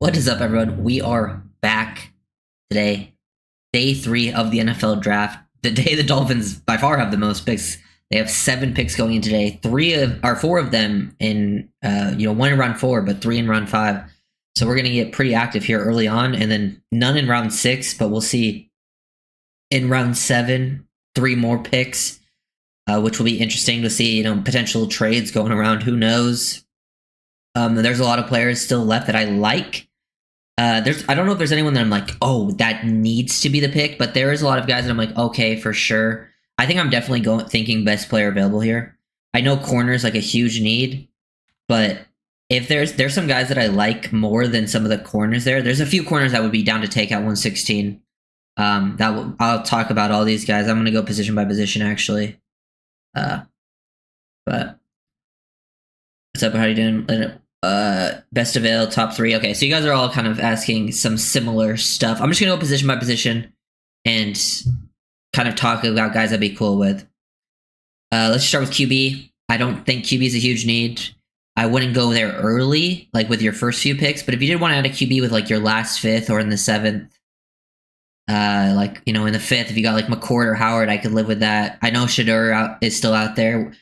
What is up, everyone? We are back today. Day 3 of the NFL draft. The day the Dolphins by far have the most picks. They have 7 picks going in today. 4 of them in one in round 4, but 3 in round 5. So we're gonna get pretty active here early on, and then none in round 6, but we'll see in round 7, 3 more picks, which will be interesting to see, potential trades going around. Who knows? There's a lot of players still left that I like. I don't know if there's anyone that I'm like, oh, that needs to be the pick, but there is a lot of guys that I'm like, okay, for sure. I think I'm definitely thinking best player available here. I know corner is like a huge need, but if there's some guys that I like more than some of the corners there's a few corners I would be down to take at 116. I'll talk about all these guys. I'm gonna go position by position actually. But what's up? How you doing? Best avail, top 3. Okay, so you guys are all kind of asking some similar stuff. I'm just gonna go position by position and kind of talk about guys I'd be cool with. Let's start with QB. I don't think QB is a huge need. I wouldn't go there early, like with your first few picks, but if you did want to add a QB with like your last 5th or in the 7th, in the 5th, if you got like McCord or Howard, I could live with that. I know Shedeur is still out there.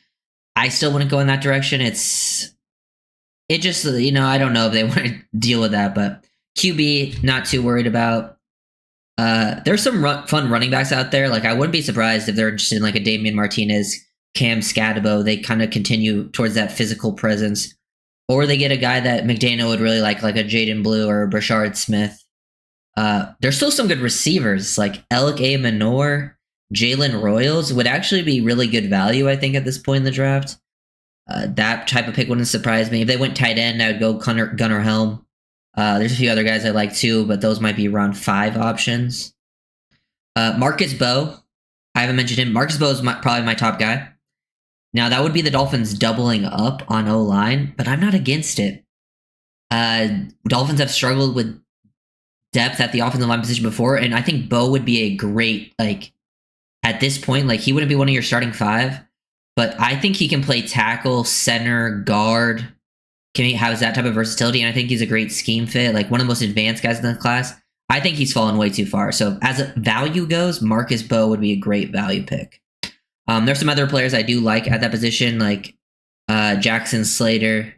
I still wouldn't go in that direction. It just, I don't know if they want to deal with that, but QB, not too worried about. There's some fun running backs out there. Like, I wouldn't be surprised if they're interested in like a Damian Martinez, Cam Scadabo. They kind of continue towards that physical presence. Or they get a guy that McDaniel would really like a Jaden Blue or a Brashard Smith. There's still some good receivers, like Alec A. Minor, Jalen Royals would actually be really good value, I think, at this point in the draft. That type of pick wouldn't surprise me. If they went tight end, I would go Gunnar Helm. There's a few other guys I like too, but those might be round 5 options. Marcus Bowe. I haven't mentioned him. Marcus Bowe is probably my top guy. Now, that would be the Dolphins doubling up on O-line, but I'm not against it. Dolphins have struggled with depth at the offensive line position before, and I think Bowe would be a great, at this point, he wouldn't be one of your starting 5. But I think he can play tackle, center, guard. He has that type of versatility, and I think he's a great scheme fit, like one of the most advanced guys in the class. I think he's fallen way too far. So as a value goes, Marcus Bowe would be a great value pick. There's some other players I do like at that position, like Jackson Slater,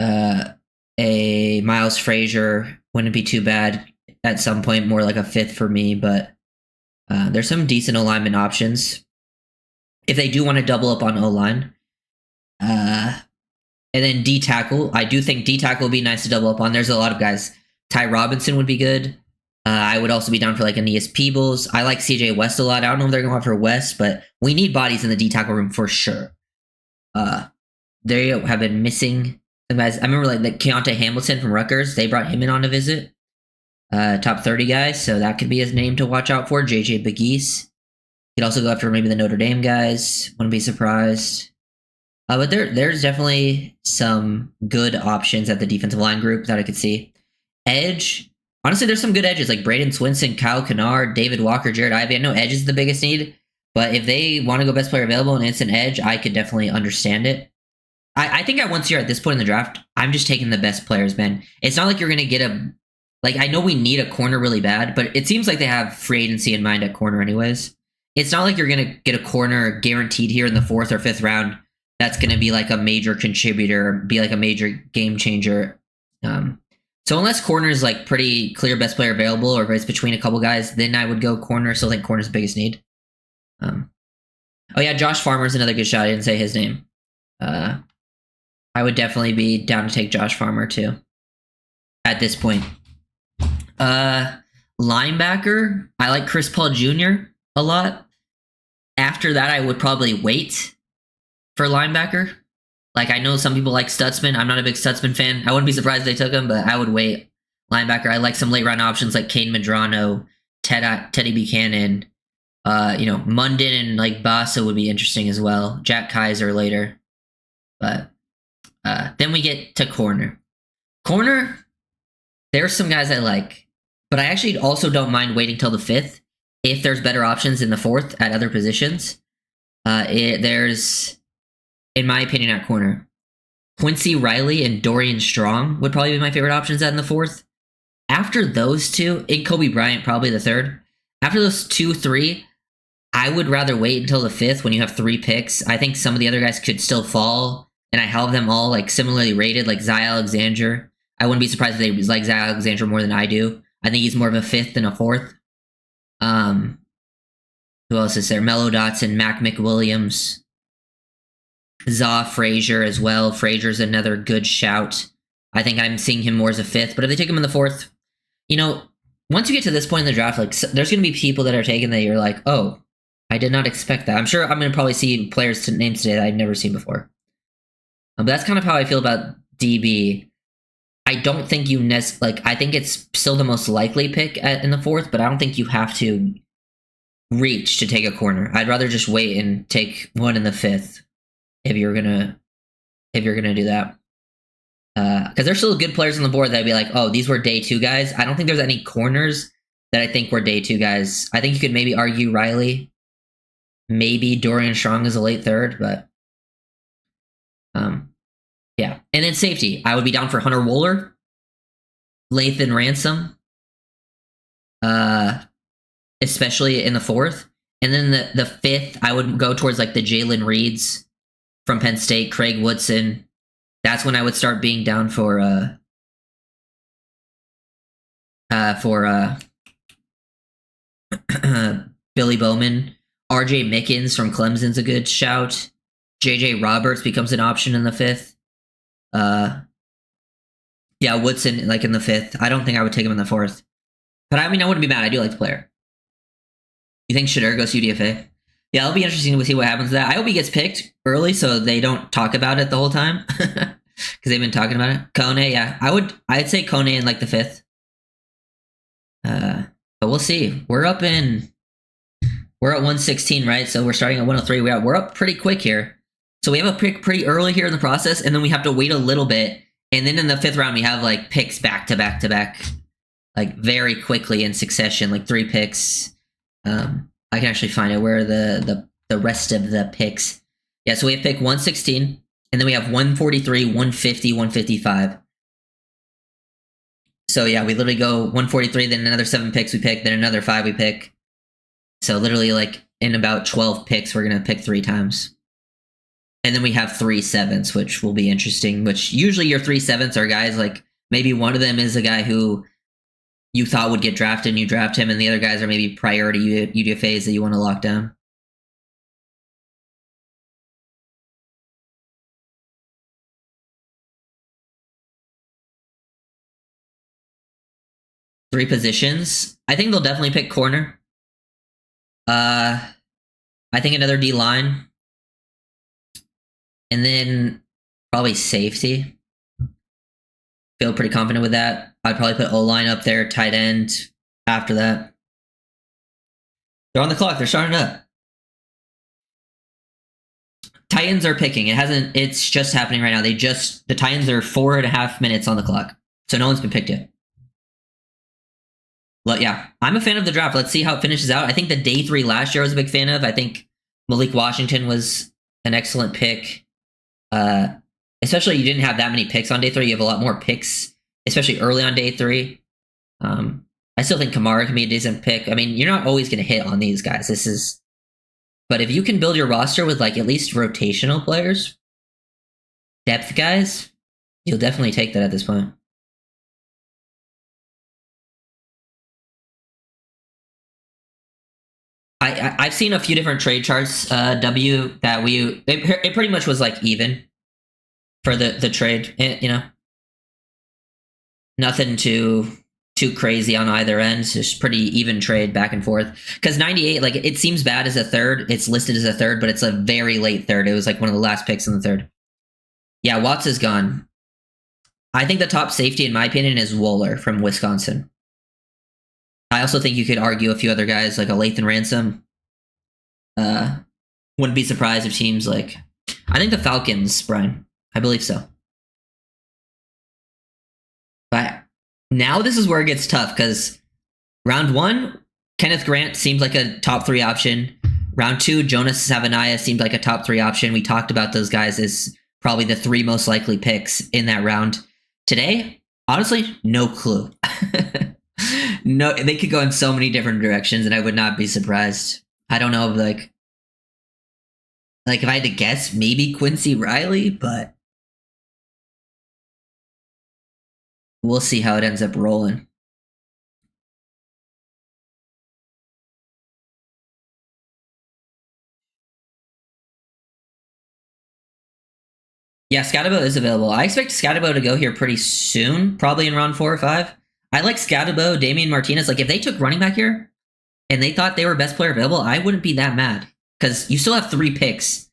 a Miles Frazier wouldn't be too bad at some point, more like a 5th for me, but there's some decent alignment options. If they do want to double up on O-line. And then D-tackle. I do think D-tackle would be nice to double up on. There's a lot of guys. Ty Robinson would be good. I would also be down for Aeneas Peebles. I like CJ West a lot. I don't know if they're going to go after West, but we need bodies in the D-tackle room for sure. They have been missing some guys. I remember the Keontae Hamilton from Rutgers. They brought him in on a visit. Top 30 guy, so that could be his name to watch out for. JJ Begees. Could also go after maybe the Notre Dame guys. Wouldn't be surprised. But there's definitely some good options at the defensive line group that I could see. Edge. Honestly, there's some good edges like Braden Swinson, Kyle Kennard, David Walker, Jared Ivey. I know edge is the biggest need, but if they want to go best player available and it's an edge, I could definitely understand it. I think at once you're at this point in the draft, I'm just taking the best players, man. It's not like you're going to get I know we need a corner really bad, but it seems like they have free agency in mind at corner anyways. It's not like you're going to get a corner guaranteed here in the 4th or 5th round that's going to be a major contributor, be a major game changer. So unless corner is pretty clear best player available, or if it's between a couple guys, then I would go corner. Still think corner's the biggest need. Oh yeah, Josh Farmer's another good shot. I didn't say his name. I would definitely be down to take Josh Farmer too at this point. Linebacker, I like Chris Paul Jr. a lot. After that, I would probably wait for linebacker. I know some people like Stutzman. I'm not a big Stutzman fan. I wouldn't be surprised if they took him, but I would wait. Linebacker, I like some late round options like Kane Medrano, Teddy Buchanan, Munden and Bassa would be interesting as well. Jack Kaiser later. But then we get to corner. Corner, there's some guys I like, but I actually also don't mind waiting till the 5th if there's better options in the 4th at other positions. There's, in my opinion, at corner, Quincy Riley and Dorian Strong would probably be my favorite options in the 4th. After those two, and Kobe Bryant probably the 3rd. After those 2, 3, I would rather wait until the 5th when you have 3 picks. I think some of the other guys could still fall, and I have them all like similarly rated, like Zy Alexander. I wouldn't be surprised if they like Zy Alexander more than I do. I think he's more of a 5th than a 4th. Who else is there? Mello Dotson, Mac McWilliams, Zaw Frazier as well. Frazier's another good shout. I think I'm seeing him more as a 5th, but if they take him in the 4th, you know, once you get to this point in the draft, like there's going to be people that are taken that you're like, oh, I did not expect that. I'm sure I'm going to probably see players names today that I've never seen before. But that's kind of how I feel about DB. I don't think you I think it's still the most likely pick in the 4th, but I don't think you have to reach to take a corner. I'd rather just wait and take one in the 5th if you're gonna do that. Because there's still good players on the board that'd be like, oh, these were day 2 guys. I don't think there's any corners that I think were day 2 guys. I think you could maybe argue Riley, maybe Dorian Strong is a late 3rd, but yeah. And then safety, I would be down for Hunter Wooler, Lathan Ransom, especially in the 4th. And then the 5th, I would go towards like the Jalen Reeds from Penn State, Craig Woodson. That's when I would start being down for Billy Bowman. RJ Mickens from Clemson's a good shout. JJ Roberts becomes an option in the 5th. Yeah, Woodson like in the 5th. I don't think I would take him in the 4th. But I mean, I wouldn't be mad. I do like the player. You think Shadur goes to UDFA? Yeah, it'll be interesting to see what happens to that. I hope he gets picked early so they don't talk about it the whole time. Because they've been talking about it. Kone, yeah. I'd say Kone in like the 5th. But we'll see. We're at 116, right? So we're starting at 103. We're up pretty quick here. So we have a pick pretty early here in the process, and then we have to wait a little bit. And then in the 5th round, we have like picks back to back to back, like very quickly in succession, like 3 picks. I can actually find it where the rest of the picks. Yeah, so we have pick 116, and then we have 143, 150, 155. So yeah, we literally go 143, then another 7 picks we pick, then another 5 we pick. So literally like in about 12 picks, we're going to pick 3 times. And then we have 3 7s, which will be interesting, which usually your 3 7s are guys like maybe one of them is a guy who you thought would get drafted and you draft him, and the other guys are maybe priority UDFAs that you want to lock down. Three positions. I think they'll definitely pick corner. I think another D line. And then probably safety. Feel pretty confident with that. I'd probably put O-line up there, tight end after that. They're on the clock. They're starting up. Titans are picking. It's just happening right now. The Titans are 4.5 minutes on the clock. So no one's been picked yet. But yeah, I'm a fan of the draft. Let's see how it finishes out. I think the day 3 last year I was a big fan of. I think Malik Washington was an excellent pick. Especially you didn't have that many picks on day 3. You have a lot more picks, especially early on day 3. I still think Kamara can be a decent pick. I mean, you're not always going to hit on these guys. But if you can build your roster with like at least rotational players, depth guys, you'll definitely take that at this point. I've seen a few different trade charts, that it pretty much was like even for the trade, nothing too crazy on either end. It's just pretty even trade back and forth. Because 98, like it seems bad as a 3rd. It's listed as a 3rd, but it's a very late 3rd. It was like one of the last picks in the 3rd. Yeah, Watts is gone. I think the top safety, in my opinion, is Wooler from Wisconsin. I also think you could argue a few other guys like a Lathan Ransom. Wouldn't be surprised if teams like, I think the Falcons, Brian. I believe so. But now this is where it gets tough because round 1, Kenneth Grant seemed like a top 3 option. Round 2, Jonas Savaniah seemed like a top 3 option. We talked about those guys as probably the 3 most likely picks in that round. Today, honestly, no clue. No, they could go in so many different directions, and I would not be surprised. I don't know, like if I had to guess, maybe Quincy Riley, but we'll see how it ends up rolling. Yeah, Scatabo is available. I expect Scatabo to go here pretty soon, probably in round 4 or 5. I like Scatabo, Damian Martinez. Like, if they took running back here and they thought they were best player available, I wouldn't be that mad. Because you still have 3 picks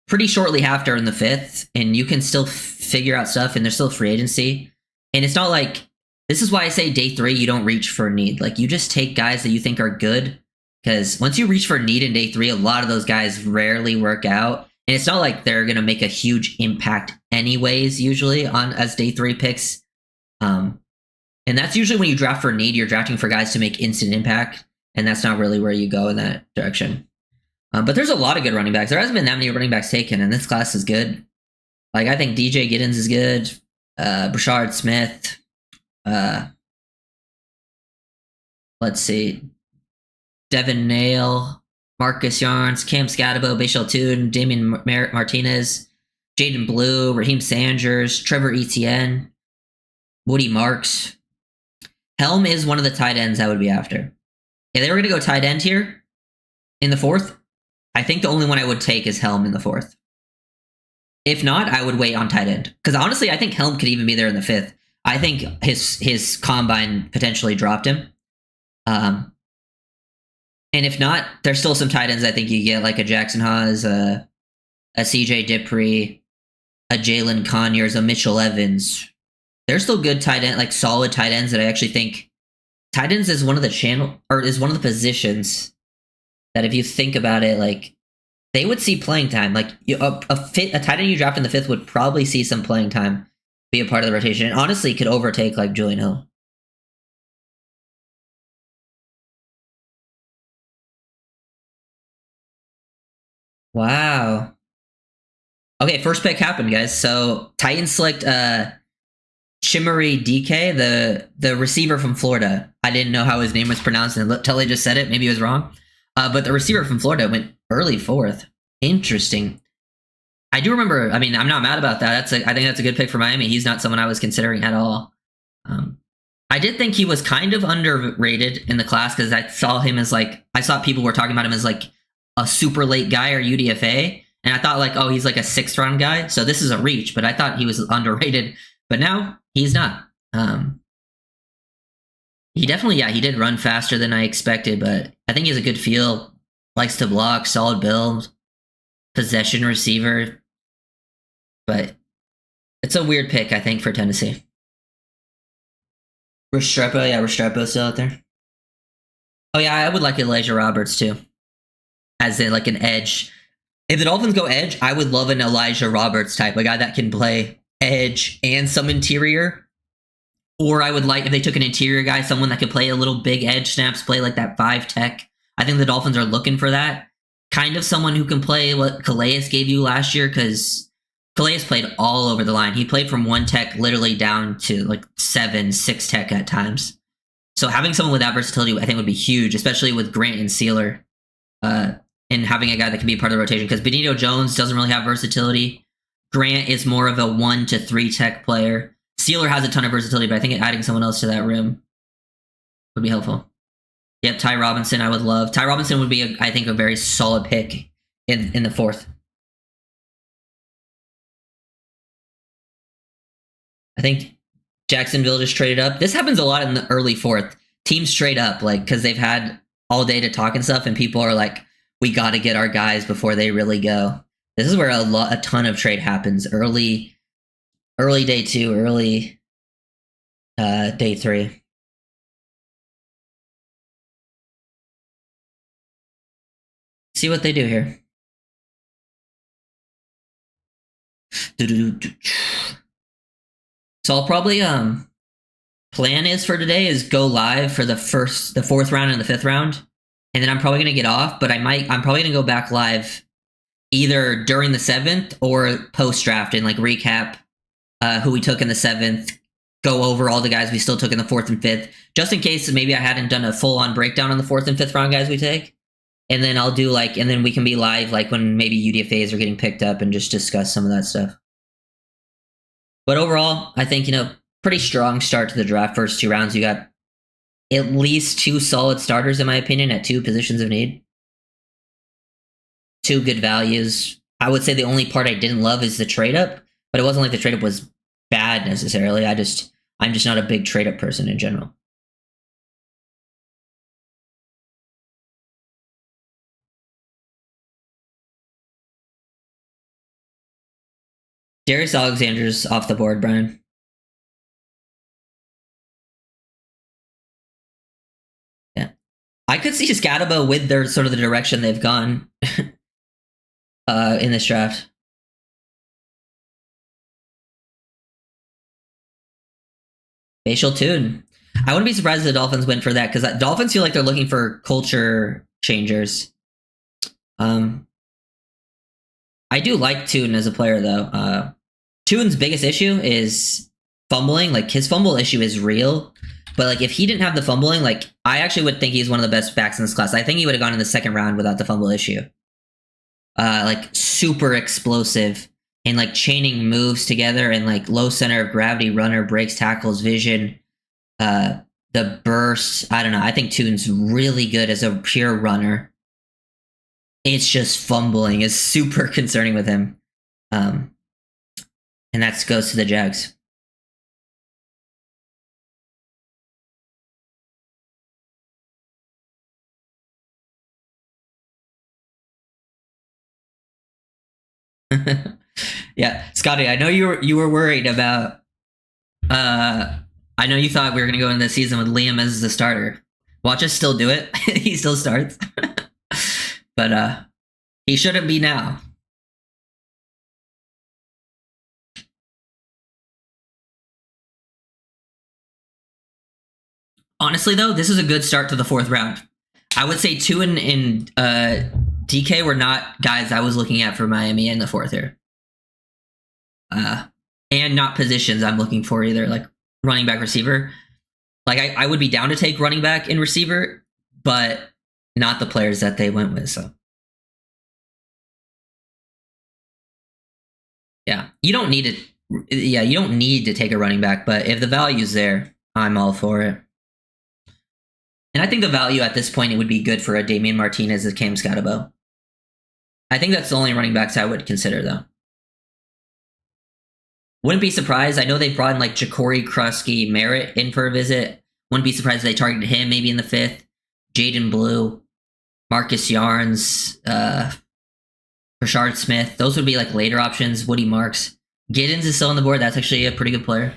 pretty shortly after in the 5th, and you can still figure out stuff, and there's still free agency. And it's not like, this is why I say day 3, you don't reach for a need. Like, you just take guys that you think are good, because once you reach for a need in day 3, a lot of those guys rarely work out. And it's not like they're going to make a huge impact anyways, usually, on as day 3 picks. And that's usually when you draft for a need, you're drafting for guys to make instant impact, and that's not really where you go in that direction. But there's a lot of good running backs. There hasn't been that many running backs taken, and this class is good. Like, I think DJ Giddens is good. Brashard Smith. Let's see. Devin Nail. Marcus Yarns. Cam Scatabo. Bashal Toon. Damian Martinez. Jaden Blue. Raheem Sanders. Trevor Etienne. Woody Marks. Helm is one of the tight ends I would be after. If they were going to go tight end here in the 4th, I think the only one I would take is Helm in the 4th. If not, I would wait on tight end. Because honestly, I think Helm could even be there in the 5th. I think his combine potentially dropped him. And if not, there's still some tight ends I think you get, like a Jackson Haas, a CJ Dipree, a Jalen Conyers, a Mitchell Evans. There's still good tight end, like solid tight ends that I actually think tight ends is one of the positions that if you think about it, like they would see playing time. Like a tight end you draft in the 5th would probably see some playing time, be a part of the rotation, and honestly could overtake like Julian Hill. Wow. Okay, first pick happened, guys. So Titans select Chimere DK, the receiver from Florida. I didn't know how his name was pronounced until they just said it. Maybe it was wrong. But the receiver from Florida went early 4th. Interesting. I do remember. I mean, I'm not mad about that. I think that's a good pick for Miami. He's not someone I was considering at all. I did think he was kind of underrated in the class because I saw him as I saw people were talking about him as like a super late guy or UDFA, and I thought like, oh, he's like a 6th round guy. So this is a reach, but I thought he was underrated. But now he's not. He definitely, he did run faster than I expected, but I think he has a good feel, likes to block, solid build, possession receiver. But it's a weird pick, I think, for Tennessee. Restrepo still out there. Oh yeah, I would like Elijah Roberts too, as like an edge. If the Dolphins go edge, I would love an Elijah Roberts type, a guy that can play edge and some interior. Or I would like, if they took an interior guy, someone that could play a little big edge snaps, play like that 5 tech. I think the Dolphins are looking for that. Kind of someone who can play what Calais gave you last year, because Calais played all over the line. He played from 1 tech literally down to like 7, 6 tech at times. So having someone with that versatility, I think, would be huge, especially with Grant and Sealer. And having a guy that can be part of the rotation, because Benito Jones doesn't really have versatility. Grant is more of a 1 to 3 tech player. Sealer has a ton of versatility, but I think adding someone else to that room would be helpful. Yep, Ty Robinson I would love. Ty Robinson would be, I think, a very solid pick in the 4th. I think Jacksonville just traded up. This happens a lot in the early 4th. Teams trade up, like, because they've had all day to talk and stuff, and people are like, we got to get our guys before they really go. This is where a ton of trade happens. Early day 2, early day 3. See what they do here. So I'll probably plan is for today is go live for the 4th round and the 5th round, and then I'm probably gonna get off. But I'm probably gonna go back live either during the 7th or post draft and like recap who we took in the 7th, go over all the guys we still took in the 4th and 5th, just in case maybe I hadn't done a full on breakdown on the 4th and 5th round guys we take. And then I'll do like, and then we can be live like when maybe UDFAs are getting picked up and just discuss some of that stuff. But overall, I think, pretty strong start to the draft. First 2 rounds, you got at least 2 solid starters, in my opinion, at 2 positions of need. 2 good values. I would say the only part I didn't love is the trade up, but it wasn't like the trade up was bad necessarily. I'm just not a big trade up person in general. Darius Alexander's off the board, Brian. Yeah. I could see Scataba with their sort of the direction they've gone in this draft. Facial tune. I wouldn't be surprised if the Dolphins went for that, because Dolphins feel like they're looking for culture changers. I do like Tune as a player, though. Tune's biggest issue is fumbling. Like, his fumble issue is real. But, like, if he didn't have the fumbling, like, I actually would think he's one of the best backs in this class. I think he would have gone in the 2nd round without the fumble issue. Like, super explosive and, like, chaining moves together and, like, low center of gravity runner, breaks, tackles, vision, the burst. I don't know. I think Tune's really good as a pure runner. It's just fumbling is super concerning with him. And that goes to the Jags. Yeah, Scotty, I know you were worried about. I know you thought we were going to go into the season with Liam as the starter. Watch us still do it. He still starts. But he shouldn't be now. Honestly, though, this is a good start to the 4th round. I would say 2 and DK were not guys I was looking at for Miami in the 4th here. And not positions I'm looking for either, like running back, receiver. Like, I would be down to take running back and receiver, but not the players that they went with, so. Yeah, you don't need it. Yeah, you don't need to take a running back, but if the value's there, I'm all for it. And I think the value at this point, it would be good for a Damian Martinez as Cam Scatabo. I think that's the only running backs I would consider, though. Wouldn't be surprised. I know they brought in like Ja'Cory Krusky Merritt in for a visit. Wouldn't be surprised if they targeted him maybe in the 5th. Jaden Blue, Marcus Yarns, Rashard Smith. Those would be like later options. Woody Marks. Giddens is still on the board. That's actually a pretty good player.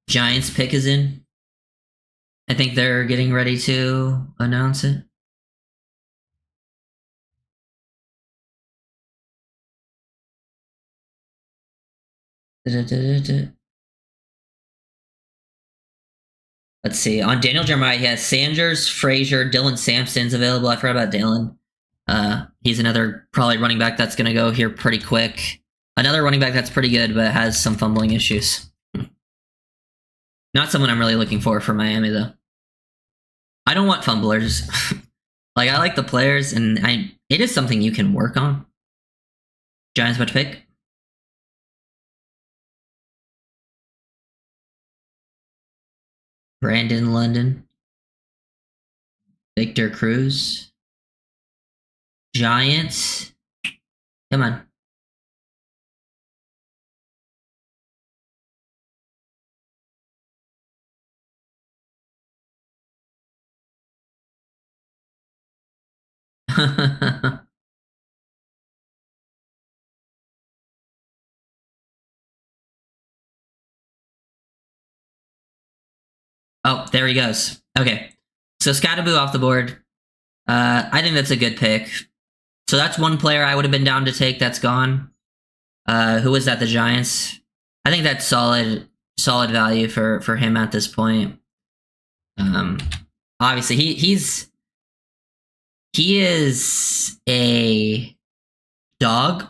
Giants pick is in. I think they're getting ready to announce it. Let's see. On Daniel Jeremiah, he has Sanders, Frazier, Dylan Sampson's available. I forgot about Dylan. He's another probably running back that's going to go here pretty quick. Another running back that's pretty good, but has some fumbling issues. Not someone I'm really looking for Miami, though. I don't want fumblers. Like, I like the players, and it is something you can work on. Giants about to pick. Brandon London. Victor Cruz. Giants. Come on. Oh, there he goes. Okay. So Scattaboo off the board. I think that's a good pick. So that's one player I would have been down to take that's gone. Who was that? The Giants? I think that's solid value for him at this point. Obviously he is a dog.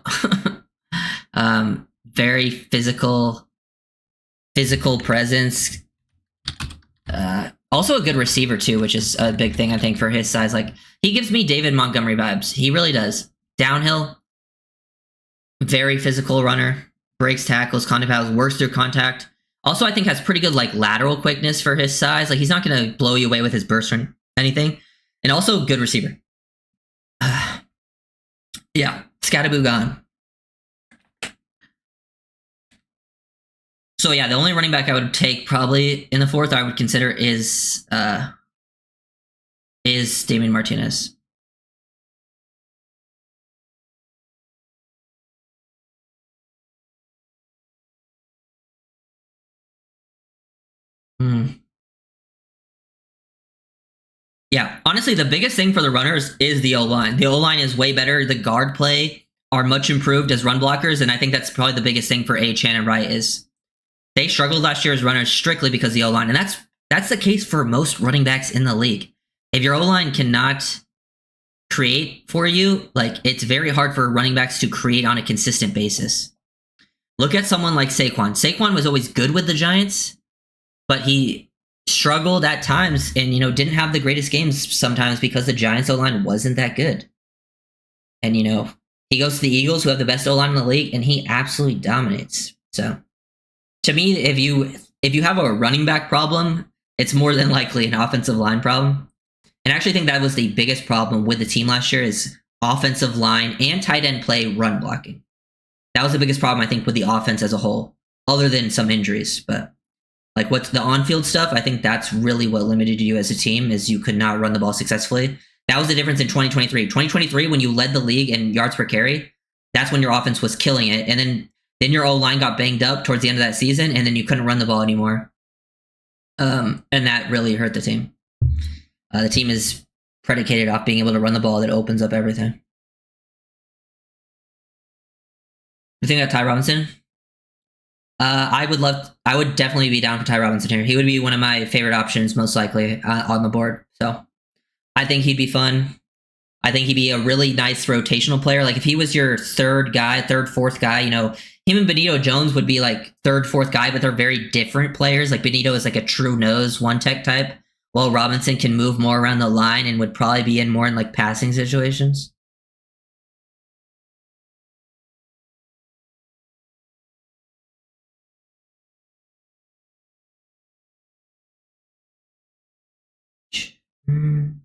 Very physical presence. Also a good receiver too, which is a big thing I think for his size. Like he gives me David Montgomery vibes. He really does. Downhill, very physical runner, breaks tackles, contact battles, works through contact. Also, I think has pretty good like lateral quickness for his size. Like he's not going to blow you away with his burst or anything. And also good receiver. Yeah, Scattaboo gone. So yeah, the only running back I would take probably in the fourth I would consider is Damian Martinez. Yeah, honestly, the biggest thing for the runners is the O-line. The O-line is way better. The guard play are much improved as run blockers, and I think that's probably the biggest thing for Achane and Wright is they struggled last year as runners strictly because of the O-line, and that's the case for most running backs in the league. If your O-line cannot create for you, like it's very hard for running backs to create on a consistent basis. Look at someone like Saquon. Saquon was always good with the Giants, but he struggled at times and, you know, didn't have the greatest games sometimes because the Giants O-line wasn't that good. And, you know, he goes to the Eagles, who have the best O-line in the league, and he absolutely dominates. So, to me, if you have a running back problem, it's more than likely an offensive line problem. And I actually think that was the biggest problem with the team last year is offensive line and tight end play run blocking. That was the biggest problem, I think, with the offense as a whole, other than some injuries. But like what's the on-field stuff, I think that's really what limited you as a team is you could not run the ball successfully. That was the difference in 2023. 2023, when you led the league in yards per carry, that's when your offense was killing it. And then your O-line got banged up towards the end of that season, and then you couldn't run the ball anymore. And that really hurt the team. The team is predicated off being able to run the ball that opens up everything. You think about Ty Robinson? I would definitely be down for Ty Robinson here. He would be one of my favorite options, most likely, on the board. So I think he'd be fun. I think he'd be a really nice rotational player. Like if he was your third, fourth guy, you know, him and Benito Jones would be like third, fourth guy, but they're very different players. Like Benito is like a true nose, one tech type, while Robinson can move more around the line and would probably be in more in like passing situations. Mm.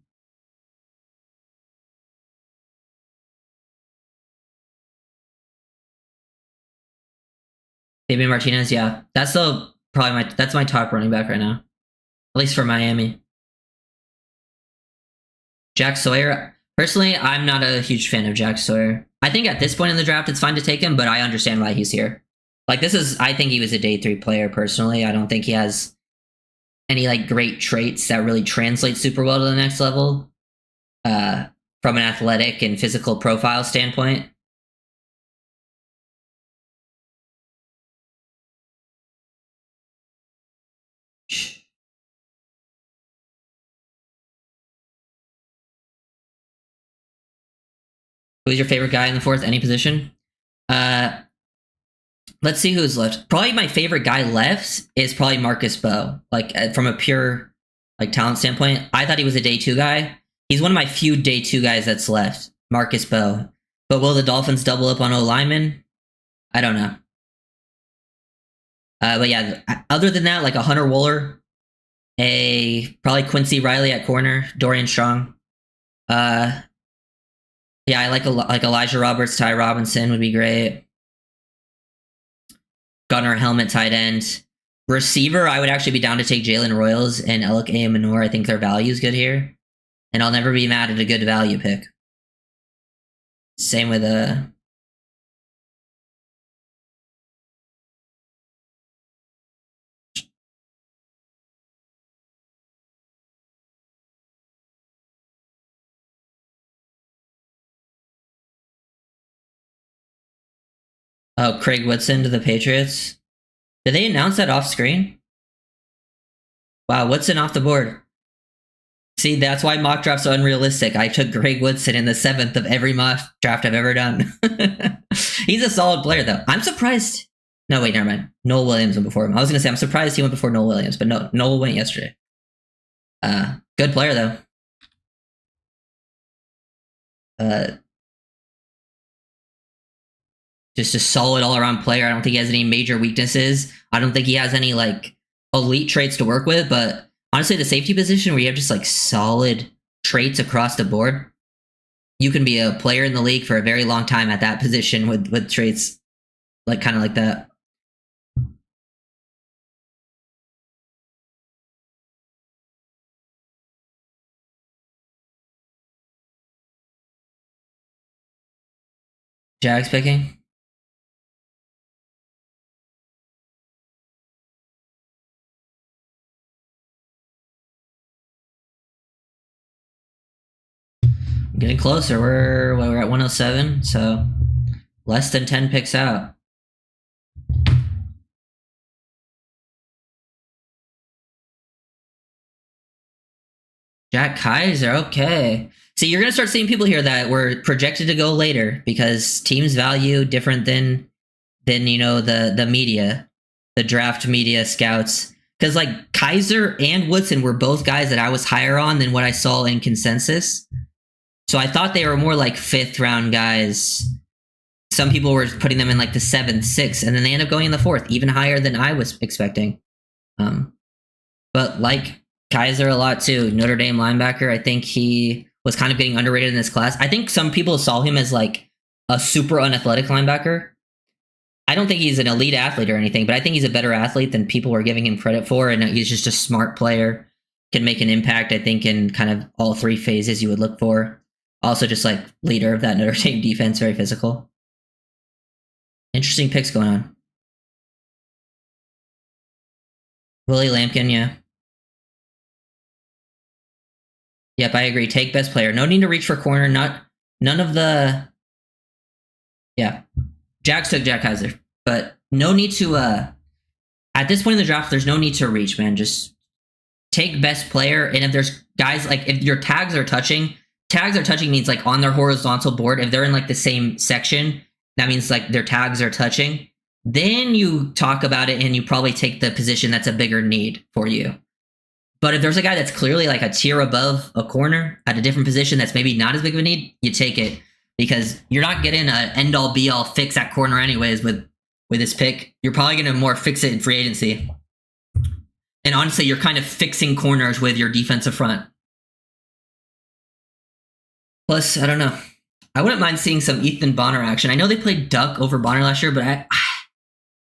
David Martinez, yeah, that's that's my top running back right now, at least for Miami. Jack Sawyer, personally, I'm not a huge fan of Jack Sawyer. I think at this point in the draft, it's fine to take him, but I understand why he's here. Like I think he was a day 3 player personally. I don't think he has any like great traits that really translate super well to the next level, from an athletic and physical profile standpoint. Who's your favorite guy in the fourth? Any position? Let's see who's left. Probably my favorite guy left is probably Marcus Bowe. Like from a pure like talent standpoint, I thought he was a day 2 guy. He's one of my few day 2 guys that's left. Marcus Bowe. But will the Dolphins double up on O lineman? I don't know. But yeah, other than that, like a Hunter Wooler, probably Quincy Riley at corner, Dorian Strong. Yeah, I like Elijah Roberts, Ty Robinson would be great. Gunnar Helmet tight end. Receiver, I would actually be down to take Jalen Royals and Alec Manor. I think their value is good here. And I'll never be mad at a good value pick. Same with Craig Woodson to the Patriots. Did they announce that off screen? Wow, Woodson off the board. See, that's why mock drafts are unrealistic. I took Greg Woodson in the 7th of every mock draft I've ever done. He's a solid player, though. I'm surprised. No, wait, never mind. Noel Williams went before him. I was going to say, I'm surprised he went before Noel Williams, but no, Noel went yesterday. Good player, though. Just a solid all-around player. I don't think he has any major weaknesses. I don't think he has any, like, elite traits to work with, but honestly, the safety position where you have just, like, solid traits across the board, you can be a player in the league for a very long time at that position with traits like kind of like that. Jags picking. Getting closer. We're at 107, so less than 10 picks out. Jack Kaiser, okay. See, you're gonna start seeing people here that were projected to go later because teams value different than the media, the draft media scouts. Because like Kaiser and Woodson were both guys that I was higher on than what I saw in consensus. So I thought they were more like 5th round guys. Some people were putting them in like the 7th, 6th, and then they end up going in the 4th, even higher than I was expecting. But like Kaiser a lot too, Notre Dame linebacker. I think he was kind of getting underrated in this class. I think some people saw him as like a super unathletic linebacker. I don't think he's an elite athlete or anything, but I think he's a better athlete than people were giving him credit for, and he's just a smart player, can make an impact, I think, in kind of all 3 phases you would look for. Also just like leader of that Notre Dame defense, very physical. Interesting picks going on. Willie Lampkin, yeah. Yep, I agree. Take best player. No need to reach for corner. None of the. Yeah, Jax took Jack Kaiser, but no need to. At this point in the draft, there's no need to reach, man. Just take best player, and if there's guys like if your tags are touching means like on their horizontal board. If they're in like the same section, that means like their tags are touching. Then you talk about it, and you probably take the position that's a bigger need for you. But if there's a guy that's clearly like a tier above a corner at a different position that's maybe not as big of a need, you take it because you're not getting an end-all be-all fix at corner anyways with this pick. You're probably going to more fix it in free agency. And honestly, you're kind of fixing corners with your defensive front. Plus, I don't know. I wouldn't mind seeing some Ethan Bonner action. I know they played Duck over Bonner last year, but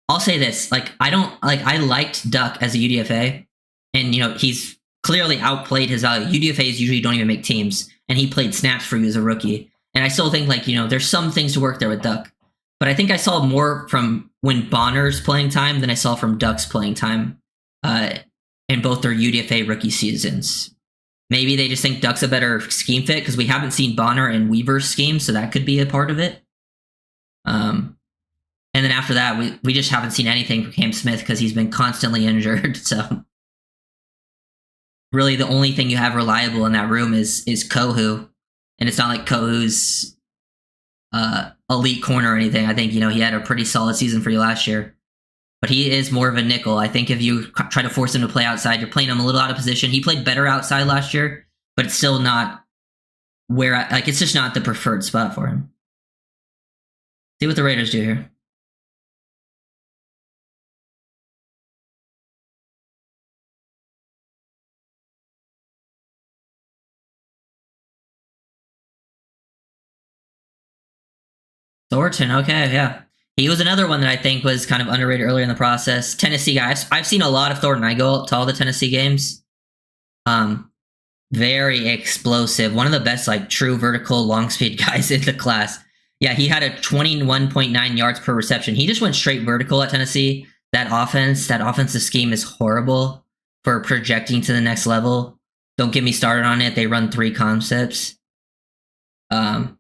I'll say this. Like, I liked Duck as a UDFA. And, he's clearly outplayed his value. UDFAs usually don't even make teams. And he played snaps for you as a rookie. And I still think, there's some things to work there with Duck. But I think I saw more from when Bonner's playing time than I saw from Duck's playing time in both their UDFA rookie seasons. Maybe they just think Duck's a better scheme fit because we haven't seen Bonner in Weaver's scheme, so that could be a part of it. And then after that, we just haven't seen anything from Cam Smith because he's been constantly injured. So really the only thing you have reliable in that room is Kohu. And it's not like Kohu's elite corner or anything. I think, he had a pretty solid season for you last year. But he is more of a nickel. I think if you try to force him to play outside, you're playing him a little out of position. He played better outside last year, but it's still not it's just not the preferred spot for him. See what the Raiders do here. Thornton, okay, yeah. He was another one that I think was kind of underrated earlier in the process. Tennessee guy. I've seen a lot of Thornton. I go to all the Tennessee games. Very explosive. One of the best, true vertical long speed guys in the class. Yeah, he had a 21.9 yards per reception. He just went straight vertical at Tennessee. That offensive scheme is horrible for projecting to the next level. Don't get me started on it. They run 3 concepts. But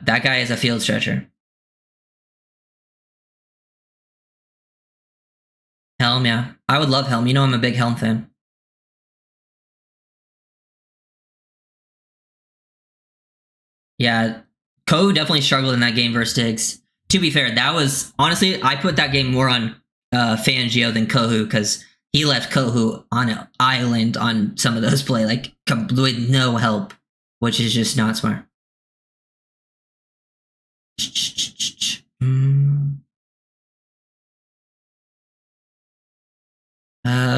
that guy is a field stretcher. Helm, yeah. I would love Helm. I'm a big Helm fan. Yeah, Kohu definitely struggled in that game versus Diggs. To be fair, that was honestly I put that game more on Fangio than Kohu because he left Kohu on an island on some of those play, like with no help, which is just not smart.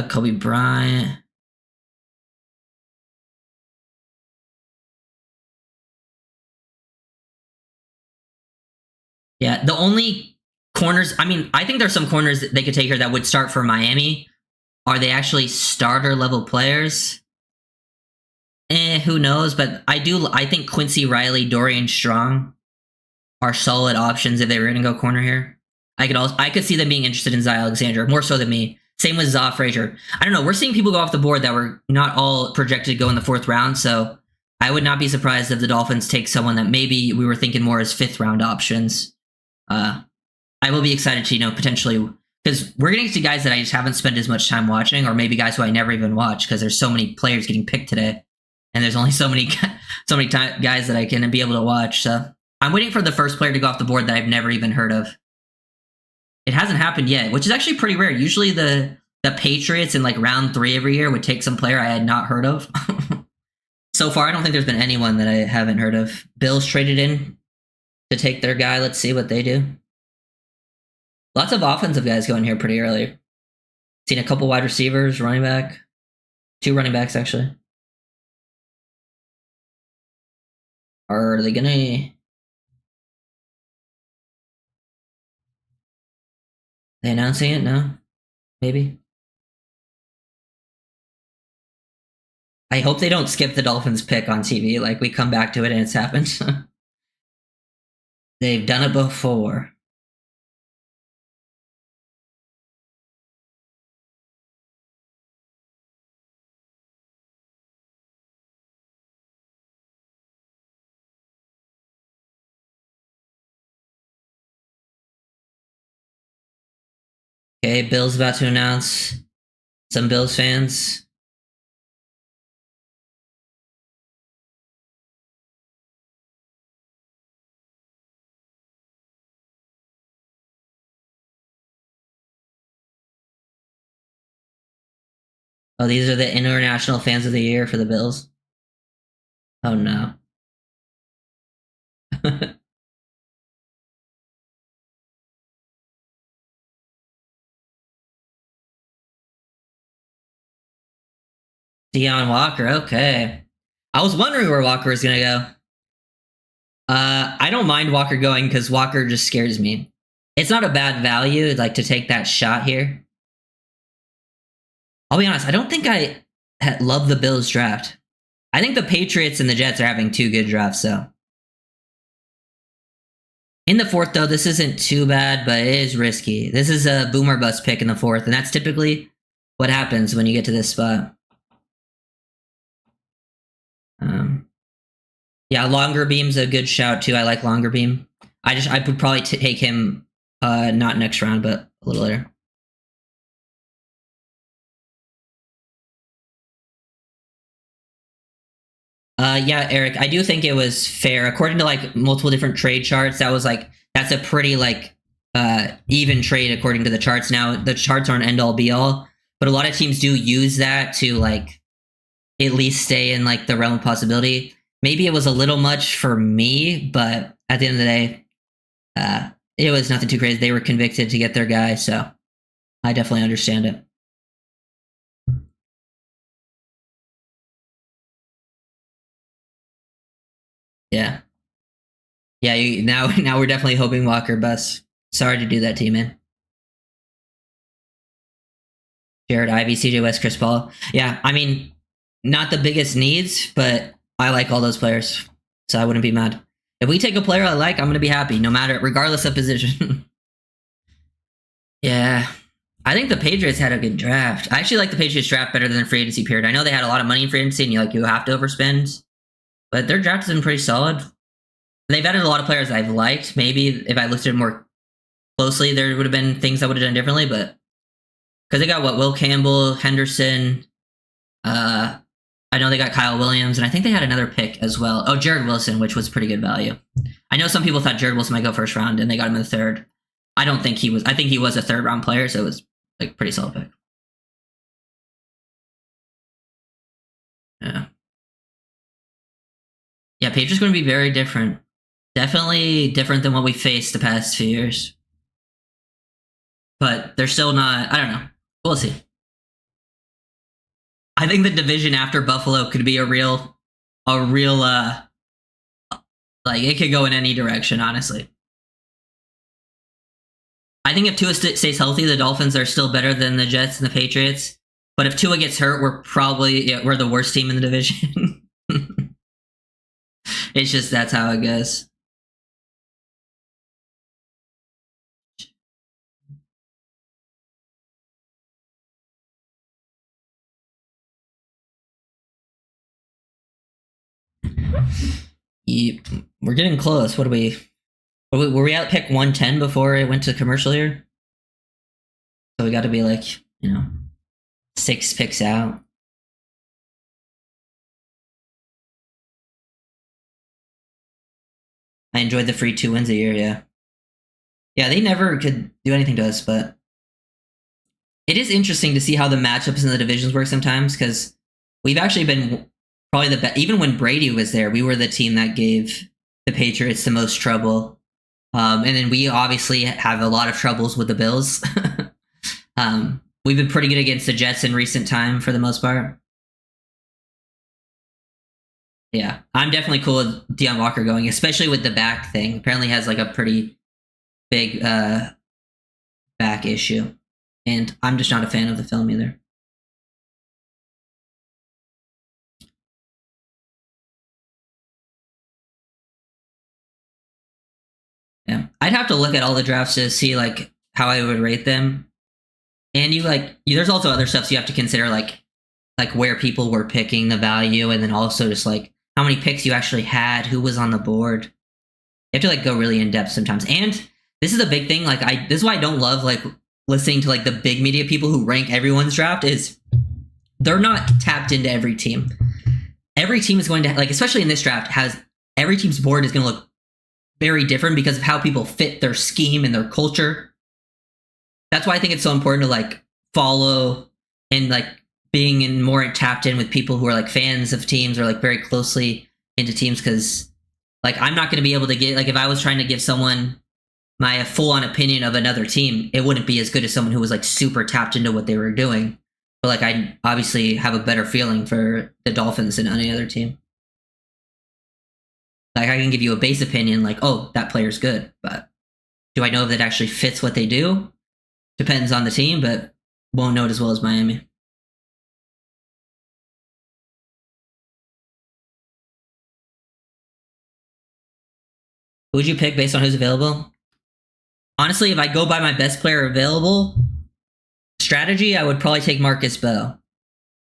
Kobe Bryant. Yeah, the only corners, I mean, I think there's some corners that they could take here that would start for Miami. Are they actually starter level players? Who knows? But I think Quincy Riley, Dorian Strong are solid options if they were going to go corner here. I could see them being interested in Zy Alexander more so than me. Same with Zaw Frazier. I don't know. We're seeing people go off the board that were not all projected to go in the 4th round. So I would not be surprised if the Dolphins take someone that maybe we were thinking more as 5th round options. I will be excited to, potentially, because we're getting to guys that I just haven't spent as much time watching, or maybe guys who I never even watch because there's so many players getting picked today, and there's only so many guys that I can be able to watch. So I'm waiting for the first player to go off the board that I've never even heard of. It hasn't happened yet, which is actually pretty rare. Usually the Patriots in like round 3 every year would take some player I had not heard of. So far, I don't think there's been anyone that I haven't heard of. Bills traded in to take their guy. Let's see what they do. Lots of offensive guys going here pretty early. Seen a couple wide receivers, running back. 2 running backs, actually. Are they gonna... They announcing it? No? Maybe? I hope they don't skip the Dolphins pick on TV. Like, we come back to it and it's happened. They've done it before. Okay, Bill's about to announce. Some Bills fans. Oh, these are the international fans of the year for the Bills. Oh no. Deion Walker, okay. I was wondering where Walker was gonna go. I don't mind Walker going because Walker just scares me. It's not a bad value, like, to take that shot here. I'll be honest, I don't think I love the Bills draft. I think the Patriots and the Jets are having 2 good drafts, so. In the 4th, though, this isn't too bad, but it is risky. This is a boomer bust pick in the 4th, and that's typically what happens when you get to this spot. Yeah, Longer Beam's a good shout, too. I like Longer Beam. I would probably take him, not next round, but a little later. Yeah, Eric, I do think it was fair. According to like multiple different trade charts, that's a pretty like even trade according to the charts. Now the charts aren't end all be all, but a lot of teams do use that to like at least stay in like the realm of possibility. Maybe it was a little much for me, but at the end of the day, it was nothing too crazy. They were convicted to get their guy, so I definitely understand it. Yeah. Yeah, now we're definitely hoping Walker busts. Sorry to do that to you, man. Jared Ivey, CJ West, Chris Paul. Yeah, I mean, not the biggest needs, but I like all those players, so I wouldn't be mad. If we take a player I like, I'm gonna be happy, regardless of position. Yeah, I think the Patriots had a good draft. I actually like the Patriots draft better than the free agency period. I know they had a lot of money in free agency, and you have to overspend, but their draft has been pretty solid. They've added a lot of players I've liked. Maybe if I looked at it more closely, there would have been things I would have done differently, but because they got Will Campbell, Henderson, I know they got Kyle Williams, and I think they had another pick as well. Oh, Jared Wilson, which was pretty good value. I know some people thought Jared Wilson might go first round, and they got him in the third. I don't think he was. I think he was a third round player, so it was like pretty solid pick. Yeah. Yeah, Patriots going to be very different. Definitely different than what we faced the past few years. But they're still not. I don't know. We'll see. I think the division after Buffalo could be a real, like it could go in any direction. Honestly, I think if Tua stays healthy, the Dolphins are still better than the Jets and the Patriots. But if Tua gets hurt, we're the worst team in the division. It's just that's how it goes. We're getting close. What are we? Were we at pick 110 before it went to commercial here? So we got to be like, 6 picks out. I enjoyed the free 2 wins a year, yeah. Yeah, they never could do anything to us, but it is interesting to see how the matchups in the divisions work sometimes, because we've actually been probably the best. Even when Brady was there, we were the team that gave the Patriots the most trouble. And then we obviously have a lot of troubles with the Bills. We've been pretty good against the Jets in recent time for the most part. Yeah, I'm definitely cool with Deion Walker going, especially with the back thing. Apparently has like a pretty big back issue. And I'm just not a fan of the film either. Yeah, I'd have to look at all the drafts to see like how I would rate them. And there's also other stuff you have to consider, like where people were picking the value, and then also just like how many picks you actually had, who was on the board. You have to like go really in depth sometimes. And this is a big thing. This is why I don't love like listening to like the big media people who rank everyone's draft, is they're not tapped into every team. Every team is going to, like, especially in this draft, every team's board is going to look very different because of how people fit their scheme and their culture. That's why I think it's so important to like follow and like being more tapped in with people who are like fans of teams or like very closely into teams, because like I'm not going to be able to get, like, if I was trying to give someone my full on opinion of another team, it wouldn't be as good as someone who was like super tapped into what they were doing. But like I obviously have a better feeling for the Dolphins than any other team. Like I can give you a base opinion, like, oh, that player's good, but do I know if it actually fits what they do? Depends on the team, but won't know it as well as Miami. Who would you pick based on who's available? Honestly, if I go by my best player available strategy, I would probably take Marcus Bell.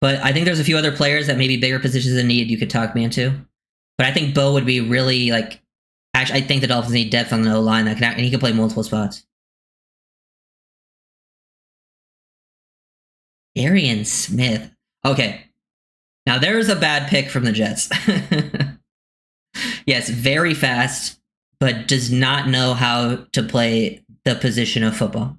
But I think there's a few other players that maybe bigger positions in need you could talk me into. But I think Bo would be really like. Actually, I think the Dolphins need depth on the O line and he can play multiple spots. Arian Smith. Okay, now there's a bad pick from the Jets. Yes, very fast, but does not know how to play the position of football.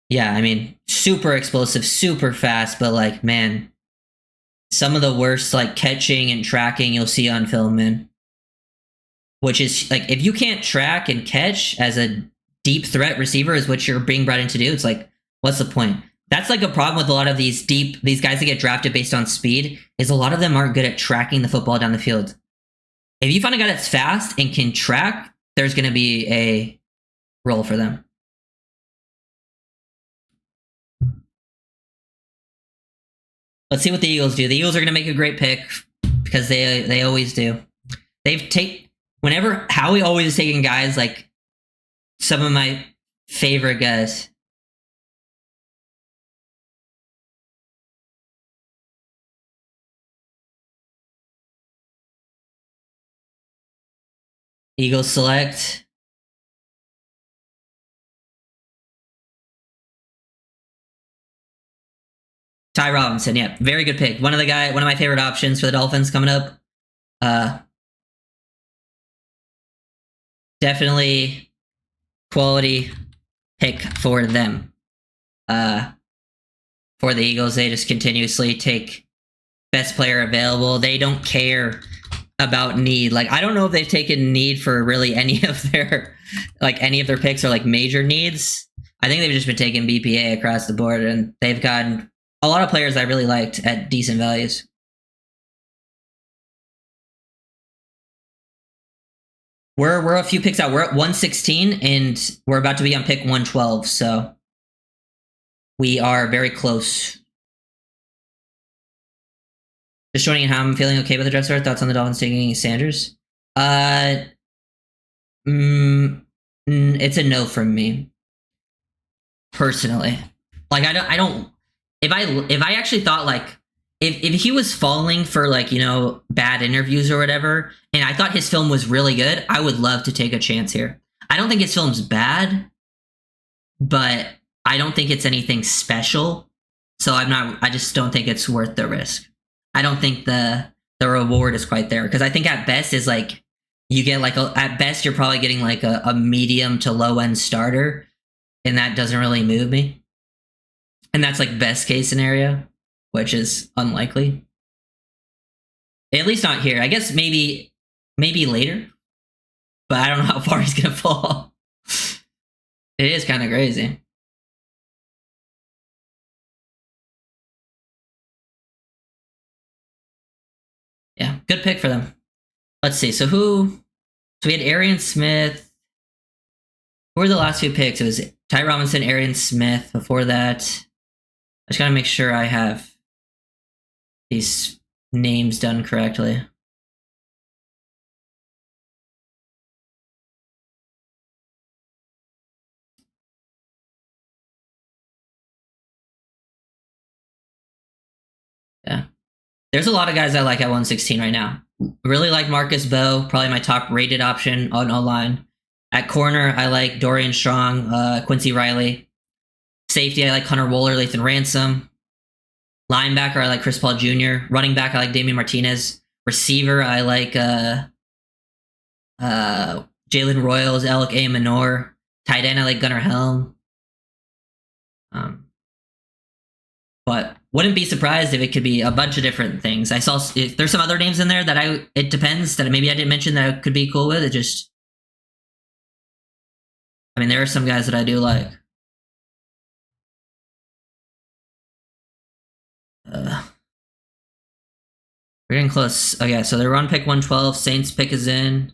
Yeah, I mean, super explosive, super fast, but like, man, some of the worst like catching and tracking you'll see on film, man. Which is like, if you can't track and catch as a deep threat receiver is what you're being brought in to do, it's like, what's the point? That's like a problem with a lot of these guys that get drafted based on speed, is a lot of them aren't good at tracking the football down the field. If you find a guy that's fast and can track, there's going to be a role for them. Let's see what the Eagles do. The Eagles are going to make a great pick because they always do. Howie always is taking guys like some of my favorite guys. Eagles select. Ty Robinson, yeah, very good pick. One of my favorite options for the Dolphins coming up. Definitely quality pick for them. For the Eagles, they just continuously take best player available. They don't care about need. Like, I don't know if they've taken need for really any of their picks or like major needs. I think they've just been taking BPA across the board, and they've gotten a lot of players I really liked at decent values. We're a few picks out. We're at 116, and we're about to be on pick 112, so we are very close. Just showing how I'm feeling okay with the draft start. Thoughts on the Dolphins taking Sanders? It's a no from me. Personally. Like, I don't if I actually thought, like, if he was falling for, like, you know, bad interviews or whatever, and I thought his film was really good, I would love to take a chance here. I don't think his film's bad, but I don't think it's anything special. So I just don't think it's worth the risk. I don't think the reward is quite there, because I think at best is like you get like at best you're probably getting like a medium to low end starter, and that doesn't really move me. And that's like best case scenario, which is unlikely. At least not here. I guess maybe later, but I don't know how far he's gonna fall. It is kind of crazy. Yeah, good pick for them. Let's see. So we had Arian Smith. Who were the last few picks? It was Ty Robinson, Arian Smith. Before that, I just gotta make sure I have these names done correctly. Yeah. There's a lot of guys I like at 116 right now. Really like Marcus Bowe, probably my top rated option on O-line. At corner, I like Dorian Strong, Quincy Riley. Safety, I like Hunter Wohler, Lathan Ransom. Linebacker, I like Chris Paul Jr. Running back, I like Damian Martinez. Receiver, I like Jalen Royals, Alec A. Minor. Tight end, I like Gunnar Helm. But wouldn't be surprised if it could be a bunch of different things. I saw there's some other names in there that it depends, that maybe I didn't mention that I could be cool with. It just, I mean, there are some guys that I do like. We're getting close. Okay, so they're on pick 112. Saints pick is in.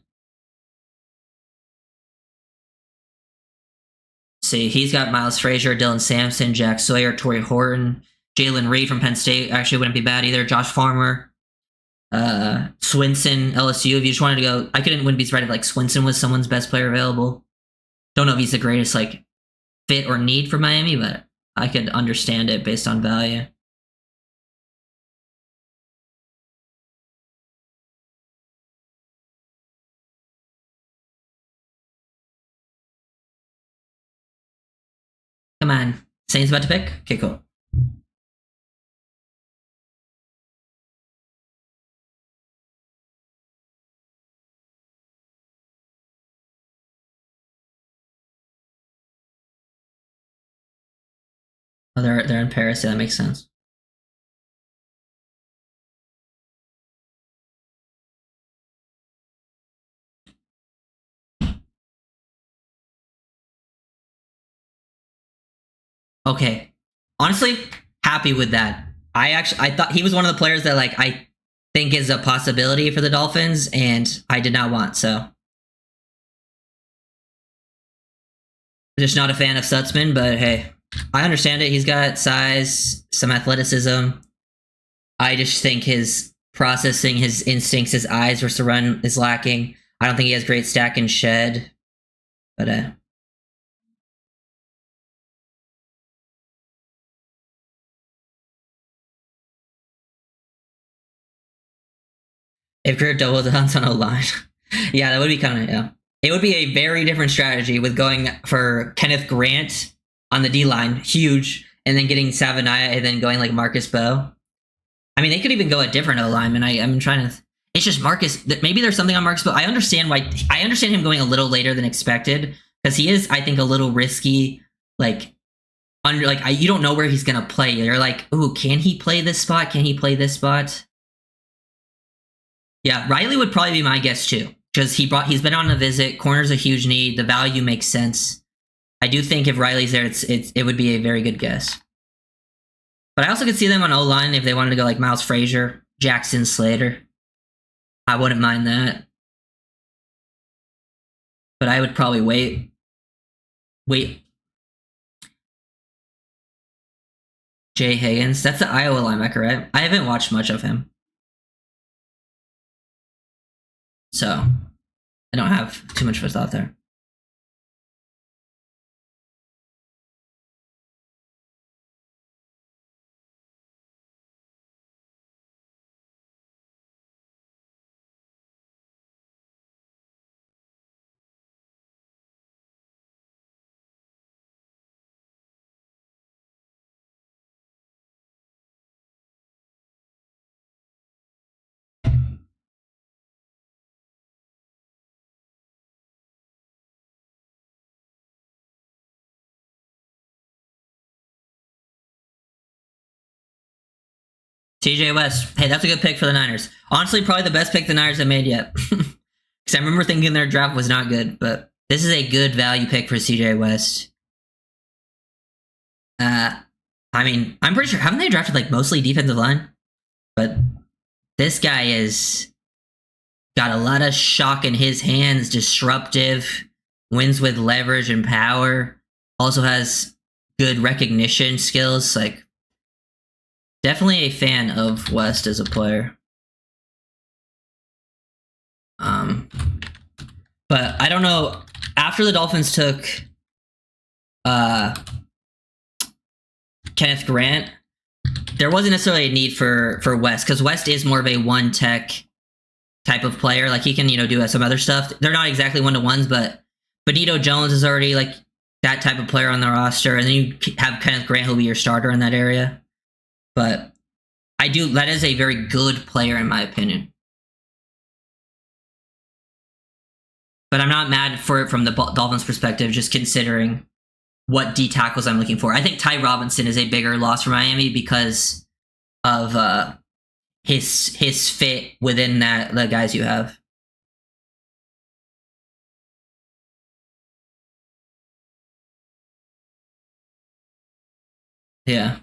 See, he's got Miles Frazier, Dylan Sampson, Jack Sawyer, Torrey Horton, Jalen Reed from Penn State. Actually, wouldn't be bad either. Josh Farmer, Swinson, LSU. If you just wanted to go, I wouldn't be surprised if like Swinson was someone's best player available. Don't know if he's the greatest like fit or need for Miami, but I could understand it based on value. Come on. Saints about to pick? Okay, cool. Oh, they're in Paris. Yeah, that makes sense. Okay. Honestly, happy with that. I thought he was one of the players that like I think is a possibility for the Dolphins, and I did not want, so. Just not a fan of Stutzman, but hey, I understand it. He's got size, some athleticism. I just think his processing, his instincts, his eyes versus the run is lacking. I don't think he has great stack and shed, but if Greer double downs on a line, yeah, that would be kind of, yeah. It would be a very different strategy with going for Kenneth Grant on the D line, huge, and then getting Savanaya and then going like Marcus Bow. I mean, they could even go a different O-lineman. I'm trying to. It's just Marcus. Maybe there's something on Marcus Bow. I understand him going a little later than expected because he is, I think, a little risky. Like you don't know where he's gonna play. You're like, ooh, can he play this spot? Can he play this spot? Yeah, Riley would probably be my guess too because he's been on a visit. Corner's a huge need. The value makes sense. I do think if Riley's there, it would be a very good guess. But I also could see them on O-line if they wanted to go like Miles Frazier, Jackson Slater. I wouldn't mind that. But I would probably wait. Jay Higgins. That's the Iowa linebacker, right? I haven't watched much of him. So I don't have too much of a thought there. TJ West. Hey, that's a good pick for the Niners. Honestly, probably the best pick the Niners have made yet. Because I remember thinking their draft was not good, but this is a good value pick for CJ West. I mean, I'm pretty sure, haven't they drafted like mostly defensive line? But this guy is got a lot of shock in his hands, disruptive, wins with leverage and power, also has good recognition skills. Like, definitely a fan of West as a player. But I don't know. After the Dolphins took Kenneth Grant, there wasn't necessarily a need for West because West is more of a one tech type of player. Like he can, do some other stuff. They're not exactly one-to-ones, but Benito Jones is already like that type of player on the roster. And then you have Kenneth Grant who'll be your starter in that area. But that is a very good player in my opinion. But I'm not mad for it from the Dolphins' perspective, just considering what D tackles I'm looking for. I think Ty Robinson is a bigger loss for Miami because of his fit within the guys you have. Yeah.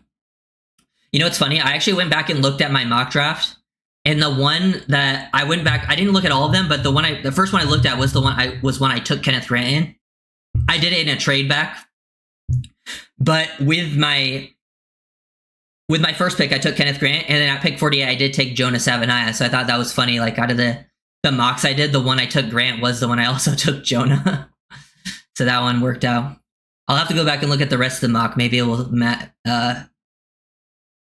You know what's funny? I actually went back and looked at my mock draft. And the one that I went back, I didn't look at all of them, but the first one I looked at was when I took Kenneth Grant in. I did it in a trade back, but with my first pick, I took Kenneth Grant, and then at pick 48, I did take Jonah Savanaya. So I thought that was funny. Like out of the mocks I did, the one I took Grant was the one I also took Jonah. So that one worked out. I'll have to go back and look at the rest of the mock. Maybe it will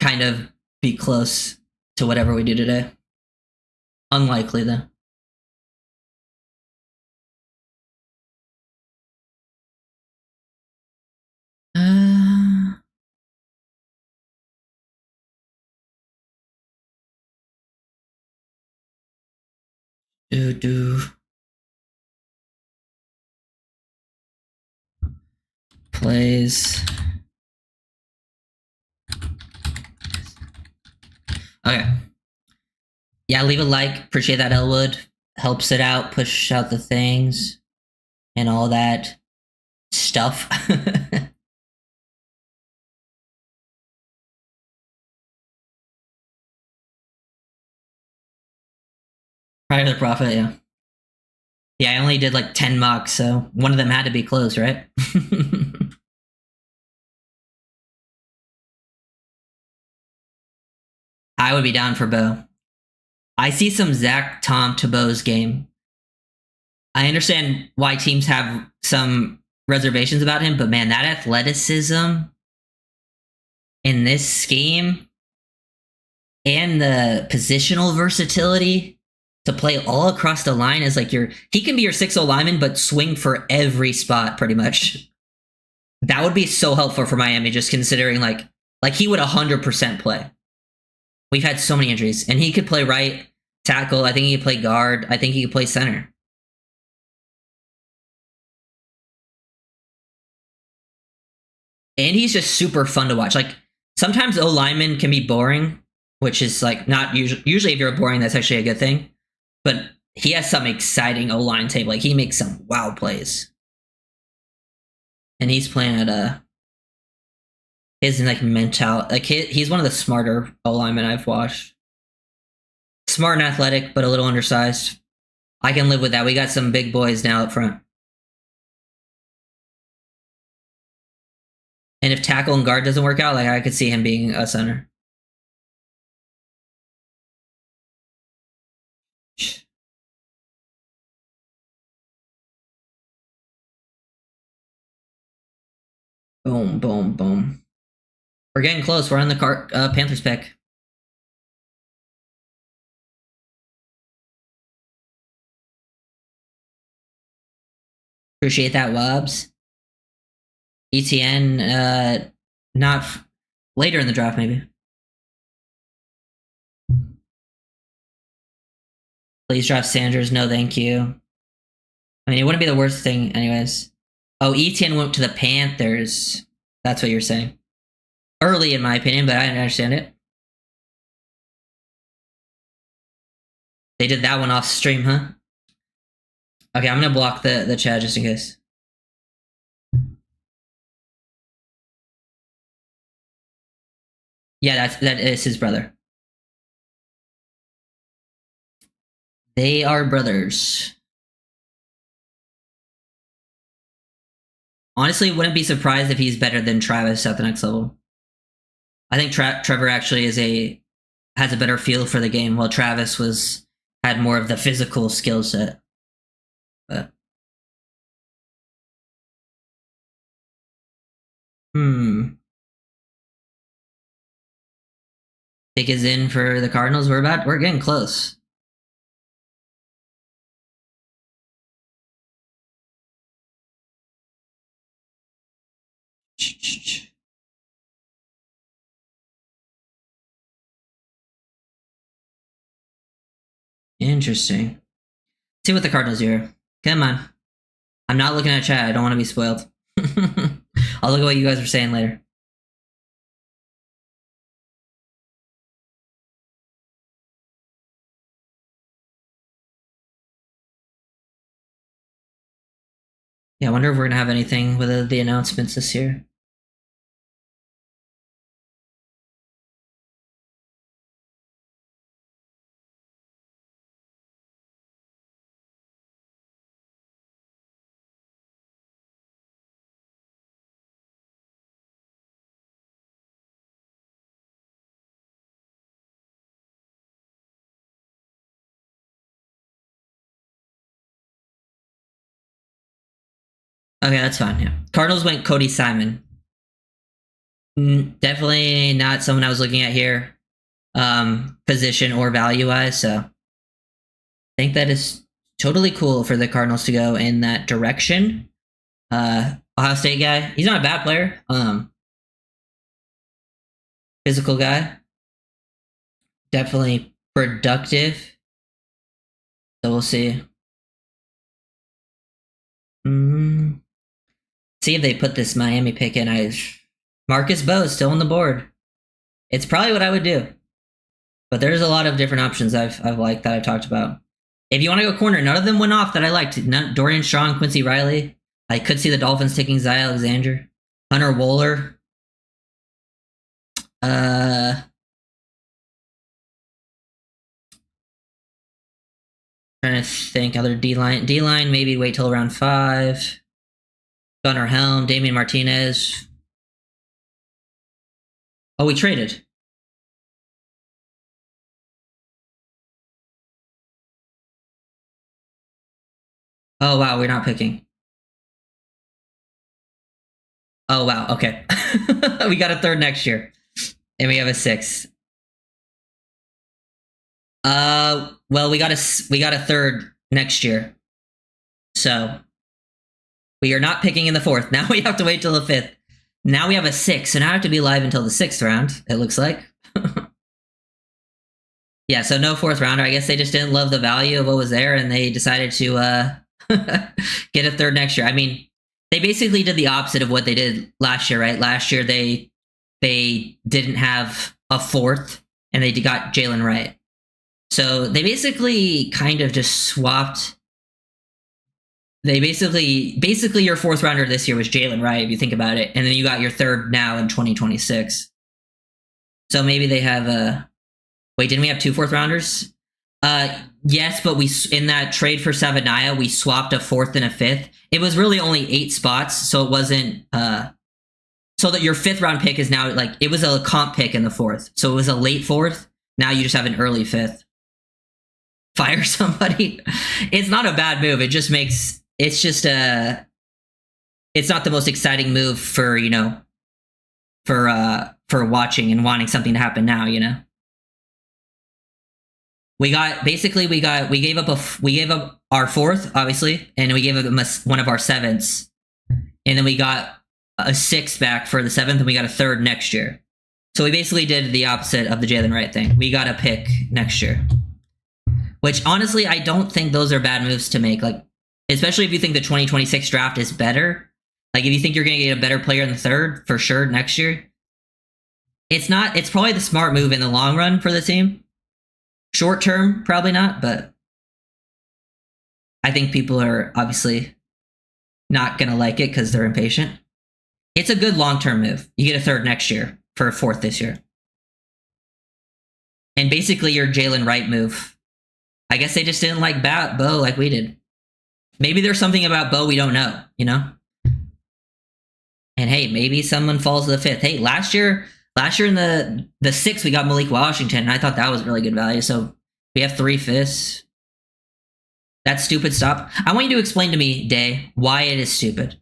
kind of be close to whatever we do today. Unlikely though. Plays. Okay. Yeah, leave a like. Appreciate that, Elwood. Helps it out, push out the things, and all that stuff. Prior to the profit, yeah. Yeah, I only did like 10 mocks, so one of them had to be closed, right? I would be down for Bo. I see some Zach Tom to Bo's game. I understand why teams have some reservations about him, but man, that athleticism in this scheme and the positional versatility to play all across the line is like he can be your 6-0 lineman, but swing for every spot pretty much. That would be so helpful for Miami, just considering like he would 100% play. We've had so many injuries, and he could play right tackle. I think he could play guard. I think he could play center. And he's just super fun to watch. Like sometimes O linemen can be boring, which is like not usually if you're boring, that's actually a good thing. But he has some exciting O line tape. Like he makes some wow plays, and he's playing at his like mental. Like he's one of the smarter O linemen I've watched. Smart and athletic, but a little undersized. I can live with that. We got some big boys now up front. And if tackle and guard doesn't work out, like I could see him being a center. Boom, boom, boom. We're getting close. We're on the Panthers pick. Appreciate that, Wobbs. ETN, not later in the draft, maybe. Please draft Sanders. No, thank you. I mean, it wouldn't be the worst thing, anyways. Oh, ETN went to the Panthers. That's what you're saying. Early, in my opinion, but I understand it. They did that one off stream, huh? Okay, I'm gonna block the chat just in case. Yeah, that is his brother. They are brothers. Honestly, wouldn't be surprised if he's better than Travis at the next level. I think Trevor actually has a better feel for the game, while Travis had more of the physical skill set. But pick is in for the Cardinals. We're getting close. Interesting. See what the Cardinals do here. Come on. I'm not looking at chat. I don't want to be spoiled. I'll look at what you guys are saying later. Yeah, I wonder if we're going to have anything with the announcements this year. Okay, that's fine. Yeah, Cardinals went Cody Simon. Definitely not someone I was looking at here, position or value wise. So I think that is totally cool for the Cardinals to go in that direction. Ohio State guy, he's not a bad player. Physical guy, definitely productive. So we'll see. See if they put this Miami pick in. Marcus Bowe is still on the board. It's probably what I would do. But there's a lot of different options I've liked that I've talked about. If you want to go corner, none of them went off that I liked. Dorian Strong, Quincy Riley. I could see the Dolphins taking Zy Alexander. Hunter Wohler. Trying to think other D-line. D-line, maybe wait till around 5. Gunnar Helm, Damian Martinez. Oh, we traded. Oh, wow, we're not picking. Oh, wow, okay. We got a 3rd next year. And we have a 6th. Well, we got a 3rd next year. So we are not picking in the 4th. Now we have to wait till the 5th. Now we have a 6, so now I have to be live until the 6th round, it looks like. Yeah, so no 4th rounder. I guess they just didn't love the value of what was there, and they decided to get a 3rd next year. I mean, they basically did the opposite of what they did last year, right? Last year, they didn't have a 4th, and they got Jalen Wright. So they basically kind of just swapped. They basically your 4th rounder this year was Jalen Wright, if you think about it, and then you got your 3rd now in 2026. So maybe they have a. Wait, didn't we have 2 4th rounders? Yes, but we in that trade for Savanaya, we swapped a 4th and a 5th. It was really only 8 spots, so it wasn't. So that your 5th round pick is now like it was a comp pick in the 4th, so it was a late 4th. Now you just have an early 5th. Fire somebody. It's not a bad move. It just makes it's just it's not the most exciting move for for watching and wanting something to happen now. We gave up our 4th, obviously, and we gave up one of our 7ths, and then we got a 6th back for the 7th, and we got a 3rd next year. So we basically did the opposite of the Jalen Wright thing. We got a pick next year, which honestly I don't think those are bad moves to make. Like, especially if you think the 2026 draft is better. Like, if you think you're going to get a better player in the 3rd for sure next year, it's not. It's probably the smart move in the long run for the team. Short term, probably not, but I think people are obviously not going to like it because they're impatient. It's a good long-term move. You get a 3rd next year for a 4th this year. And basically your Jalen Wright move. I guess they just didn't like Bo like we did. Maybe there's something about Bo we don't know, And hey, maybe someone falls to the 5th. Hey, last year in the 6th, we got Malik Washington, and I thought that was really good value. So we have 3 5ths. That's stupid. Stop. I want you to explain to me, Day, why it is stupid.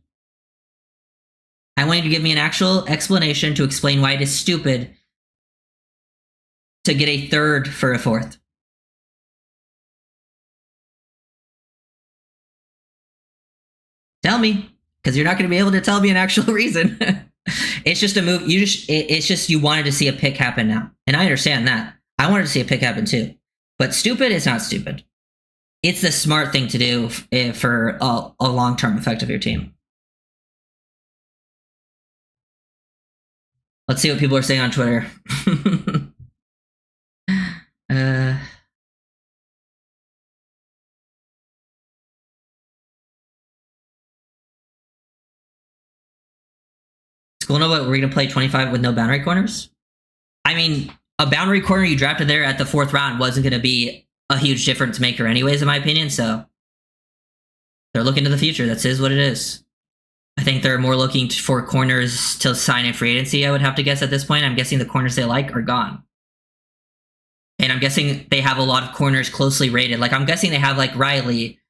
I want you to give me an actual explanation to explain why it is stupid to get a 3rd for a 4th. Tell me, because you're not going to be able to tell me an actual reason. It's just a move. It's just you wanted to see a pick happen now. And I understand that. I wanted to see a pick happen too. But stupid is not stupid. It's the smart thing to do for a long-term effect of your team. Let's see what people are saying on Twitter. School know what we're going to play 25 with no boundary corners? I mean, a boundary corner you drafted there at the 4th round wasn't going to be a huge difference maker anyways, in my opinion, so they're looking to the future. That is what it is. I think they're more looking for corners to sign in free agency, I would have to guess at this point. I'm guessing the corners they like are gone. And I'm guessing they have a lot of corners closely rated. Like, I'm guessing they have, like, Riley,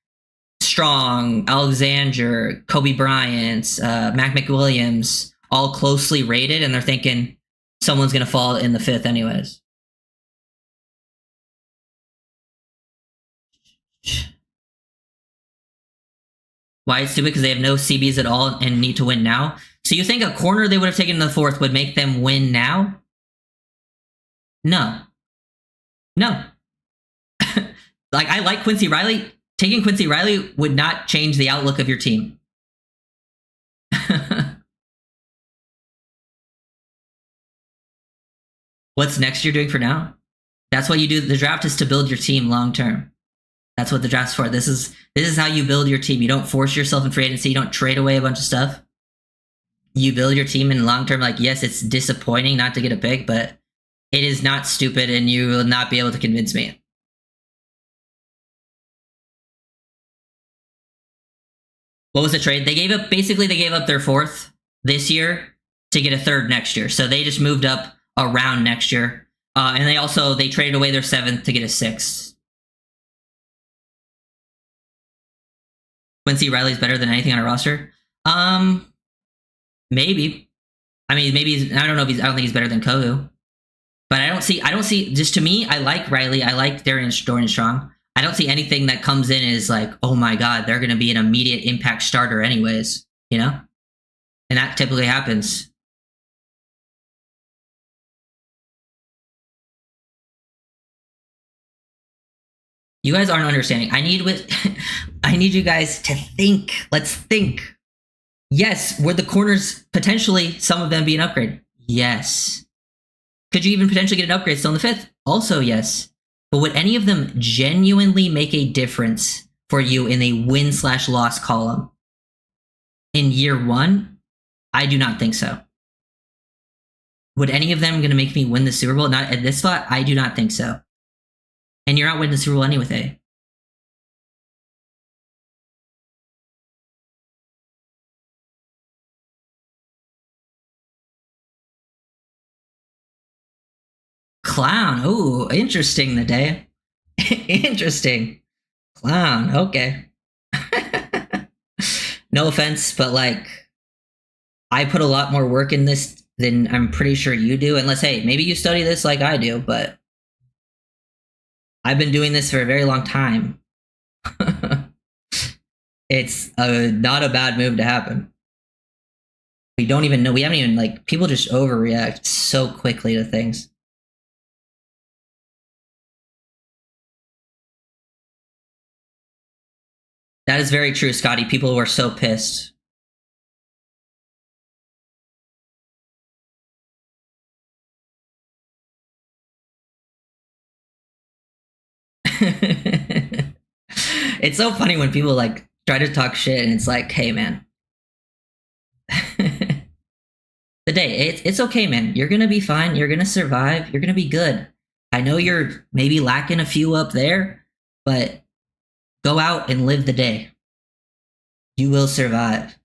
Strong, Alexander, Kobe Bryant, Mac McWilliams, all closely rated, and they're thinking someone's going to fall in the 5th anyways. Why it's stupid? Because they have no CBs at all and need to win now. So you think a corner they would have taken in the 4th would make them win now? No. Like, I like Quincy Riley. Taking Quincy Riley would not change the outlook of your team. What's next year doing for now? That's what you do. The draft is to build your team long term. That's what the draft's for. This is how you build your team. You don't force yourself in free agency. You don't trade away a bunch of stuff. You build your team in long term. Like, yes, it's disappointing not to get a pick, but it is not stupid, and you will not be able to convince me. What was the trade? They gave up their 4th this year to get a 3rd next year. So they just moved up a round next year. And they traded away their 7th to get a 6th. Quincy Riley's better than anything on a roster? Maybe. I mean, maybe I don't think he's better than Kohu. But I don't see just to me, I like Riley, I like Dorian Strong. I don't see anything that comes in as like, oh my god, they're going to be an immediate impact starter anyways, And that typically happens. You guys aren't understanding. I need you guys to think. Let's think. Yes, would the corners potentially some of them be an upgrade? Yes. Could you even potentially get an upgrade still in the fifth? Also, yes. But would any of them genuinely make a difference for you in a win/loss column in year one? I do not think so. Would any of them going to make me win the Super Bowl? Not at this spot. I do not think so. And you're not winning the Super Bowl anyway. Clown. Ooh, interesting, the day. Interesting. Clown. Okay. No offense, but like, I put a lot more work in this than I'm pretty sure you do. Unless, hey, maybe you study this like I do, but I've been doing this for a very long time. It's not a bad move to happen. We don't even know. We haven't even, like, people just overreact so quickly to things. That is very true, Scotty. People were so pissed. It's so funny when people like try to talk shit and it's like, hey man. The day, it's okay, man. You're gonna be fine. You're gonna survive. You're gonna be good. I know you're maybe lacking a few up there, but go out and live the day. You will survive.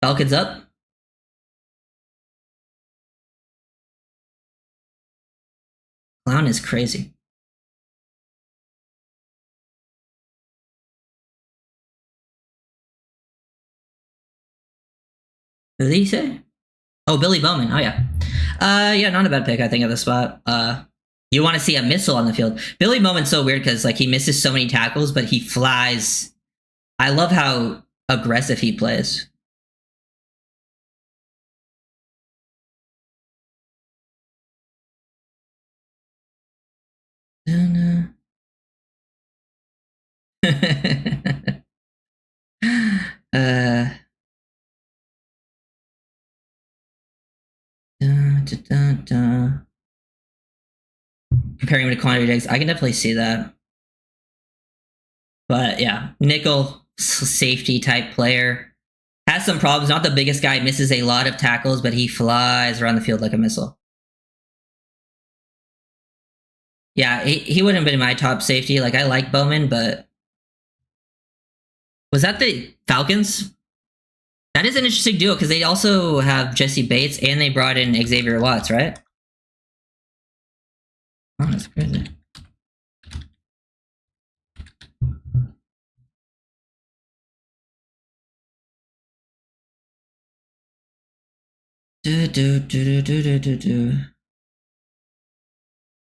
Falcons up. Clown is crazy. Who did he say? Oh, Billy Bowman. Oh yeah. Yeah, not a bad pick, I think, at the spot. You want to see a missile on the field. Billy Bowman's so weird because like he misses so many tackles, but he flies. I love how aggressive he plays. uh, Comparing him to quantity digs, I can definitely see that. But yeah, nickel safety type player. Has some problems. Not the biggest guy. Misses a lot of tackles, but he flies around the field like a missile. Yeah, he wouldn't have been my top safety. Like, I like Bowman, but... Was that the Falcons? That is an interesting duo, because they also have Jesse Bates, and they brought in Xavier Watts, right? Oh, that's crazy.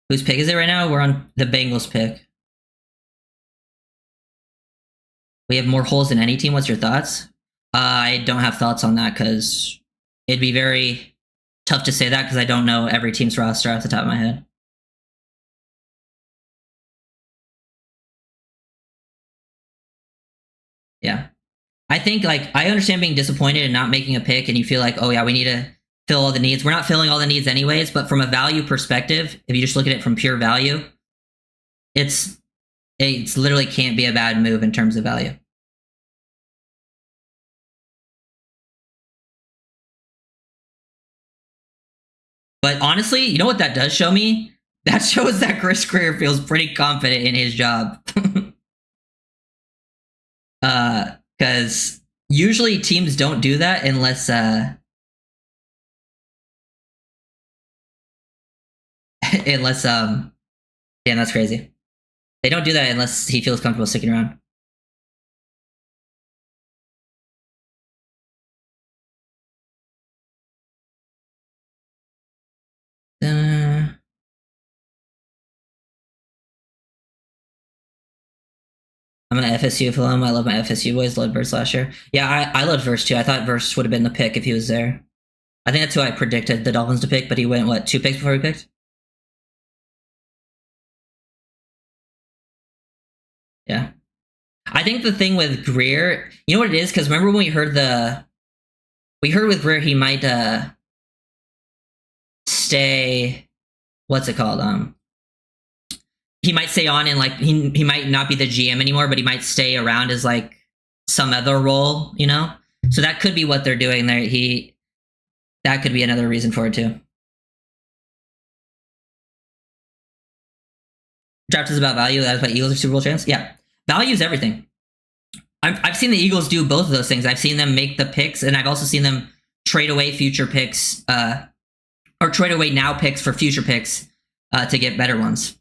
Whose pick is it right now? We're on the Bengals pick. We have more holes than any team. What's your thoughts? I don't have thoughts on that because it'd be very tough to say that because I don't know every team's roster off the top of my head. Yeah. I think, like, I understand being disappointed and not making a pick and you feel like, oh yeah, we need to fill all the needs. We're not filling all the needs anyways, but from a value perspective, if you just look at it from pure value, it's literally can't be a bad move in terms of value. But honestly, you know what that does show me? That shows that Chris Greer feels pretty confident in his job. Because usually teams don't do that unless unless damn, that's crazy. They don't do that unless he feels comfortable sticking around. I'm an FSU alum. I love my FSU boys. Loved Verse last year. Yeah, I loved Verse too. I thought Verse would have been the pick if he was there. I think that's who I predicted the Dolphins to pick, but he went, what, 2 picks before he picked? Yeah. I think the thing with Greer, you know what it is? Because remember when we heard with Greer he might stay, what's it called? He might stay on and like he might not be the GM anymore, but he might stay around as like some other role, you know? So that could be what they're doing there. That could be another reason for it too. Draft is about value. That's why Eagles are Super Bowl chance. Yeah, value is everything. I've seen the Eagles do both of those things. I've seen them make the picks, and I've also seen them trade away future picks, or trade away now picks for future picks to get better ones.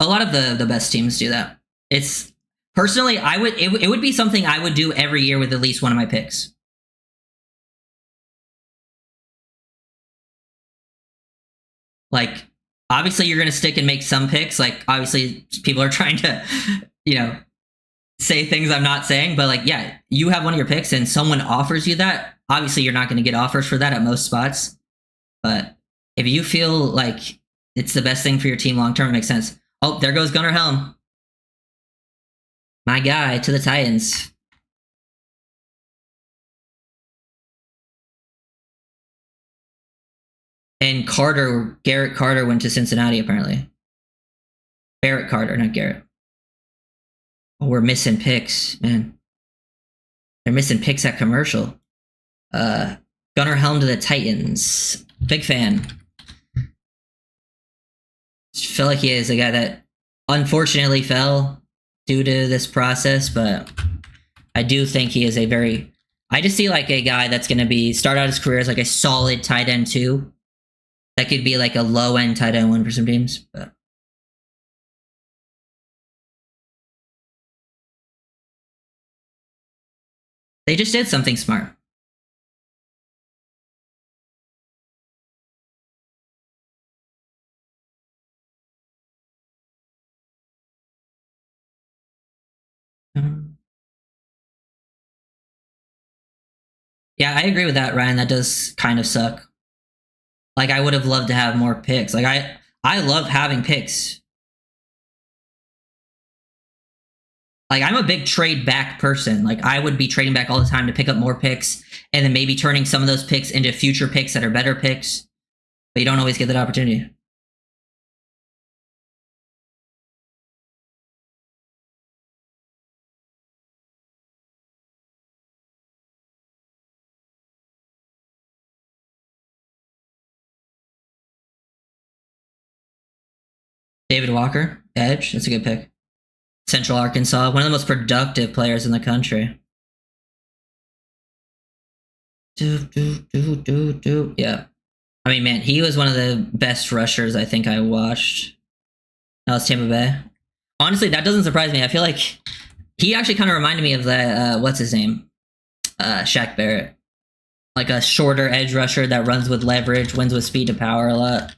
A lot of the best teams do that. It's personally, it would be something I would do every year with at least one of my picks. Like, obviously, you're going to stick and make some picks. Like, obviously, people are trying to, say things I'm not saying. But, like, yeah, you have one of your picks and someone offers you that. Obviously, you're not going to get offers for that at most spots. But if you feel like it's the best thing for your team long term, it makes sense. Oh, there goes Gunnar Helm. My guy to the Titans. And Garrett Carter went to Cincinnati, apparently. Barrett Carter, not Garrett. Oh, we're missing picks, man. They're missing picks at commercial. Gunnar Helm to the Titans. Big fan. Just feel like he is a guy that unfortunately fell due to this process, but I do think he is I just see like a guy that's going to start out his career as like a solid tight end 2. That could be like a low end tight end 1 for some teams, but they just did something smart. Yeah, I agree with that, Ryan. That does kind of suck. Like, I would have loved to have more picks. Like, I love having picks. Like, I'm a big trade back person. Like, I would be trading back all the time to pick up more picks and then maybe turning some of those picks into future picks that are better picks. But you don't always get that opportunity. David Walker, edge. That's a good pick. Central Arkansas, one of the most productive players in the country. Yeah. I mean, man, he was one of the best rushers I think I watched. That was Tampa Bay. Honestly, that doesn't surprise me. I feel like he actually kind of reminded me of that, what's his name? Shaq Barrett. Like a shorter edge rusher that runs with leverage, wins with speed to power a lot.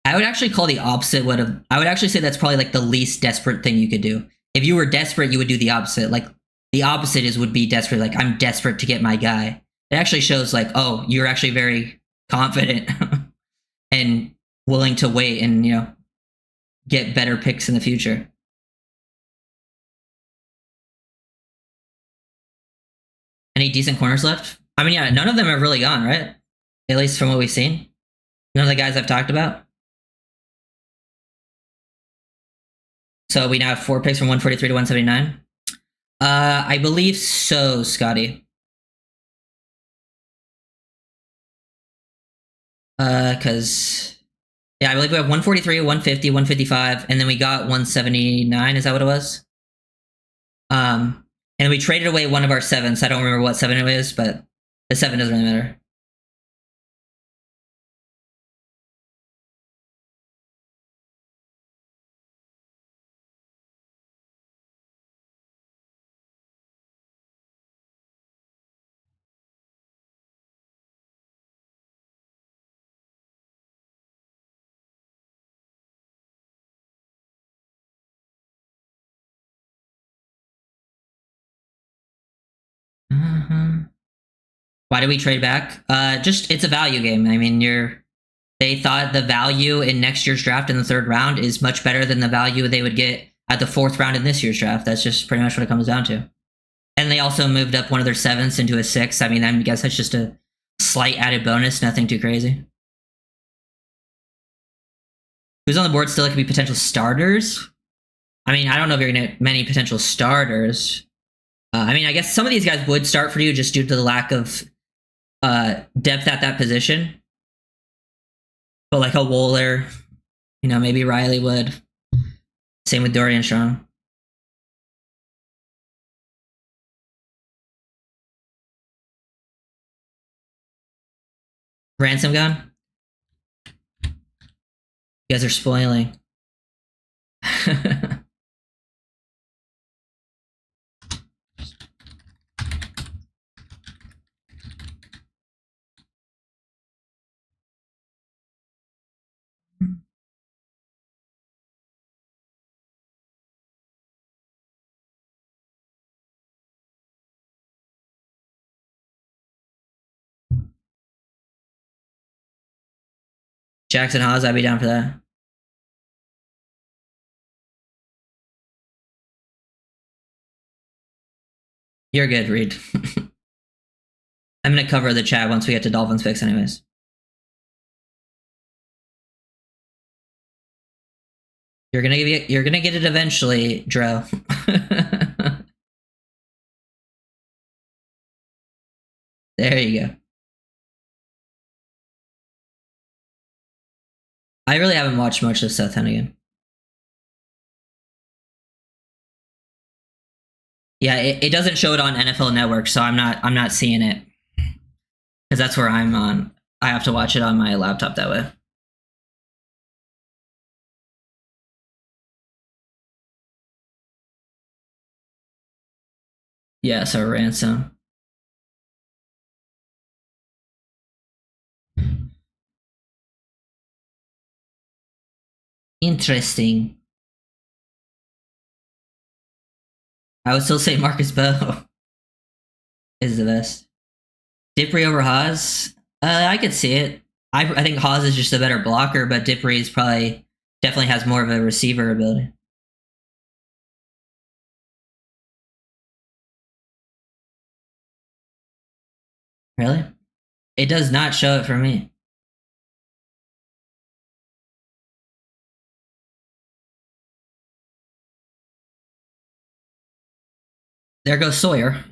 I would actually call the opposite I would actually say that's probably like the least desperate thing you could do. If you were desperate, you would do the opposite. Like the opposite would be desperate. Like, I'm desperate to get my guy. It actually shows like, oh, you're actually very confident and willing to wait and, get better picks in the future. Any decent corners left? I mean, yeah, none of them have really gone, right? At least from what we've seen. None of the guys I've talked about. So we now have 4 picks from 143 to 179. I believe so, Scotty. Because yeah, I believe we have 143, 150, 155, and then we got 179. Is that what it was? And we traded away one of our 7s. I don't remember what 7 it is, but the 7 doesn't really matter. Why do we trade back? Just it's a value game. I mean, they thought the value in next year's draft in the 3rd round is much better than the value they would get at the 4th round in this year's draft. That's just pretty much what it comes down to. And they also moved up one of their 7ths into a 6th. I mean, I guess that's just a slight added bonus, nothing too crazy. Who's on the board still? It could be potential starters. I mean, I don't know if you're going to get many potential starters. I mean, I guess some of these guys would start for you just due to the lack of depth at that position. But like a Wohler, maybe Riley would. Same with Dorian Strong. Ransom gone? You guys are spoiling. Jackson Hawes, I'd be down for that. You're good, Reed. I'm going to cover the chat once we get to Dolphins picks anyways. You're gonna get it eventually, Dro. There you go. I really haven't watched much of Seth Hennigan. Yeah, it doesn't show it on NFL Network, so I'm not seeing it. Because that's where I'm on. I have to watch it on my laptop that way. Yeah, so Ransom. Interesting. I would still say Marcus Bowe is the best. Dipri over Haas? I could see it. I think Haas is just a better blocker, but Dipri is definitely has more of a receiver ability. Really? It does not show it for me. There goes Sawyer.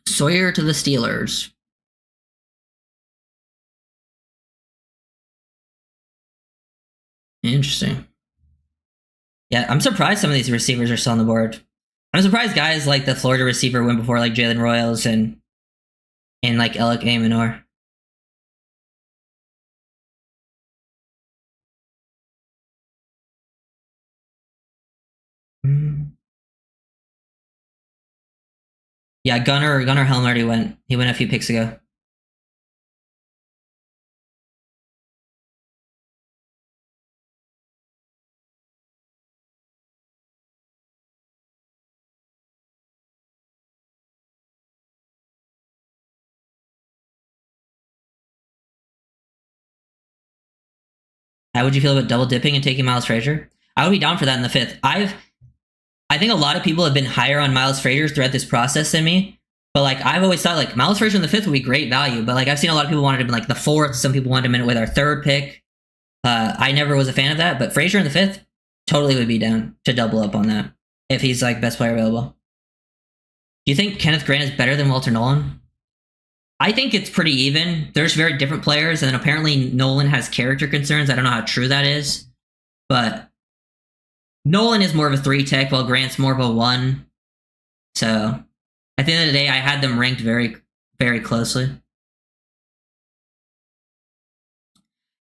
Sawyer to the Steelers. Interesting. Yeah, I'm surprised some of these receivers are still on the board. I'm surprised guys like the Florida receiver went before like Jalen Royals and like Alec Aminor. Yeah, Gunnar Helm already went. He went a few picks ago. How would you feel about double dipping and taking Miles Frazier? I would be down for that in the 5th. I think a lot of people have been higher on Miles Frazier throughout this process than me. But like I've always thought like Miles Frazier in the 5th would be great value. But like I've seen a lot of people wanted him in like the 4th. Some people wanted him in with our 3rd pick. I never was a fan of that. But Frazier in the 5th totally would be down to double up on that if he's like best player available. Do you think Kenneth Grant is better than Walter Nolan? I think it's pretty even. There's very different players, and apparently Nolan has character concerns. I don't know how true that is, but Nolan is more of a 3 tech, while Grant's more of a 1. So at the end of the day, I had them ranked very, very closely.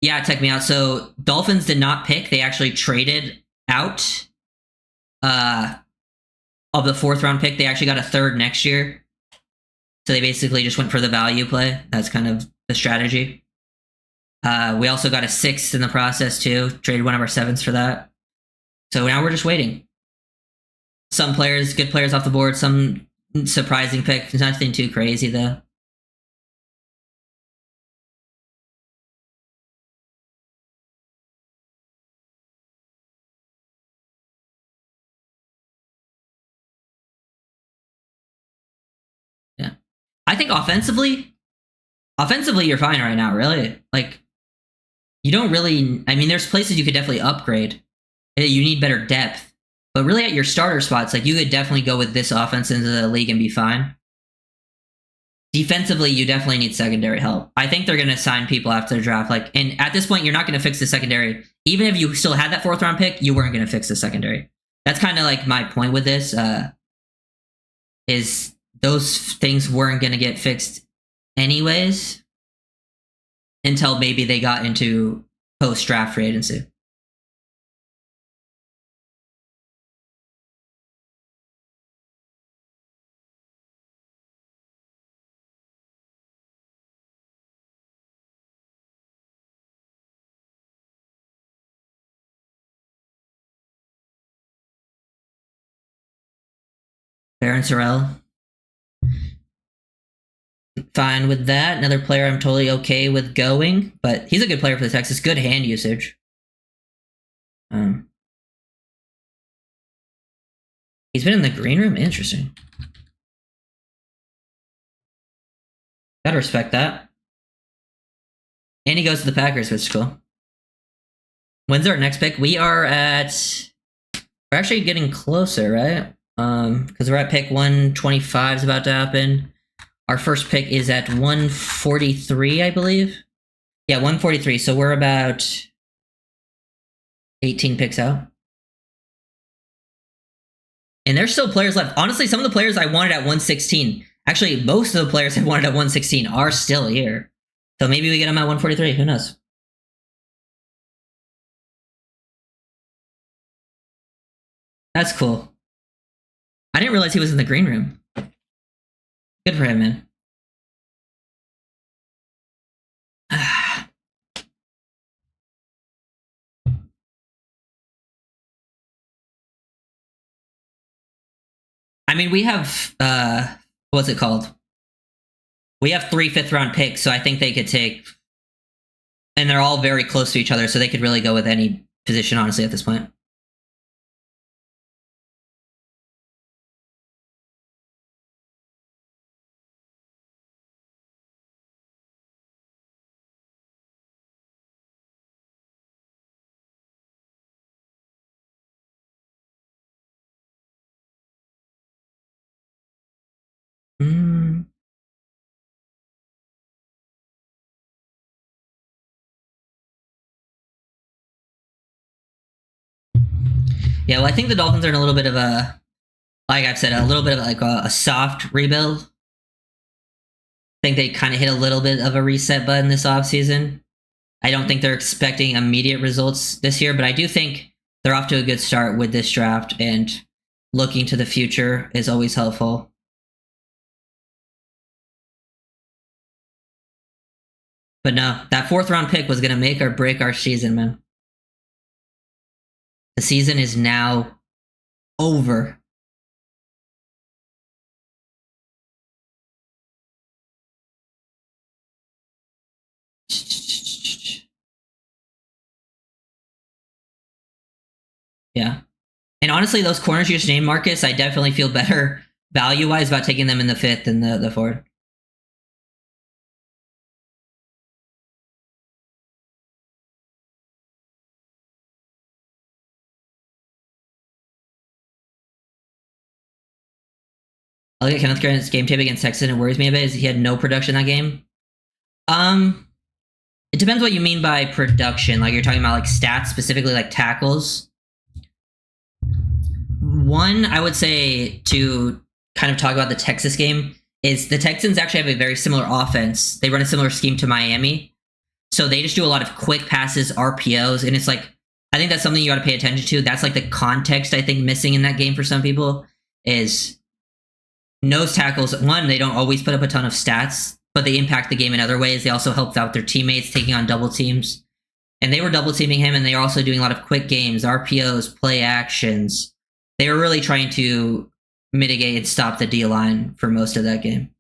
Yeah, check me out. So Dolphins did not pick. They actually traded out of the 4th round pick. They actually got a 3rd next year. So they basically just went for the value play. That's kind of the strategy. We also got a 6th in the process too. Traded one of our 7s for that. So now we're just waiting. Some players, good players off the board. Some surprising pick. Nothing too crazy though. Yeah, I think offensively you're fine right now. Really, like you don't really. I mean, there's places you could definitely upgrade. You need better depth, but really at your starter spots, like you could definitely go with this offense into the league and be fine. Defensively, you definitely need secondary help. I think they're going to sign people after the draft. Like, and at this point, you're not going to fix the secondary. Even if you still had that 4th round pick, you weren't going to fix the secondary. That's kind of like my point with this. Is those things weren't going to get fixed anyways until maybe they got into post draft free agency. Baron Sorrell. Fine with that. Another player I'm totally okay with going, but he's a good player for the Texans. Good hand usage. He's been in the green room? Interesting. Gotta respect that. And he goes to the Packers, which is cool. When's our next pick? We are at... We're actually getting closer, right? Because we're at pick 125 is about to happen. Our first pick is at 143, I believe. Yeah, 143. So we're about 18 picks out. And there's still players left. Honestly, some of the players I wanted at 116, actually, most of the players I wanted at 116 are still here. So maybe we get them at 143. Who knows? That's cool. I didn't realize he was in the green room. Good for him, man. I mean, we have what's it called? We have 3 5th round picks, so I think they could take, and they're all very close to each other, so they could really go with any position, honestly, at this point. Yeah, well, I think the Dolphins are in a little bit of a, like I've said, a little bit of like a soft rebuild. I think they kind of hit a little bit of a reset button this offseason. I don't think they're expecting immediate results this year, but I do think they're off to a good start with this draft, and looking to the future is always helpful. But no, that 4th round pick was going to make or break our season, man. The season is now over. Yeah. And honestly, those corners you just named, Marcus, I definitely feel better value-wise about taking them in the 5th than the 4th. I look at Kenneth Grant's game tape against Texas, and it worries me a bit is he had no production that game. It depends what you mean by production. Like, you're talking about like stats, specifically like tackles. One, I would say, to kind of talk about the Texas game, is the Texans actually have a very similar offense. They run a similar scheme to Miami. So they just do a lot of quick passes, RPOs, and it's like, I think that's something you got to pay attention to. That's like the context I think missing in that game for some people is nose tackles. One, they don't always put up a ton of stats, but they impact the game in other ways. They also helped out their teammates taking on double teams. And they were double teaming him, and they were also doing a lot of quick games, RPOs, play actions, They were really trying to mitigate and stop the D line for most of that game.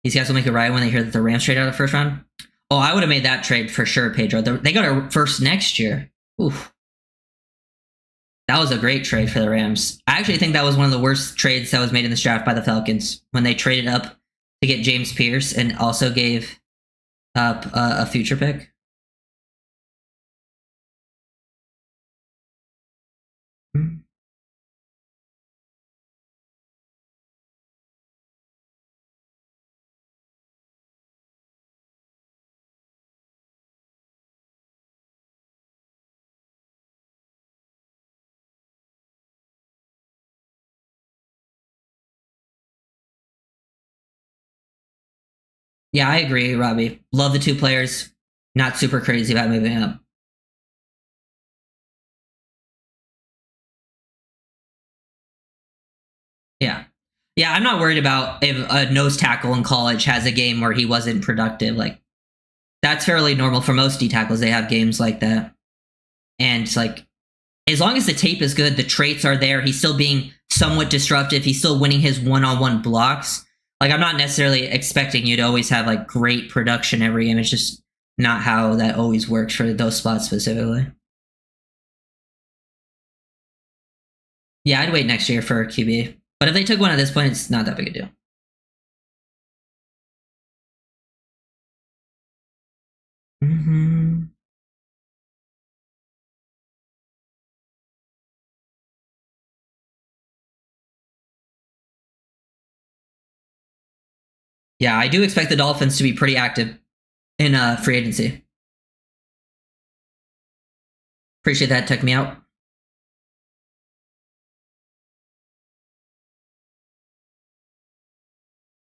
These guys will make it right when they hear that the Rams trade out of the first round. Oh, I would have made that trade for sure, Pedro. They got a first next year. Oof. That was a great trade for the Rams. I actually think that was one of the worst trades that was made in this draft by the Falcons when they traded up to get James Pierce and also gave up a future pick. Yeah, I agree, Robbie. Love the two players. Not super crazy about moving up. Yeah. Yeah, I'm not worried about if a nose tackle in college has a game where he wasn't productive. Like, that's fairly normal for most D tackles. They have games like that. And it's like, as long as the tape is good, the traits are there, he's still being somewhat disruptive, he's still winning his one-on-one blocks. Like, I'm not necessarily expecting you to always have like great production every game. It's just not how that always works for those spots specifically. Yeah, I'd wait next year for QB. But if they took one at this point, it's not that big a deal. Mm-hmm. Yeah, I do expect the Dolphins to be pretty active in free agency. Appreciate that. Took me out.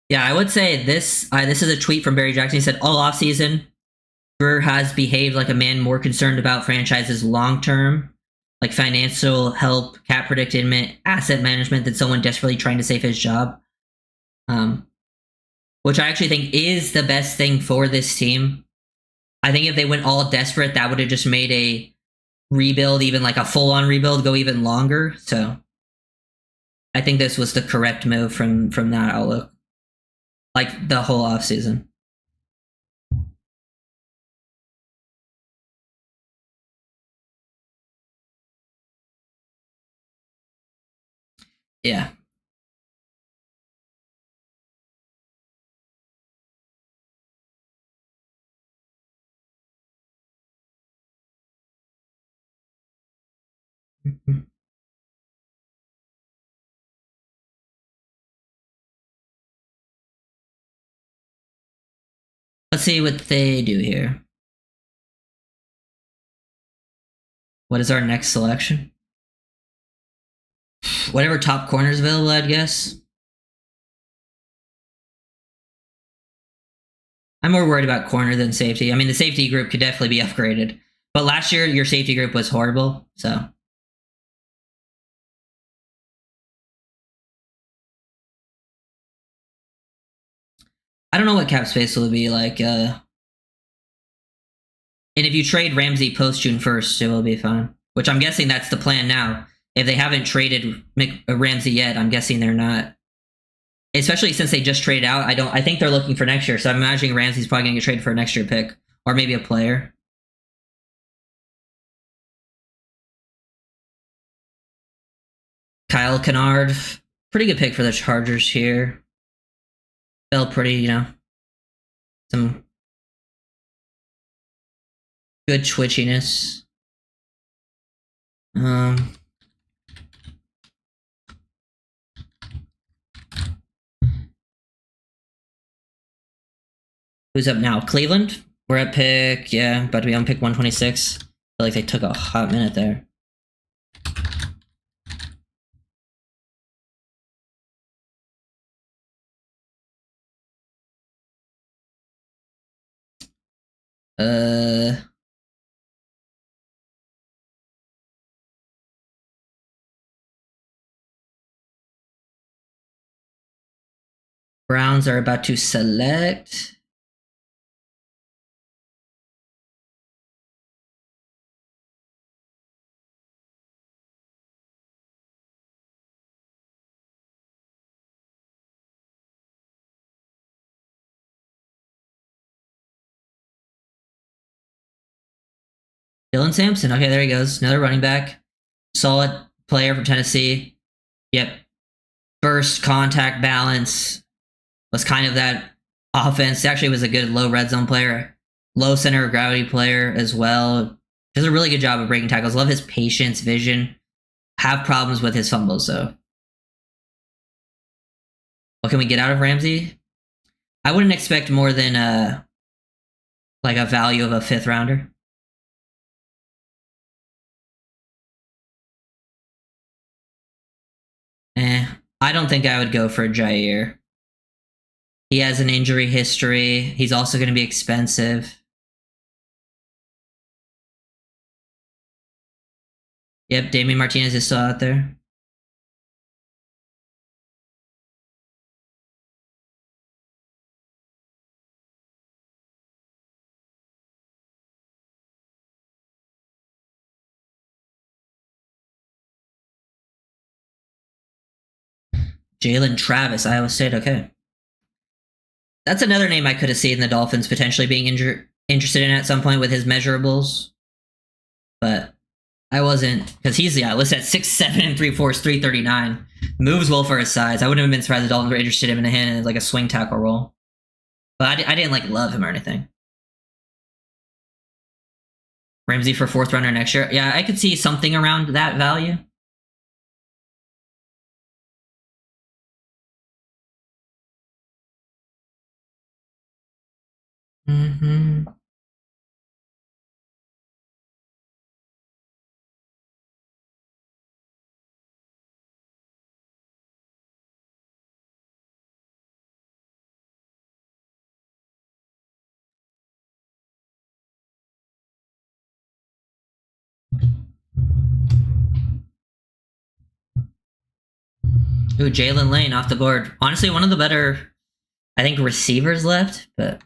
Yeah, I would say this. This is a tweet from Barry Jackson. He said, all offseason, Brewer has behaved like a man more concerned about franchises long term, like financial help, cap predicament, asset management, than someone desperately trying to save his job. Which I actually think is the best thing for this team. I think if they went all desperate, that would have just made a rebuild, even like a full on rebuild, go even longer. So I think this was the correct move from that outlook. Like the whole offseason. Yeah. Let's see what they do here. What is our next selection? Whatever top corners available, I'd guess. I'm more worried about corner than safety. I mean, the safety group could definitely be upgraded. But last year, your safety group was horrible. So I don't know what cap space will be like. And if you trade Ramsey post June 1st, it will be fine. Which I'm guessing that's the plan now. If they haven't traded Ramsey yet, I'm guessing they're not. Especially since they just traded out. I think they're looking for next year. So I'm imagining Ramsey's probably going to get traded for a next year pick. Or maybe a player. Kyle Kennard. Pretty good pick for the Chargers here. Felt pretty, some good twitchiness. Who's up now? Cleveland? We're at pick, yeah, about to be on pick 126. I feel like they took a hot minute there. Browns are about to select. Dylan Sampson. Okay, there he goes. Another running back. Solid player from Tennessee. Yep. Burst, contact, balance. Was kind of that offense. Actually was a good low red zone player. Low center of gravity player as well. Does a really good job of breaking tackles. Love his patience, vision. Have problems with his fumbles, though. What can we get out of Ramsey? I wouldn't expect more than like a value of a 5th rounder. I don't think I would go for Jair. He has an injury history. He's also going to be expensive. Yep, Damian Martinez is still out there. Jalen Travis, Iowa State. Okay. That's another name I could have seen the Dolphins potentially being interested in at some point with his measurables. But I wasn't, because he's listed at 6'7" and 3/4, 339. Moves well for his size. I wouldn't have been surprised the Dolphins were interested in him in like a swing tackle role. But I didn't like love him or anything. Ramsey for 4th rounder next year. Yeah, I could see something around that value. Mm-hmm. Ooh, Jalen Lane off the board. Honestly, one of the better, I think, receivers left. But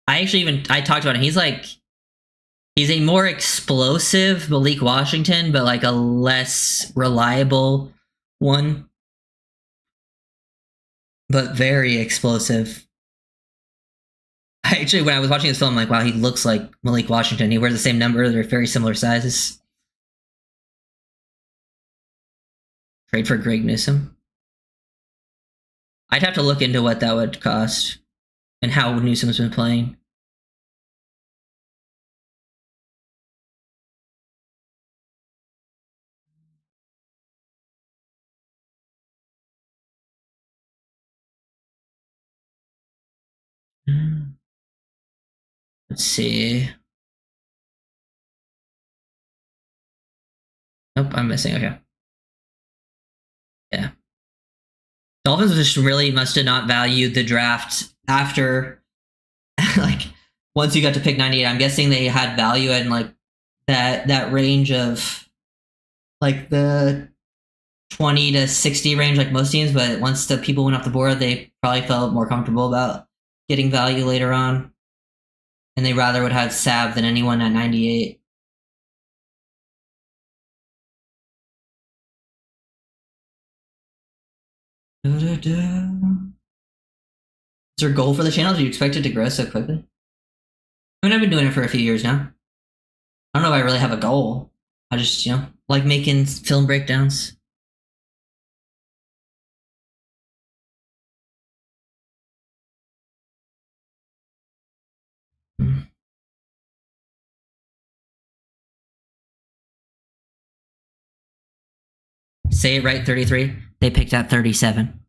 I talked about him. He's a more explosive Malik Washington, but like a less reliable one. But very explosive. Actually, when I was watching this film, I'm like, wow, he looks like Malik Washington. He wears the same number. They're very similar sizes. Trade for Greg Newsome. I'd have to look into what that would cost and how Newsome's been playing. Let's see. Nope, I'm missing. Okay. Yeah. Dolphins just really must have not valued the draft after, like, once you got to pick 98. I'm guessing they had value in like that range of like the 20 to 60 range, like most teams. But once the people went off the board, they probably felt more comfortable about getting value later on, and they rather would have Sav than anyone at 98. Is there a goal for the channel? Do you expect it to grow so quickly? I mean, I've been doing it for a few years now. I don't know if I really have a goal. I just, like making film breakdowns. Say it right, 33. They picked out 37.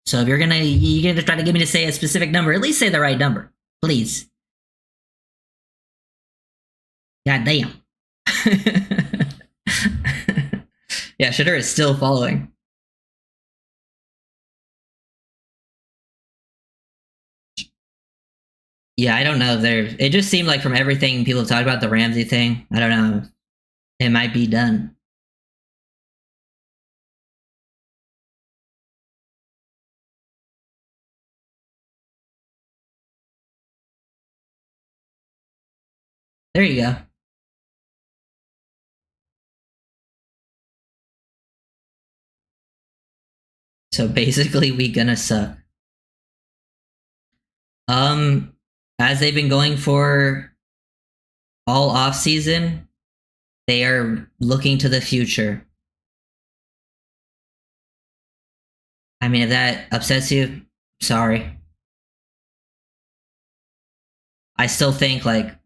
So if you're gonna try to get me to say a specific number, at least say the right number, please. God damn. Yeah, Shadder is still following. Yeah, I don't know. It just seemed like from everything people have talked about the Ramsey thing, I don't know. It might be done. There you go. So basically, we gonna suck. As they've been going for all off season, they are looking to the future. I mean, if that upsets you, sorry. I still think like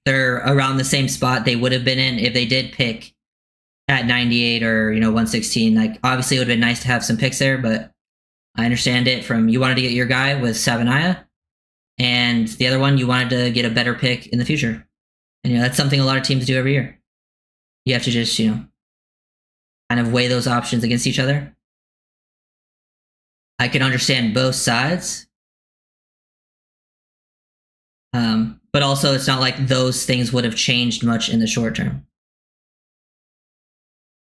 they're around the same spot they would have been in if they did pick at 98 or 116. Like obviously it would have been nice to have some picks there, but I understand it from you wanted to get your guy with Sabanaya, and the other one you wanted to get a better pick in the future. And that's something a lot of teams do every year. You have to just kind of weigh those options against each other. I can understand both sides. But also it's not like those things would have changed much in the short term.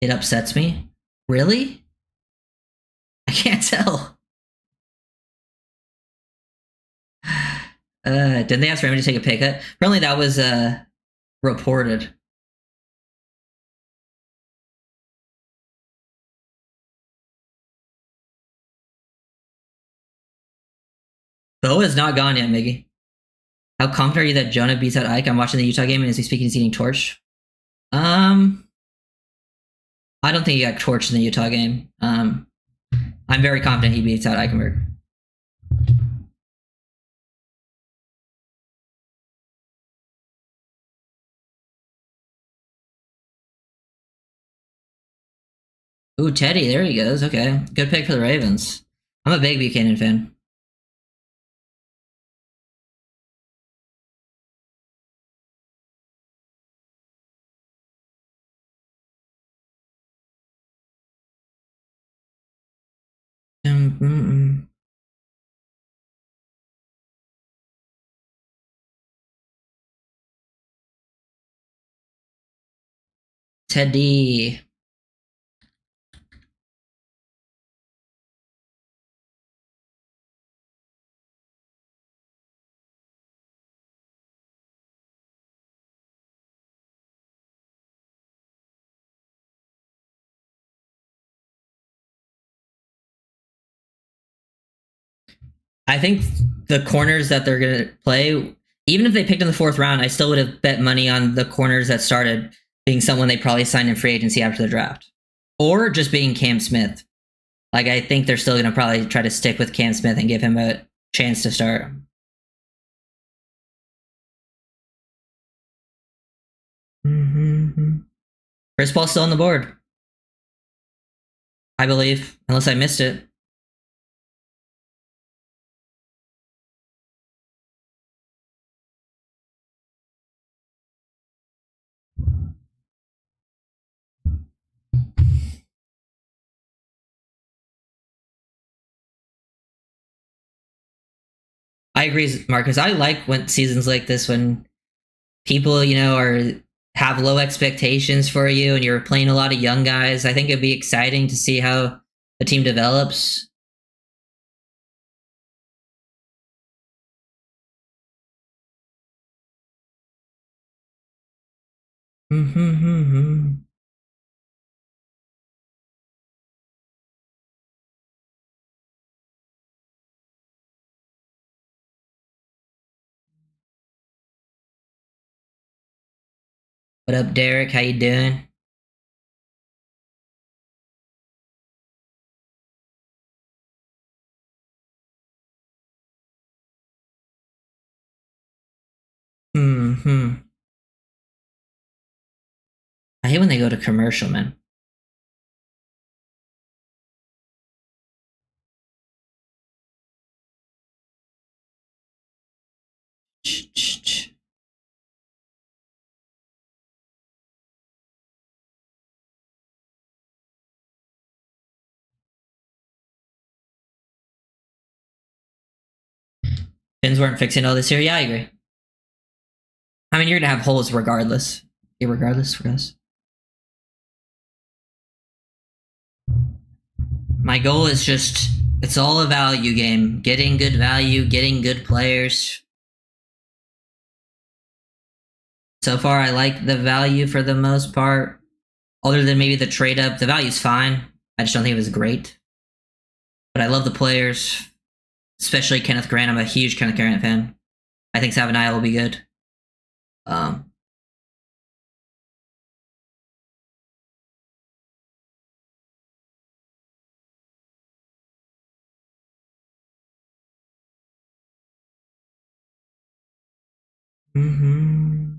It upsets me. Really? I can't tell. Didn't they ask Raymond to take a pay cut? Apparently that was reported. Bo is not gone yet, Miggy. How confident are you that Jonah beats out Ike? I'm watching the Utah game and as we speak, he's eating torch. I don't think he got torched in the Utah game. I'm very confident he beats out Eichenberg. Ooh, Teddy, there he goes. Okay, good pick for the Ravens. I'm a big Buchanan fan. Teddy. I think the corners that they're going to play, even if they picked in the fourth round, I still would have bet money on the corners that started being someone they probably signed in free agency after the draft. Or just being Cam Smith. Like, I think they're still going to probably try to stick with Cam Smith and give him a chance to start. Chris Paul's still on the board. I believe, unless I missed it. I agree, Marcus. I like when seasons like this when people, have low expectations for you and you're playing a lot of young guys. I think it'd be exciting to see how the team develops. What up, Derek? How you doing? I hate when they go to commercial, man. Fins weren't fixing all this year. Yeah, I agree. I mean, you're gonna have holes regardless. Irregardless for us. My goal is just it's all a value game. Getting good value, getting good players. So far, I like the value for the most part. Other than maybe the trade up, the value's fine. I just don't think it was great. But I love the players, especially Kenneth Grant. I'm a huge Kenneth Grant fan. I think Sabanaya will be good. Mm-hmm.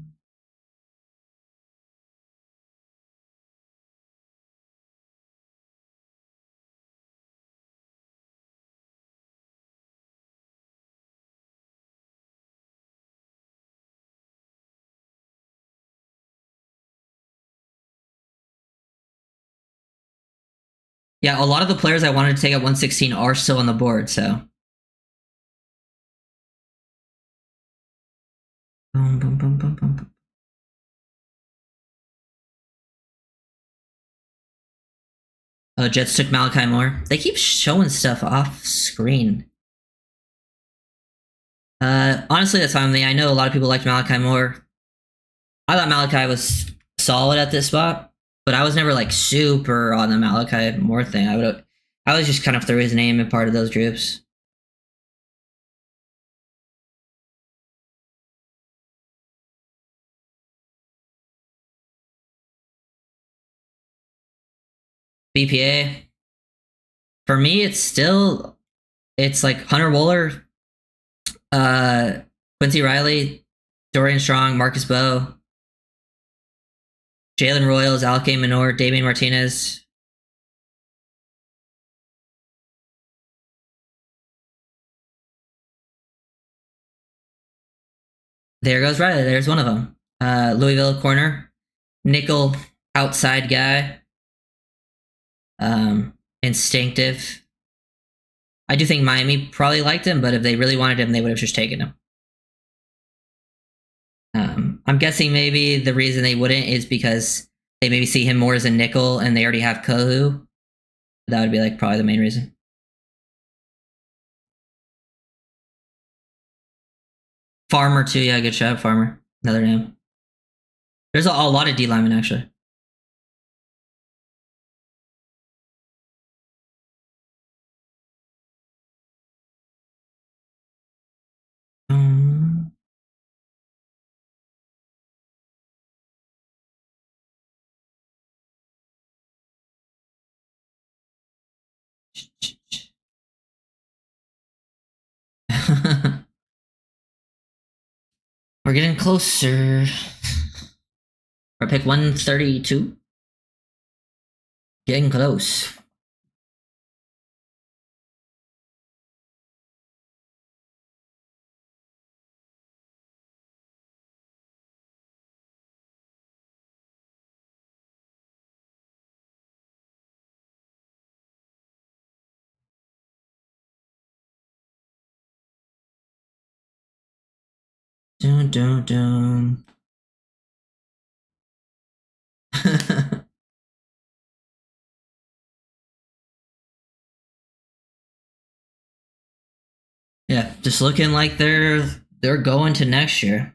Yeah, a lot of the players I wanted to take at 116 are still on the board, so. Boom, boom, boom, boom, boom. Jets took Malachi Moore. They keep showing stuff off screen. Honestly, that's fine with me. I know a lot of people liked Malachi Moore. I thought Malachi was solid at this spot, but I was never like super on the Malachi Moore thing. I was just kind of threw his name in part of those groups. BPA. For me, it's like Hunter Wooler, Quincy Riley, Dorian Strong, Marcus Bowe, Jalen Royals, Alke Minor, Damian Martinez. There goes Riley. There's one of them. Louisville corner, nickel outside guy. Instinctive. I do think Miami probably liked him, but if they really wanted him, they would have just taken him. I'm guessing maybe the reason they wouldn't is because they maybe see him more as a nickel and they already have Kohu. That would be like probably the main reason. Farmer too, yeah, good shot, Farmer. Another name. There's a lot of D linemen actually. Um, We're getting closer. Or pick 132. Getting close. Dun, dun, dun. Yeah, just looking like they're going to next year.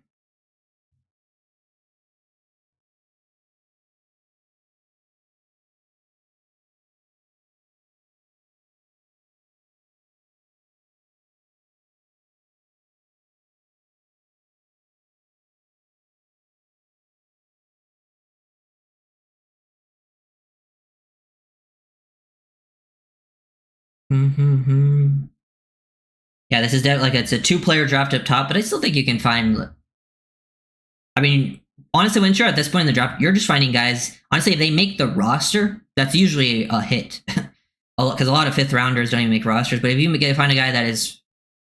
Mm-hmm. Yeah, this is definitely like it's a two-player draft up top, but I still think you can find. I mean, honestly, when you're at this point in the draft, you're just finding guys. Honestly, if they make the roster, that's usually a hit. Because a lot of fifth rounders don't even make rosters. But if you find a guy that is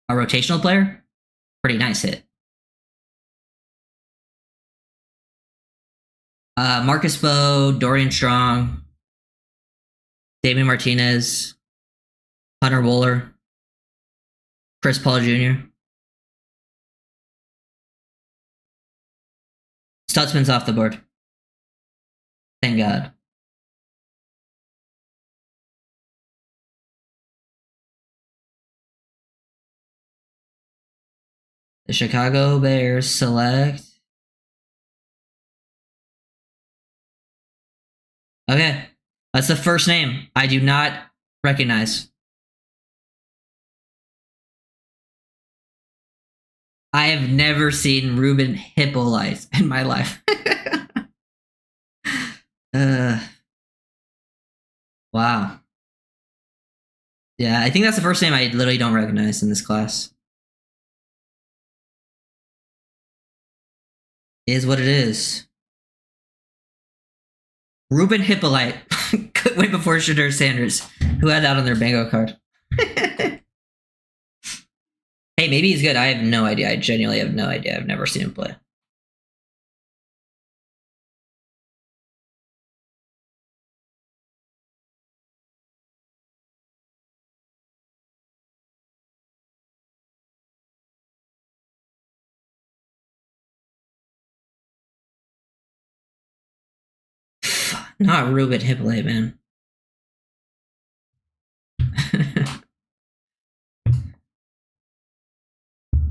a rotational player, pretty nice hit. Marcus Bowe, Dorian Strong, Damian Martinez, Hunter Wooler, Chris Paul Jr. Stutzman's off the board. Thank God. The Chicago Bears select. Okay. That's the first name I do not recognize. I have never seen Ruben Hippolyte in my life. uh, wow. Yeah, I think that's the first name I literally don't recognize in this class. Is what it is. Ruben Hippolyte could win before Shadur Sanders, who had that on their bingo card. Hey, maybe he's good. I have no idea. I genuinely have no idea. I've never seen him play. Not Ruben Hippolyte, man.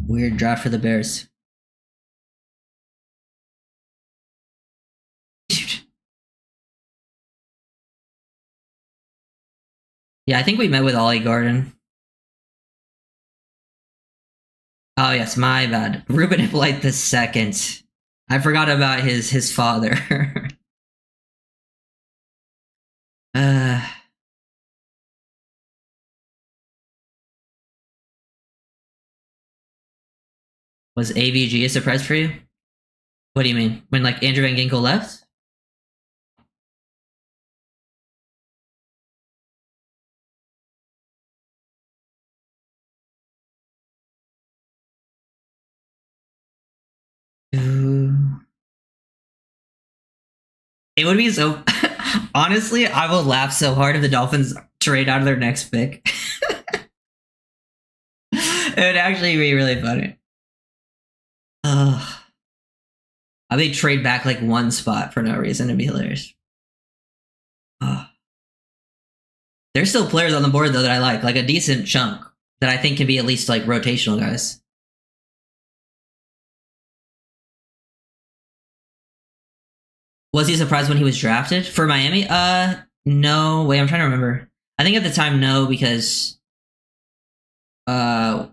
Weird draft for the Bears. Yeah, I think we met with Ollie Garden. Oh yes, my bad. Ruben Hippolyte the second. I forgot about his father. uh, was AVG a surprise for you? What do you mean? When like Andrew Van Ginkel left? Ooh. It would be so. Honestly, I will laugh so hard if the Dolphins trade out of their next pick. It would actually be really funny. I think trade back like one spot for no reason. It'd be hilarious. There's still players on the board though that I like a decent chunk that I think can be at least like rotational guys. Was he surprised when he was drafted for Miami? No. Wait, I'm trying to remember. I think at the time, no, because uh,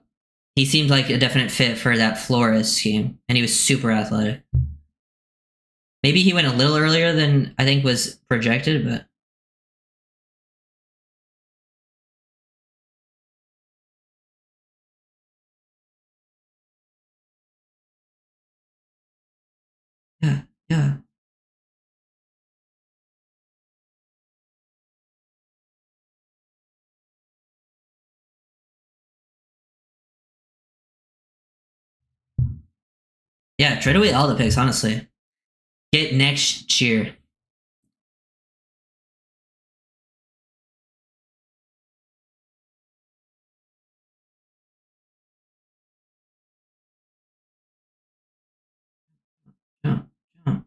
he seemed like a definite fit for that Flores scheme, and he was super athletic. Maybe he went a little earlier than I think was projected, but yeah, yeah. Yeah, trade away all the picks, honestly. Get next year. Yeah, yeah.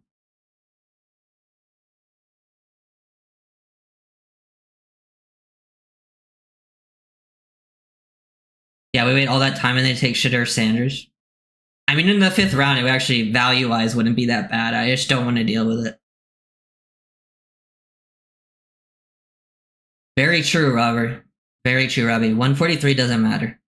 Yeah, we wait all that time and they take Shadur Sanders. I mean, in the fifth round, it would actually value wise wouldn't be that bad. I just don't want to deal with it. Very true, Robert. Very true, Robbie. 143 doesn't matter.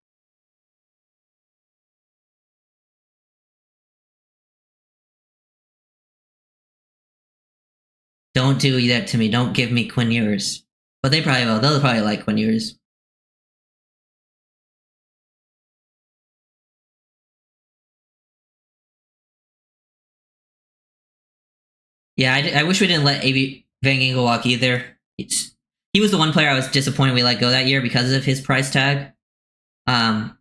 Don't do that to me. Don't give me Quinn Ewers. But they probably will. They'll probably like Quinn Ewers. Yeah, I wish we didn't let A.B. Van Ginkel walk either. He was the one player I was disappointed we let go that year because of his price tag. Um,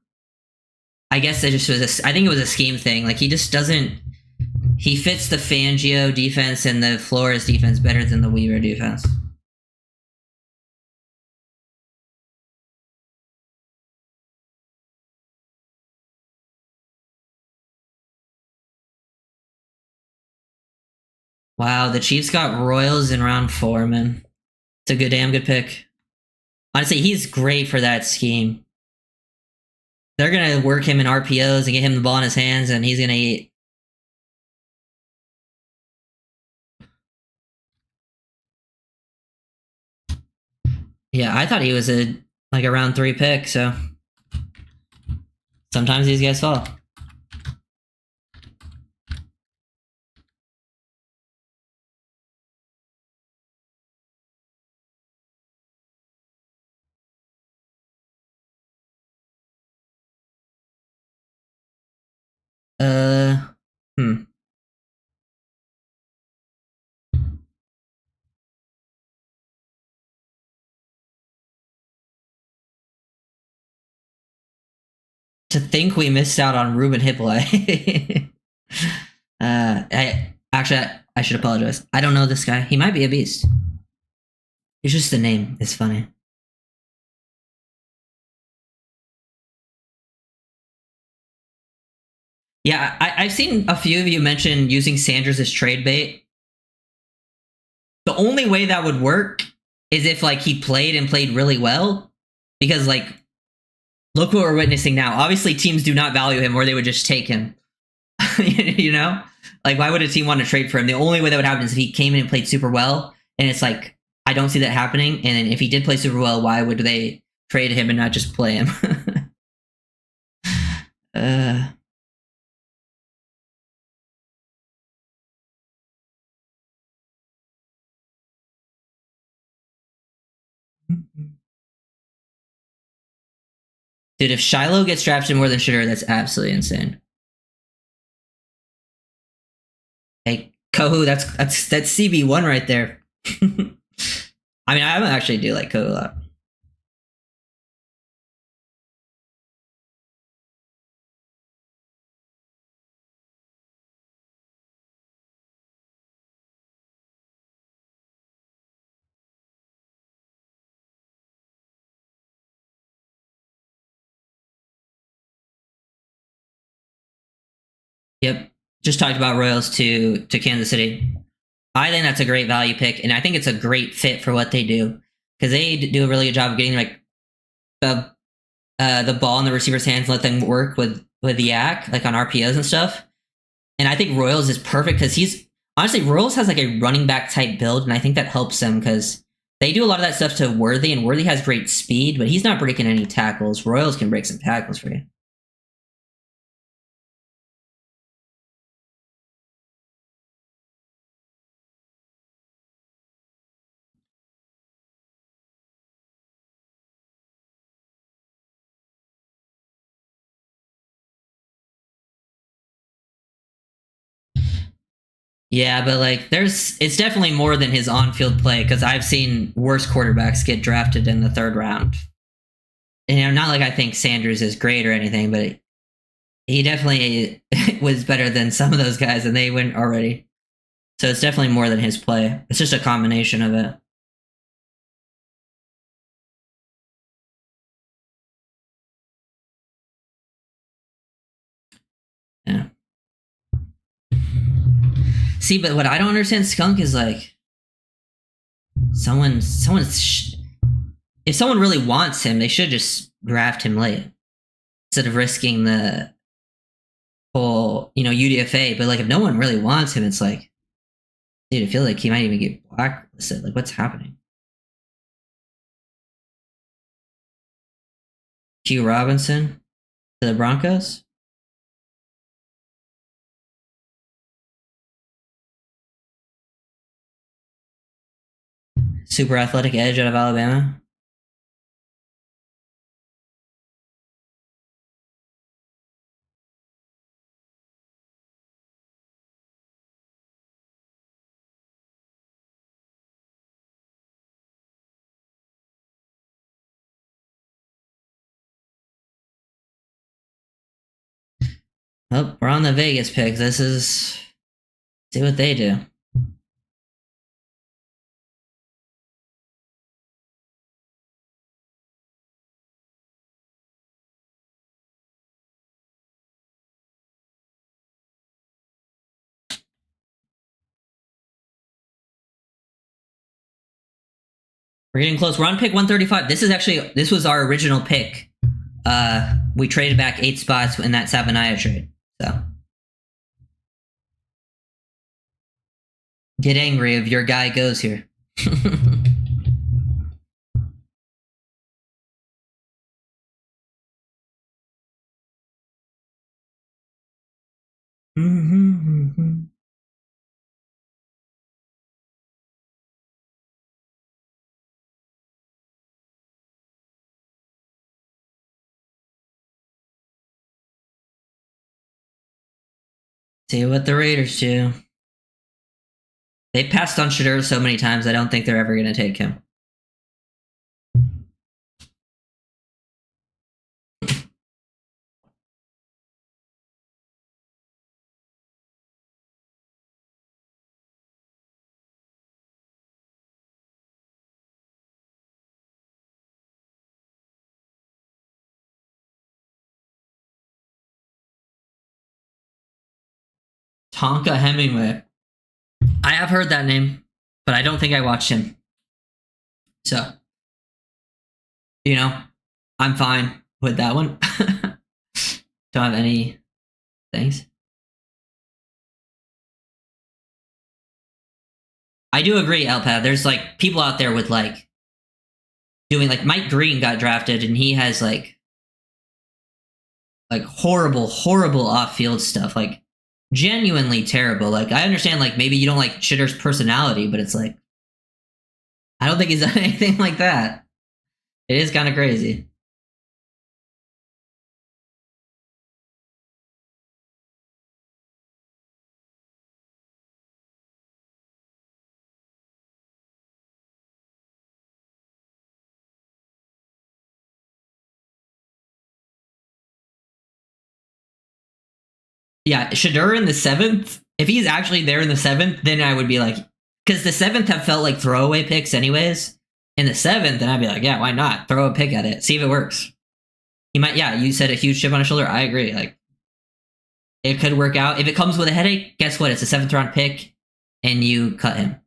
I guess it just was. I think it was a scheme thing. Like he just doesn't. He fits the Fangio defense and the Flores defense better than the Weaver defense. Wow, the Chiefs got Royals in round 4, man. It's a damn good pick. Honestly, he's great for that scheme. They're gonna work him in RPOs and get him the ball in his hands, and he's gonna eat. Yeah, I thought he was a round 3 pick. So sometimes these guys fall. Uh, hmm. to think we missed out on Ruben Hipley. I should apologize. I don't know this guy. He might be a beast. It's just the name is funny. Yeah, I've seen a few of you mention using Sanders as trade bait. The only way that would work is if like he played and played really well, because like look what we're witnessing now. Obviously, teams do not value him, or they would just take him. You know, like why would a team want to trade for him? The only way that would happen is if he came in and played super well, and it's like I don't see that happening. And if he did play super well, why would they trade him and not just play him? Dude, if Shiloh gets drafted more than Shooter, that's absolutely insane. Hey, Kohu, that's CB1 right there. I mean, I actually do like Kohu a lot. Yep. Just talked about Royals to Kansas City. I think that's a great value pick, and I think it's a great fit for what they do, because they do a really good job of getting like the ball in the receiver's hands, let them work with the yak like on RPOs and stuff. And I think Royals is perfect because he's honestly Royals has like a running back type build, and I think that helps them because they do a lot of that stuff to Worthy, and Worthy has great speed, but he's not breaking any tackles. Royals can break some tackles for you. Yeah, but like it's definitely more than his on-field play, because I've seen worse quarterbacks get drafted in the third round. And you know, not like I think Sanders is great or anything, but he definitely was better than some of those guys, and they went already. So it's definitely more than his play. It's just a combination of it. Yeah. See, but what I don't understand, Skunk, is like if someone really wants him, they should just draft him late instead of risking the whole, UDFA. But like, if no one really wants him, it's like, dude, I feel like he might even get blacklisted. Like, what's happening? Q Robinson to the Broncos? Super athletic edge out of Alabama? Oh, we're on the Vegas pick. This is see what they do. We're getting close. We're on pick 135. This was our original pick. We traded back 8 spots in that Sabanaya trade. So get angry if your guy goes here. See what the Raiders do. They passed on Shadur so many times, I don't think they're ever going to take him. Tonka Hemingway. I have heard that name, but I don't think I watched him. So, you know, I'm fine with that one. Don't have any things. I do agree, Elpad. There's like people out there with like doing like Mike Green got drafted and he has like horrible, horrible off field stuff. Like genuinely terrible. Like I understand like maybe you don't like Shitter's personality, but it's like I don't think he's done anything like that. It is kind of crazy. Yeah, Shadur in the seventh. If he's actually there in the seventh, then I would be like, because the seventh have felt like throwaway picks anyways. In the seventh, then I'd be like, yeah, why not throw a pick at it, see if it works. He might, yeah. You said a huge chip on his shoulder. I agree. Like it could work out. If it comes with a headache, guess what? It's a seventh round pick, and you cut him.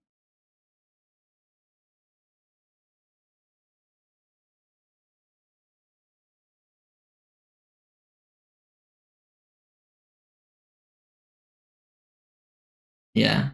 Yeah.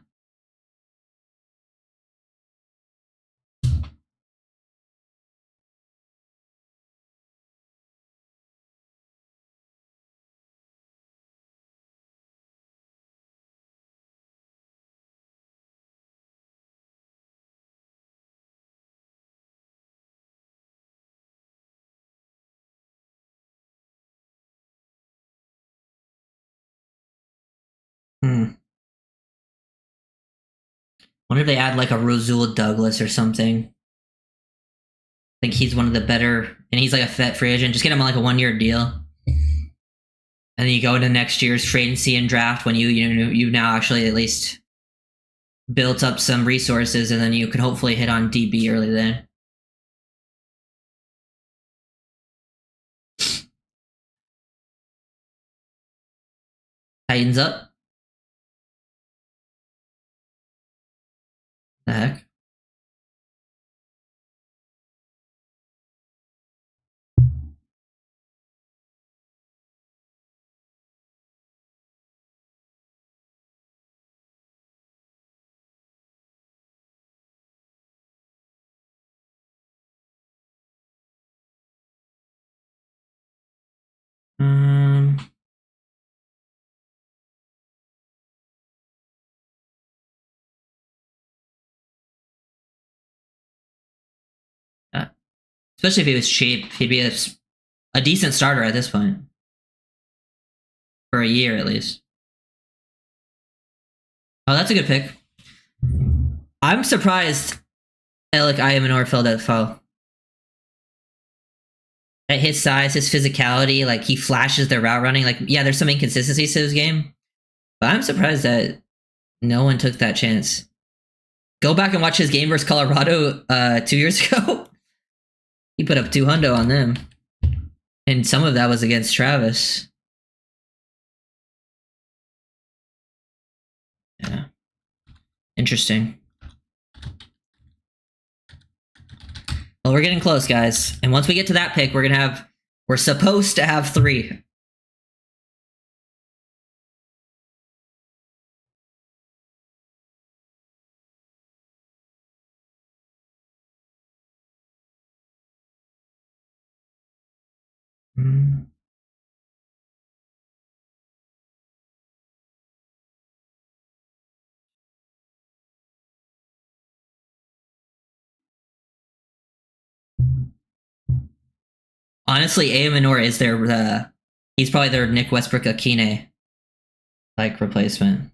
Hmm. Wonder if they add like a Rasul Douglas or something. I think he's one of the better, and he's like a vet free agent. Just get him on like a 1 year deal, and then you go into next year's free agency and draft when you've now actually at least built up some resources, and then you can hopefully hit on DB early then. Titans up. The heck? Um, yeah. Especially if he was cheap, he'd be a decent starter at this point for a year at least. Oh, that's a good pick. I'm surprised Alec Ayamanor fell that foul. At his size, his physicality, like he flashes their route running. Like, yeah, there's some inconsistencies to his game, but I'm surprised that no one took that chance. Go back and watch his game versus Colorado 2 years ago. He put up 200 on them, and some of that was against Travis. Yeah, interesting. Well, we're getting close, guys, and once we get to that pick, we're supposed to have three. Mm. Honestly, Ayamanor is he's probably their Nick Westbrook Akine like replacement.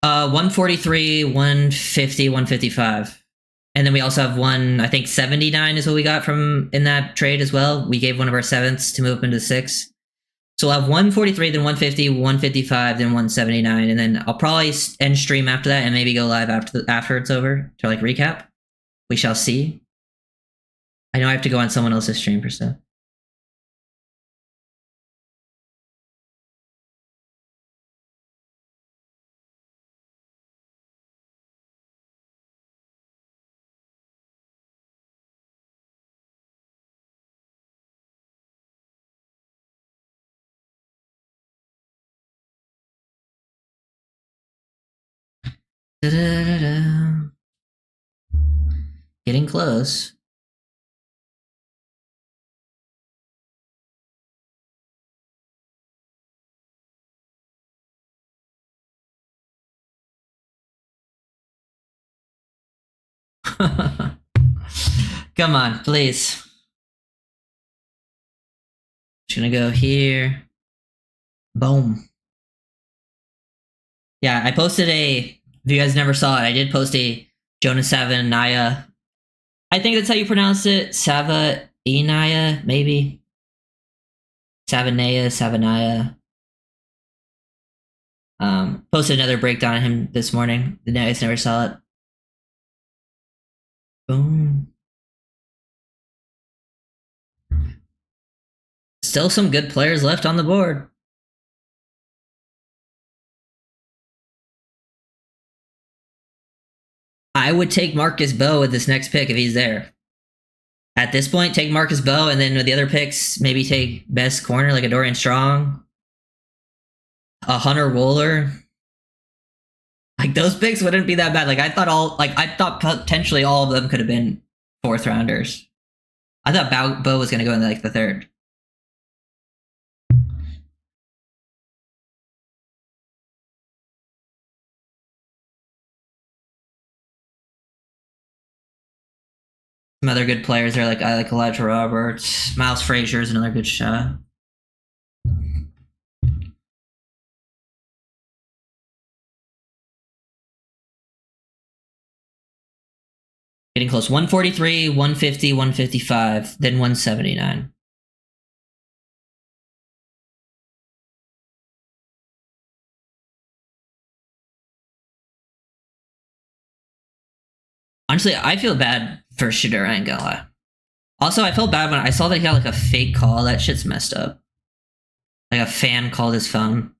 143, 150, 155. And then we also have one, I think 79 is what we got from in that trade as well. We gave one of our sevenths to move up into 6. So we'll have 143, then 150, 155, then 179, and then I'll probably end stream after that and maybe go live after it's over to like recap. We shall see. I know I have to go on someone else's stream for stuff. Da-da-da-da. Getting close. Come on, please. Just gonna go here. Boom. Yeah, I posted if you guys never saw it, I did post a Jonas Savanaya. I think that's how you pronounce it. Savanaya, maybe. Savanaya. Posted another breakdown on him this morning. The guys never saw it. Boom. Still some good players left on the board. I would take Marcus Bowe with this next pick if he's there. At this point, take Marcus Bowe, and then with the other picks, maybe take best corner like a Dorian Strong, a Hunter Wooler. Like those picks wouldn't be that bad. Like I thought potentially all of them could have been 4th rounders. I thought Bowe was gonna go in like the 3rd. Some other good players are I like Elijah Roberts. Miles Frazier is another good shot. Getting close. 143, 150, 155, then 179. Honestly, I feel bad for Shedeur, I ain't gonna lie. Also, I felt bad when I saw that he got like a fake call. That shit's messed up. Like a fan called his phone.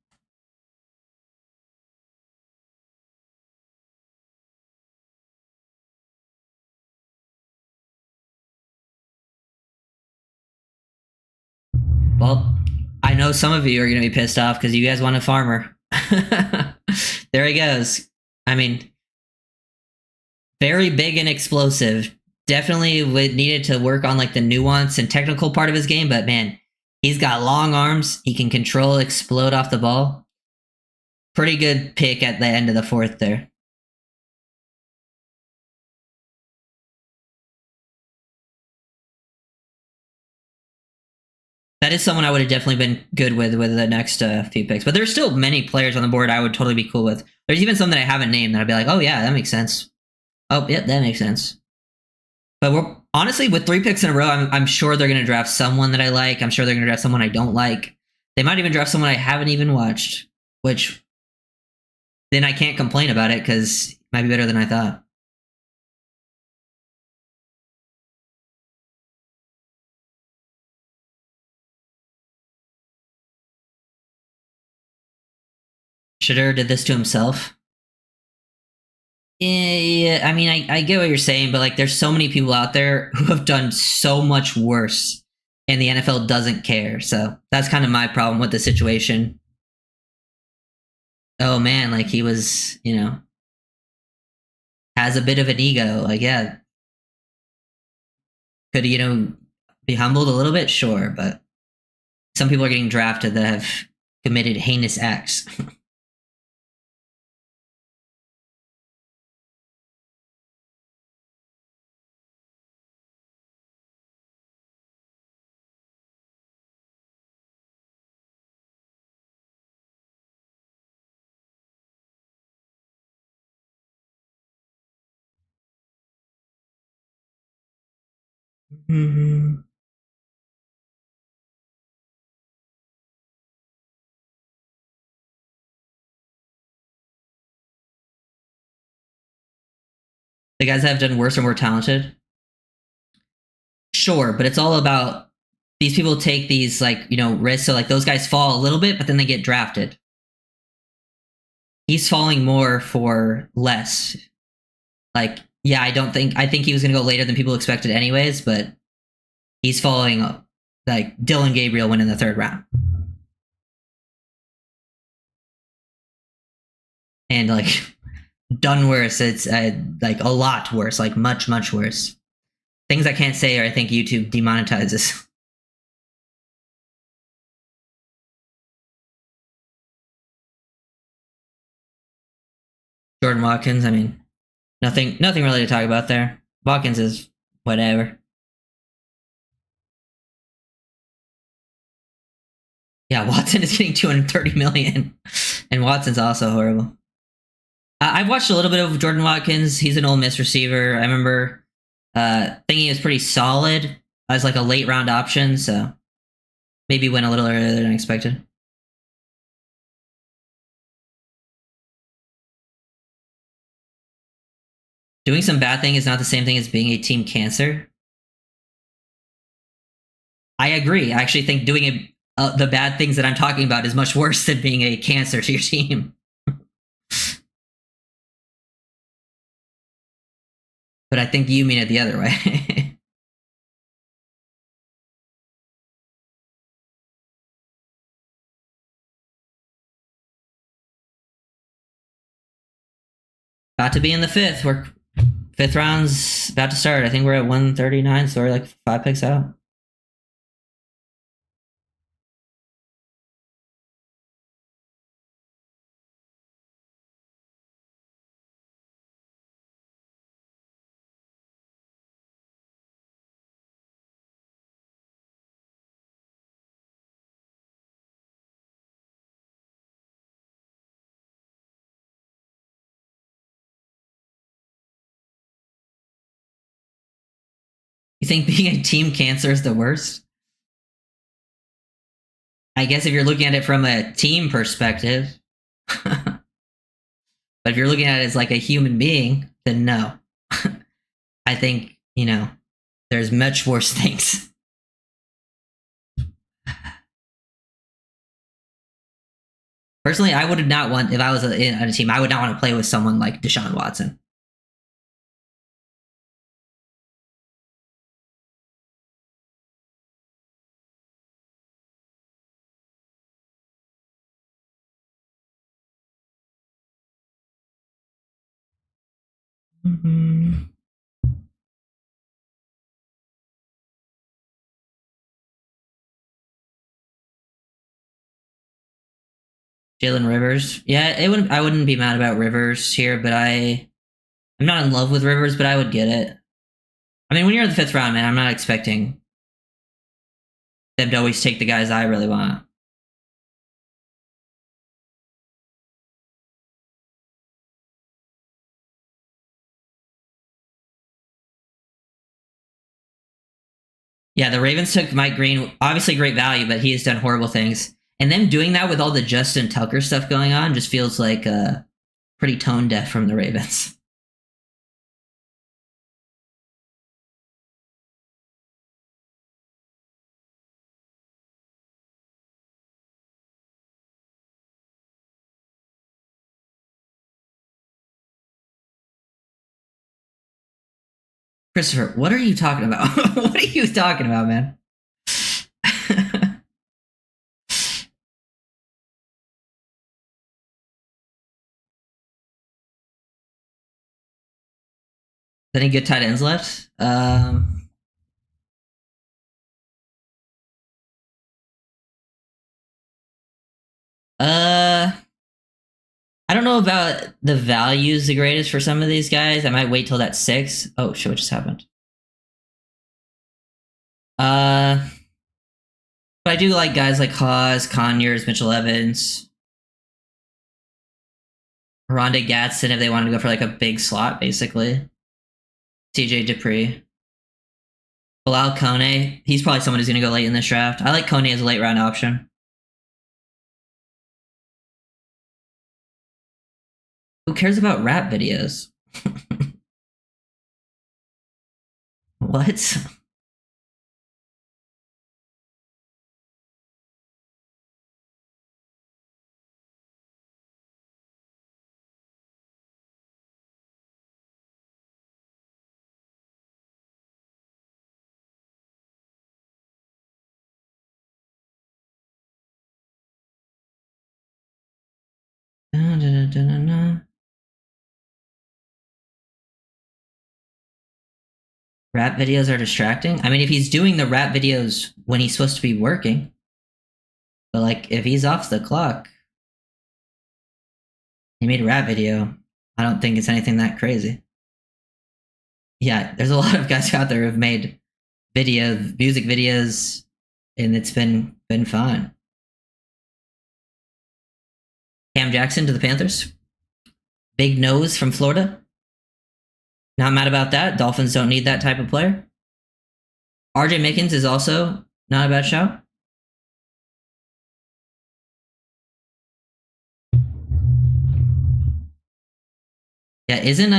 Well, I know some of you are gonna be pissed off because you guys want a farmer. There he goes. I mean, very big and explosive. Definitely needed to work on like the nuance and technical part of his game, but man, he's got long arms. He can control, explode off the ball. Pretty good pick at the end of the 4th there. That is someone I would have definitely been good with the next few picks. But there's still many players on the board I would totally be cool with. There's even some that I haven't named that I'd be like, oh yeah, that makes sense. Oh, yep, that makes sense. But we're honestly with 3 picks in a row, I'm sure they're going to draft someone that I like. I'm sure they're going to draft someone I don't like. They might even draft someone I haven't even watched, which then I can't complain about it because it might be better than I thought. Shedeur did this to himself. Yeah, I mean, I get what you're saying, but like, there's so many people out there who have done so much worse, and the NFL doesn't care. So that's kind of my problem with the situation. Oh man, like he was, has a bit of an ego. Like, yeah, could be humbled a little bit, sure, but some people are getting drafted that have committed heinous acts. Mm-hmm. The guys that have done worse are more talented. Sure, but it's all about these people take these risks. So like those guys fall a little bit, but then they get drafted. He's falling more for less. Like, yeah, I think he was gonna go later than people expected anyways, but he's falling like Dylan Gabriel went in the third round. And like done worse, it's like a lot worse, like much, much worse. Things I can't say or I think YouTube demonetizes. Jordan Watkins, I mean, nothing really to talk about there. Watkins is whatever. Yeah, Watson is getting 230 million, and Watson's also horrible. I've watched a little bit of Jordan Watkins. He's an Ole Miss receiver. I remember thinking he was pretty solid as like a late round option, so maybe went a little earlier than expected. Doing some bad thing is not the same thing as being a team cancer. I agree. I actually think doing the bad things that I'm talking about is much worse than being a cancer to your team. But I think you mean it the other way. About to be in the fifth. We're fifth round's about to start. I think we're at 139, so we're like 5 picks out. You think being a team cancer is the worst? I guess if you're looking at it from a team perspective. But if you're looking at it as like a human being, then no. I think, there's much worse things. Personally, I would not want, if I was on a team, I would not want to play with someone like Deshaun Watson. Mm-hmm. Jalen Rivers. Yeah, I wouldn't be mad about Rivers here, but I'm not in love with Rivers, but I would get it. I mean, when you're in the fifth round, man, I'm not expecting them to always take the guys I really want. Yeah, the Ravens took Mike Green, obviously great value, but he has done horrible things. And them doing that with all the Justin Tucker stuff going on just feels like pretty tone deaf from the Ravens. Christopher, what are you talking about? What are you talking about, man? Any good tight ends left? I don't know about the values the greatest for some of these guys. I might wait till that's 6. Oh shit, what just happened? But I do like guys like Haas, Conyers, Mitchell Evans, Rondé Gatson if they wanted to go for like a big slot, basically. TJ Dupree. Bilal Kone. He's probably someone who's going to go late in this draft. I like Kone as a late round option. Who cares about rap videos? What? Rap videos are distracting. I mean, if he's doing the rap videos when he's supposed to be working, but like if he's off the clock, he made a rap video. I don't think it's anything that crazy. Yeah, there's a lot of guys out there who've made music videos, and it's been fine. Cam Jackson to the Panthers. Big nose from Florida. Not mad about that. Dolphins don't need that type of player. RJ Mickens is also not a bad shout. Yeah, isn't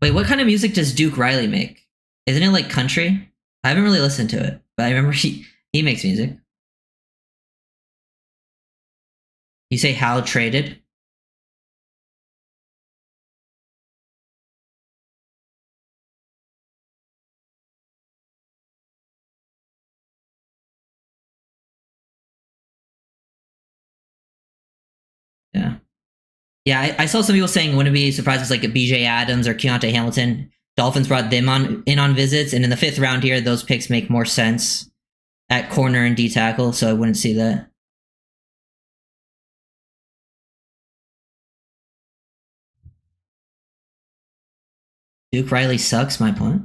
wait, what kind of music does Duke Riley make? Isn't it like country? I haven't really listened to it, but I remember he makes music. You say how traded? Yeah. Yeah, I saw some people saying wouldn't be surprised if it's like a BJ Adams or Keontae Hamilton. Dolphins brought them on visits, and in the 5th round here, those picks make more sense at corner and D tackle, so I wouldn't see that. Duke Riley sucks, my point.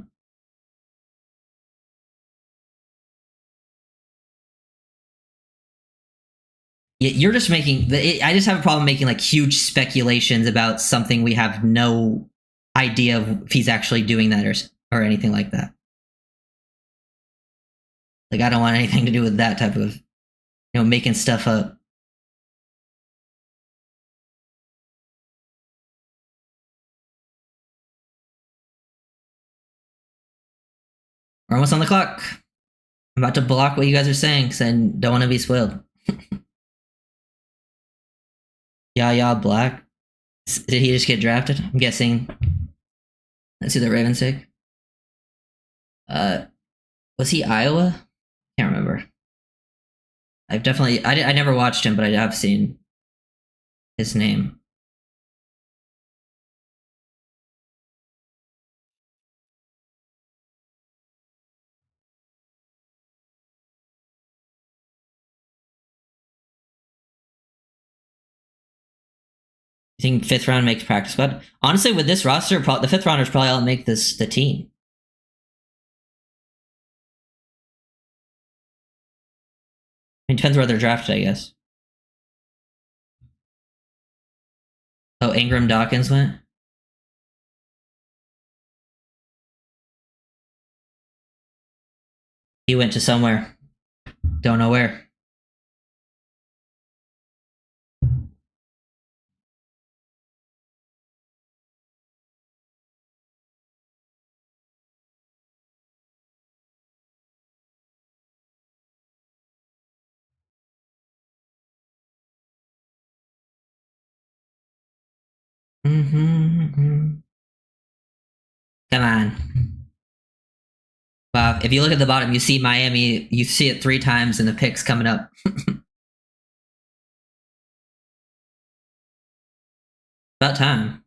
You're just making. I just have a problem making like huge speculations about something we have no idea of if he's actually doing that or anything like that. Like I don't want anything to do with that type of making stuff up. We're almost on the clock. I'm about to block what you guys are saying because I don't want to be spoiled. Yeah, Black. Did he just get drafted? I'm guessing. Let's see the Ravens take. Was he Iowa? Can't remember. I've definitely. I never watched him, but I have seen his name. I think 5th round makes practice squad. Honestly, with this roster, the 5th rounders probably all make this the team. I mean, depends where they're drafted, I guess. Oh, Ingram Dawkins went. He went to somewhere. Don't know where. Mm-hmm. Come on. Wow, if you look at the bottom, you see Miami. You see it 3 times in the picks coming up. About time.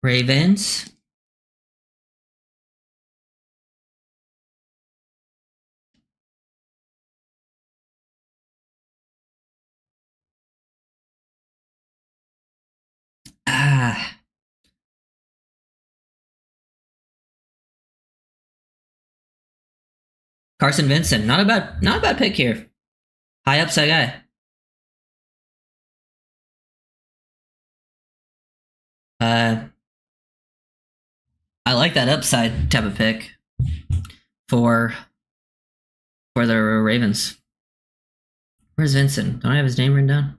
Ravens. Carson Vincent, not a bad pick here. High upside guy. I like that upside type of pick for the Ravens. Where's Vincent? Don't I have his name written down?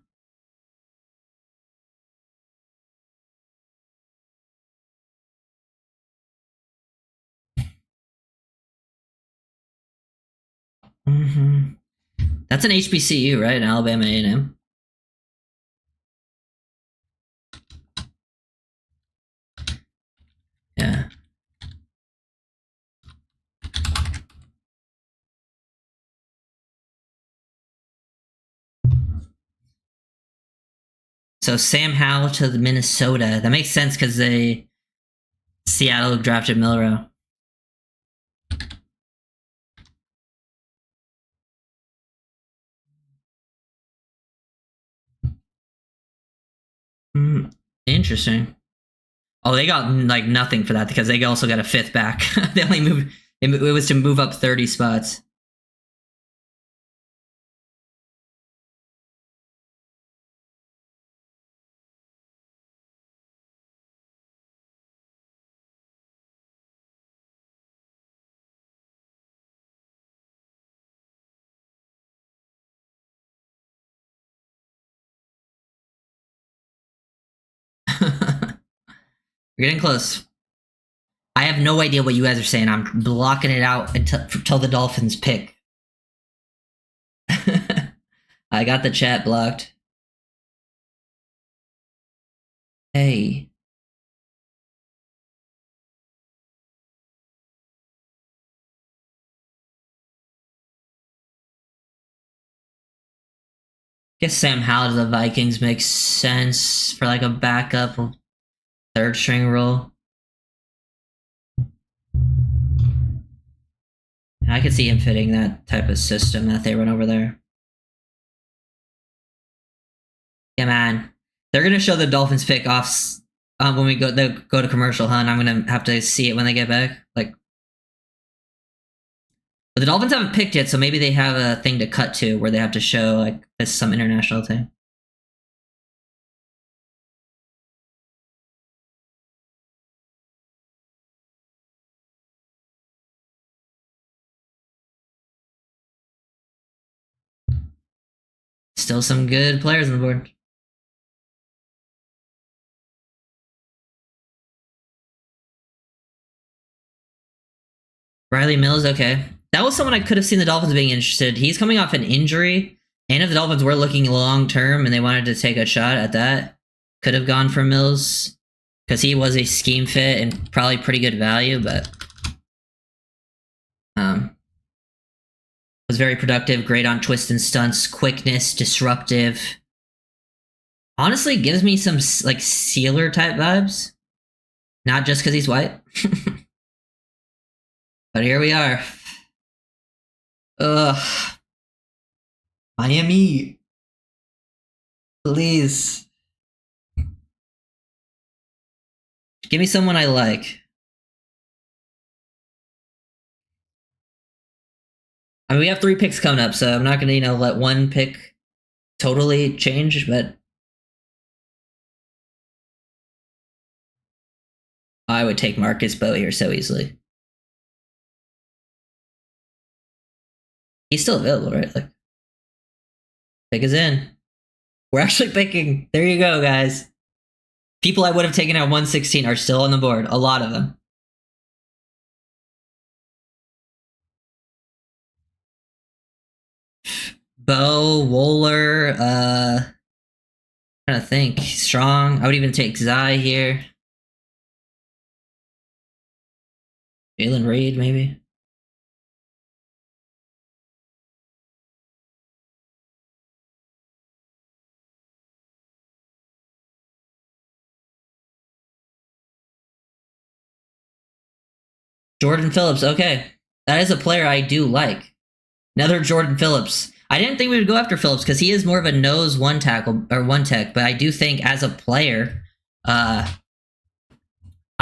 That's an HBCU, right? An Alabama A&M. Yeah. So Sam Howell to the Minnesota. That makes sense because Seattle drafted Milroe. Interesting. Oh, they got like nothing for that because they also got a fifth back. They only moved. It was to move up 30 spots. We're getting close. I have no idea what you guys are saying. I'm blocking it out until the Dolphins pick. I got the chat blocked. Hey. Guess Sam Howell to the Vikings makes sense for like a backup third string role. I could see him fitting that type of system that they run over there. Yeah, man. They're gonna show the Dolphins pick off when we go to commercial, huh? And I'm gonna have to see it when they get back. Like, but the Dolphins haven't picked yet, so maybe they have a thing to cut to where they have to show like this some international thing. Still some good players on the board. Riley Mills, okay. That was someone I could have seen the Dolphins being interested. He's coming off an injury, and if the Dolphins were looking long term and they wanted to take a shot at that, could have gone for Mills because he was a scheme fit and probably pretty good value, but was very productive, great on twist and stunts, quickness, disruptive. Honestly, gives me some like Sealer type vibes, not just because he's white. But here we are. Ugh. Miami. Please. Give me someone I like. I mean, we have 3 picks coming up, so I'm not going to, let one pick totally change, but I would take Marcus Bowie here so easily. He's still available, right? Like, pick is in. We're actually picking. There you go, guys. People I would have taken at 116 are still on the board. A lot of them. Bo, Wohler, trying to think. Strong. I would even take Zai here. Jalen Reed, maybe. Jordan Phillips, okay. That is a player I do like. Another Jordan Phillips. I didn't think we would go after Phillips because he is more of a nose one tackle or one tech, but I do think as a player,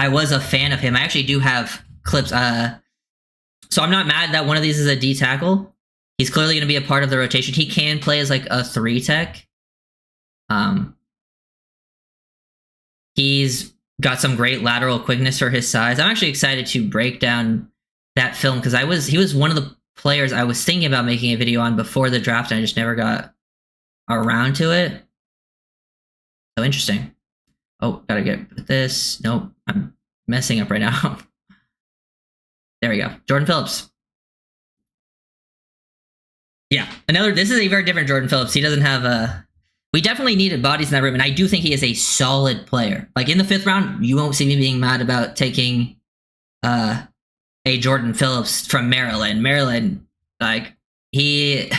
I was a fan of him. I actually do have clips. So I'm not mad that one of these is a D tackle. He's clearly going to be a part of the rotation. He can play as like a 3 tech. He's got some great lateral quickness for his size. I'm actually excited to break down that film because he was one of the players I was thinking about making a video on before the draft, and I just never got around to it. So interesting. Oh, gotta get this. Nope, I'm messing up right now. There we go. Jordan Phillips. Yeah, this is a very different Jordan Phillips. He doesn't have a... We definitely needed bodies in that room, and I do think he is a solid player. Like, in the 5th round, you won't see me being mad about taking a Jordan Phillips from Maryland. Maryland, like, he...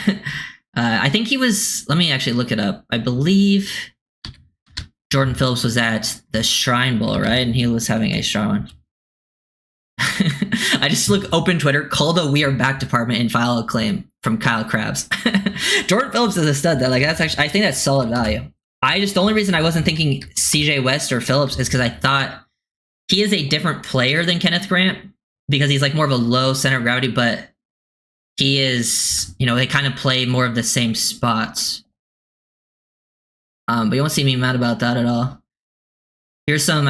I think he was... Let me actually look it up. I believe Jordan Phillips was at the Shrine Bowl, right? And he was having a strong one. I just open Twitter, call the We Are Back department and file a claim from Kyle Krabs. Jordan Phillips is a stud. That's actually, I think that's solid value. The only reason I wasn't thinking CJ West or Phillips is because I thought he is a different player than Kenneth Grant because he's like more of a low center of gravity, but he is, they kind of play more of the same spots. But you won't see me mad about that at all. Here's some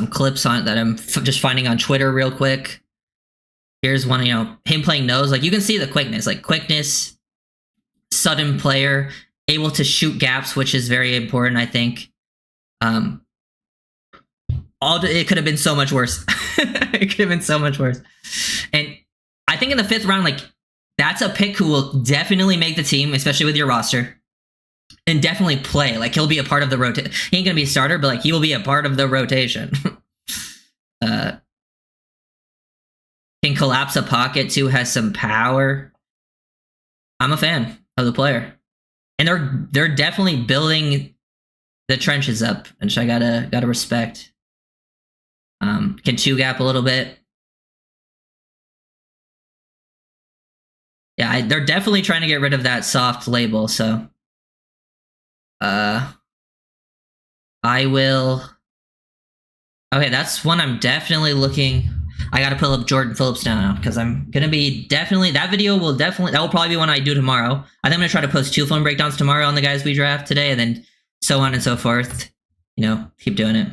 clips on it that I'm just finding on Twitter real quick. Here's one, him playing nose. Like, you can see the quickness, sudden player, able to shoot gaps, which is very important, I think. It could have been so much worse. It could have been so much worse. And I think in the 5th round, like, that's a pick who will definitely make the team, especially with your roster. And definitely play. Like, he'll be a part of the rotation. He ain't gonna be a starter, but like he will be a part of the rotation. Can collapse a pocket too, has some power. I'm a fan of the player. And they're definitely building the trenches up, which I gotta respect. Can 2-gap a little bit. Yeah, they're definitely trying to get rid of that soft label, so I will... Okay, that's one I'm definitely looking... I gotta pull up Jordan Phillips now because I'm gonna be definitely... That will probably be one I do tomorrow. I think I'm gonna try to post 2 film breakdowns tomorrow on the guys we draft today, and then so on and so forth. Keep doing it.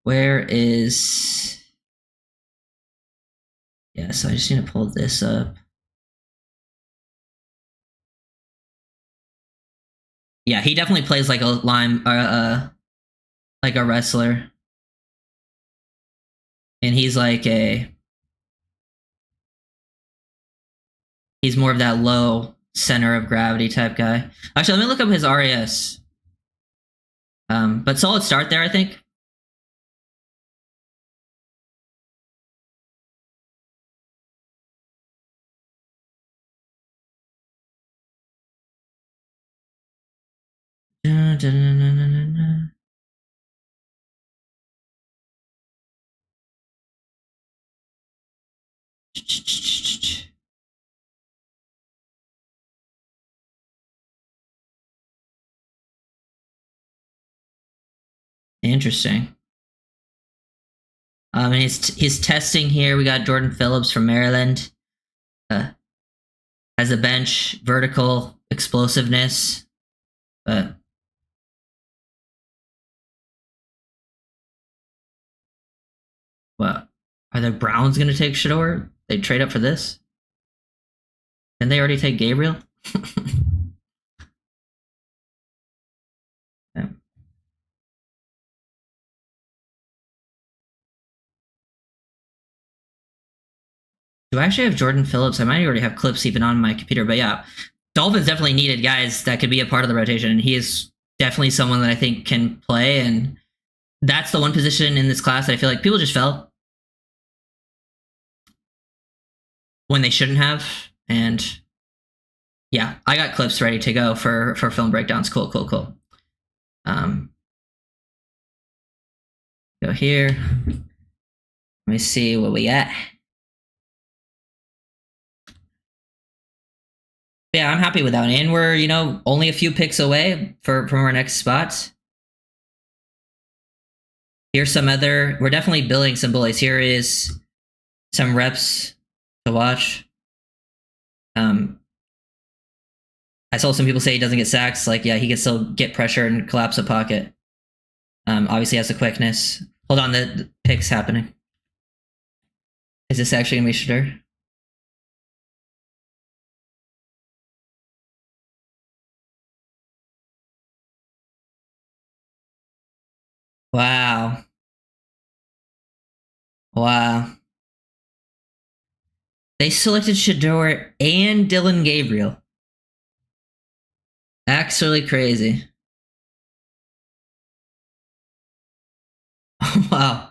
Where is... Yeah, so I just need to pull this up. Yeah, he definitely plays like a like a wrestler. And he's like he's more of that low center of gravity type guy. Actually, let me look up his RAS. But solid start there, I think. Interesting. And his testing here. We got Jordan Phillips from Maryland. Has a bench, vertical explosiveness. But what? Are the Browns going to take Shador? They trade up for this? Didn't they already take Gabriel? Yeah. Do I actually have Jordan Phillips? I might already have clips even on my computer, but yeah. Dolphins definitely needed guys that could be a part of the rotation, and he is definitely someone that I think can play, and that's the one position in this class that I feel like people just fell when they shouldn't have, and yeah, I got clips ready to go for film breakdowns. Cool. Go here. Let me see what we got. Yeah, I'm happy with that one. And we're, only a few picks away from our next spot. Here's some other, we're definitely building some bullies. Here is some reps to watch. I saw some people say he doesn't get sacks. Like, yeah, he can still get pressure and collapse a pocket. Obviously has the quickness. Hold on, the pick's happening. Is this actually gonna be Shadur? Wow. Wow. They selected Shador and Dylan Gabriel. Actually crazy. Wow.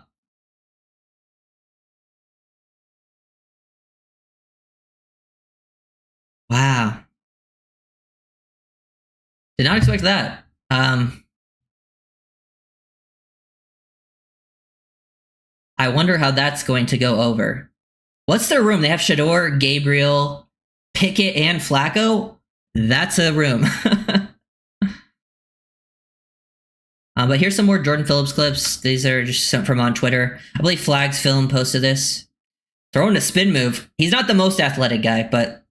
Wow. Did not expect that. I wonder how that's going to go over. What's their room? They have Shador, Gabriel, Pickett, and Flacco. That's a room. But here's some more Jordan Phillips clips. These are just sent from on Twitter. I believe Flags Film posted this. Throwing a spin move. He's not the most athletic guy, but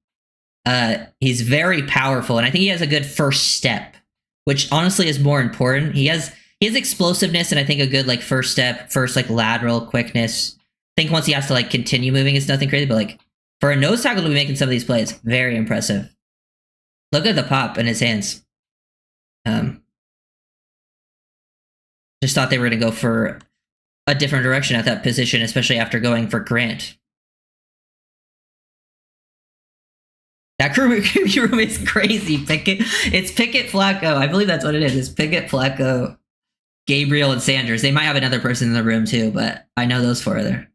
he's very powerful, and I think he has a good first step, which honestly is more important. He has explosiveness, and I think a good like first step, first like lateral quickness. I think once he has to like continue moving, it's nothing crazy, but like for a nose tackle to be making some of these plays, very impressive. Look at the pop in his hands. Just thought they were going to go for a different direction at that position, especially after going for Grant. That crew room is crazy. Pickett, it's Pickett, Flacco. I believe that's what it is. It's Pickett, Flacco, Gabriel, and Sanders. They might have another person in the room too, but I know those four are there.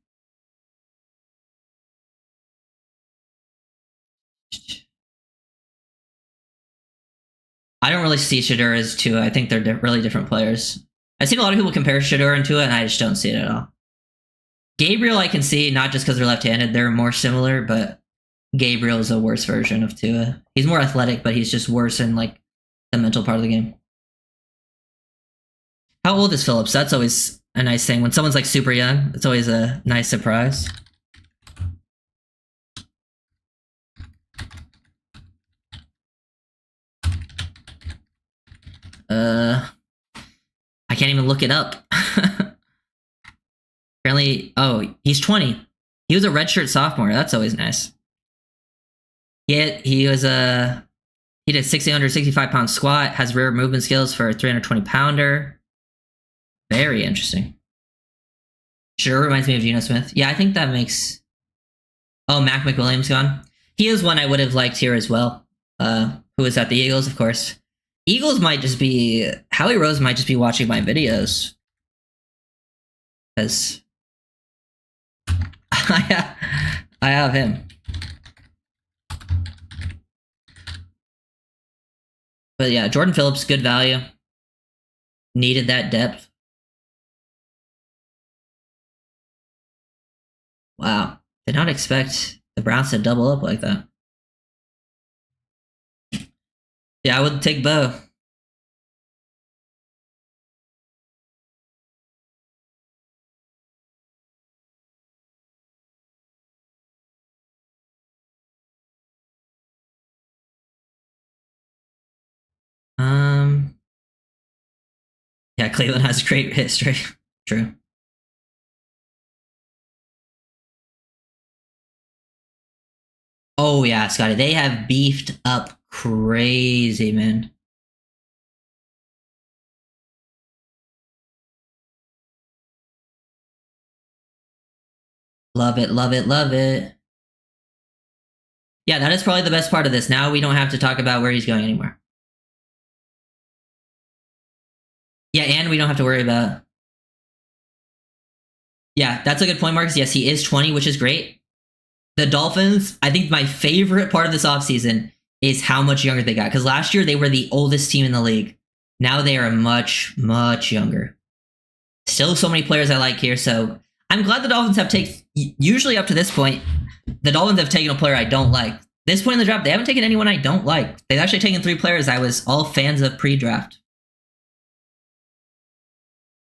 I don't really see Shador as Tua. I think they're really different players. I've seen a lot of people compare Shador and Tua, and I just don't see it at all. Gabriel I can see, not just because they're left-handed. They're more similar, but Gabriel is a worse version of Tua. He's more athletic, but he's just worse in like the mental part of the game. How old is Phillips? That's always a nice thing. When someone's like super young, it's always a nice surprise. I can't even look it up. Apparently, oh, he's 20. He was a redshirt sophomore. That's always nice. Yeah, he was he did 665-pound squat, has rear movement skills for a 320-pounder. Very interesting. Sure reminds me of Geno Smith. Yeah, I think that makes... Oh, Mac McWilliams gone. He is one I would have liked here as well. Who is at the Eagles, of course. Eagles might just be... Howie Rose might just be watching my videos. Because... I have him. But yeah, Jordan Phillips, good value. Needed that depth. Wow. Did not expect the Browns to double up like that. Yeah, I would take Bo. Yeah, Cleveland has great history. True. Oh yeah, Scotty. They have beefed up crazy, man. Love it, love it, love it. Yeah, that is probably the best part of this. Now we don't have to talk about where he's going anymore. Yeah, and we don't have to worry about... Yeah, that's a good point, Marcus. Yes, he is 20, which is great. The Dolphins, I think my favorite part of this offseason is how much younger they got. Because last year they were the oldest team in the league. Now they are much, much younger. Still so many players I like here, so I'm glad the Dolphins have taken... Usually up to this point, the Dolphins have taken a player I don't like. This point in the draft, they haven't taken anyone I don't like. They've actually taken 3 players I was all fans of pre-draft.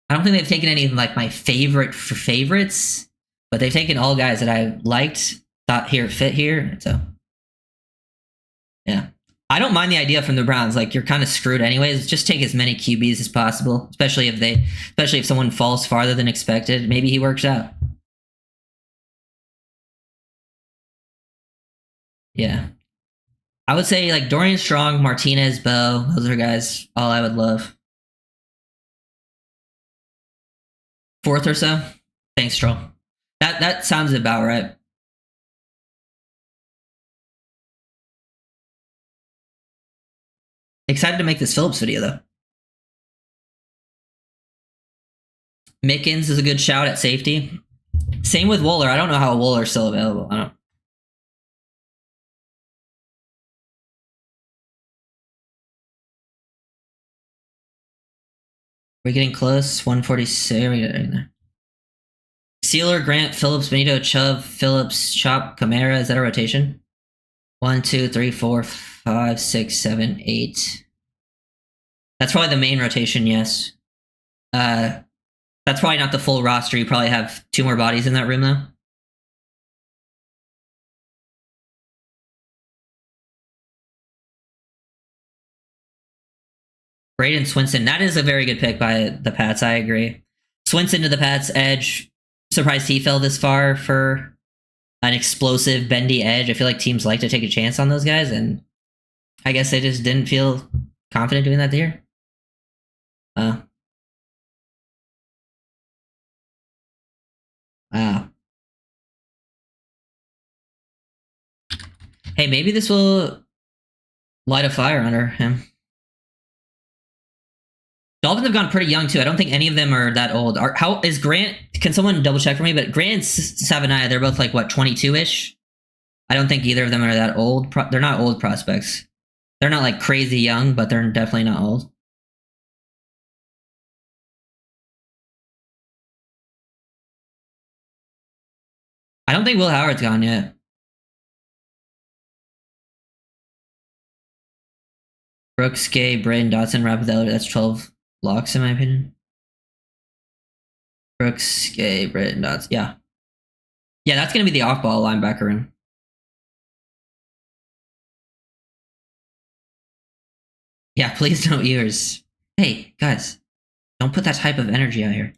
I don't think they've taken any like my favorites, but they've taken all guys that I liked, thought here fit here. So yeah, I don't mind the idea from the Browns. Like, you're kind of screwed anyways. Just take as many QBs as possible, especially if someone falls farther than expected. Maybe he works out. Yeah, I would say like Dorian Strong, Martinez, Bo. Those are guys all I would love. 4th or so. Thanks, Troll. That sounds about right. Excited to make this Phillips video though. Mickens is a good shout at safety. Same with Wooler. I don't know how Wooler's still available. I don't. We're getting close. 146. We're getting there. Sealer, Grant, Phillips, Benito, Chubb, Phillips, Chop, Kamara. Is that a rotation? 1, 2, 3, 4, 5, 6, 7, 8. That's probably the main rotation, yes. That's probably not the full roster. You probably have 2 more bodies in that room, though. Braden Swinson. That is a very good pick by the Pats. I agree. Swinson to the Pats, edge. Surprised he fell this far for an explosive, bendy edge. I feel like teams like to take a chance on those guys, and I guess they just didn't feel confident doing that here. Wow. Hey, maybe this will light a fire under him. Dolphins have gone pretty young too. I don't think any of them are that old. How is Grant? Can someone double check for me? But Grant and Savanaya, they're both like what, 22-ish? I don't think either of them are that old. They're not old prospects. They're not like crazy young, but they're definitely not old. I don't think Will Howard's gone yet. Brooks, Gay, Braden, Dotson, Rapid Elder. That's 12 locks in my opinion. Brooks, Gay, Braden, Dotson. Yeah. Yeah, that's going to be the off-ball linebacker in. Yeah, please don't use. Hey, guys, don't put that type of energy out here.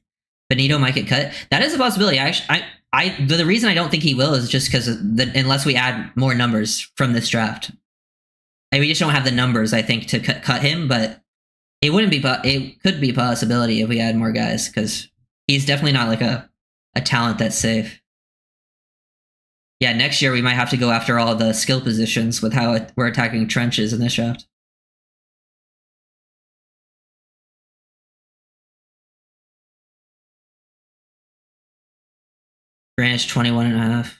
Benito might get cut. That is a possibility. The reason I don't think he will is just because unless we add more numbers from this draft, and we just don't have the numbers, I think, to cut him. But it wouldn't be. It could be a possibility if we add more guys, because he's definitely not like a talent that's safe. Yeah, next year we might have to go after all the skill positions with how we're attacking trenches in this draft. Grant's 21.5.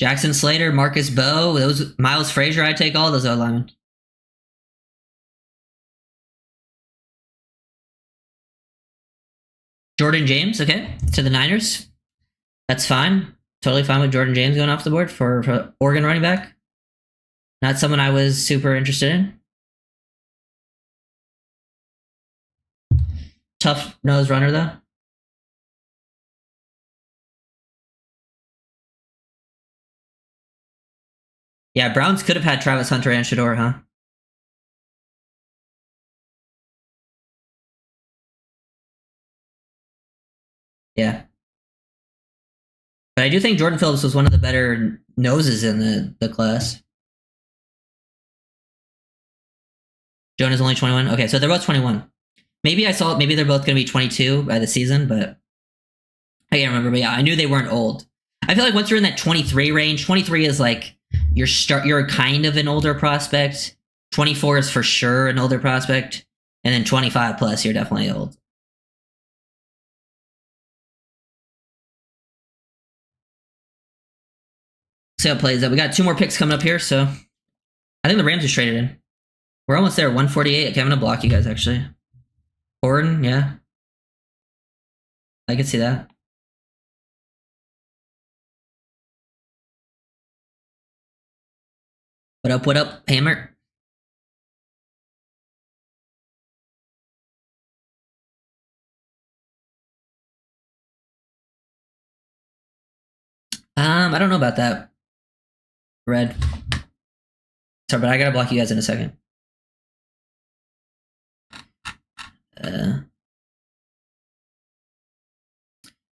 Jackson Slater, Marcus Bowe, those Miles Frazier, I'd take all those O-linemen. Jordan James, okay, to the Niners. That's fine. Totally fine with Jordan James going off the board for Oregon running back. Not someone I was super interested in. Tough nose runner, though. Yeah, Browns could have had Travis Hunter and Shador, huh? Yeah. But I do think Jordan Phillips was one of the better noses in the class. Jonah's only 21. Okay, so they're both 21. Maybe they're both going to be 22 by the season, but I can't remember. But yeah, I knew they weren't old. I feel like once you're in that 23 range, 23 is like you're kind of an older prospect. 24 is for sure an older prospect. And then 25 plus, you're definitely old. See how it plays out. We got 2 more picks coming up here, so I think the Rams just traded in. We're almost there. 148. Okay, I'm going to block you guys, actually. Gordon, yeah. I can see that. What up, Hammer? I don't know about that. Red. Sorry, but I gotta block you guys in a second.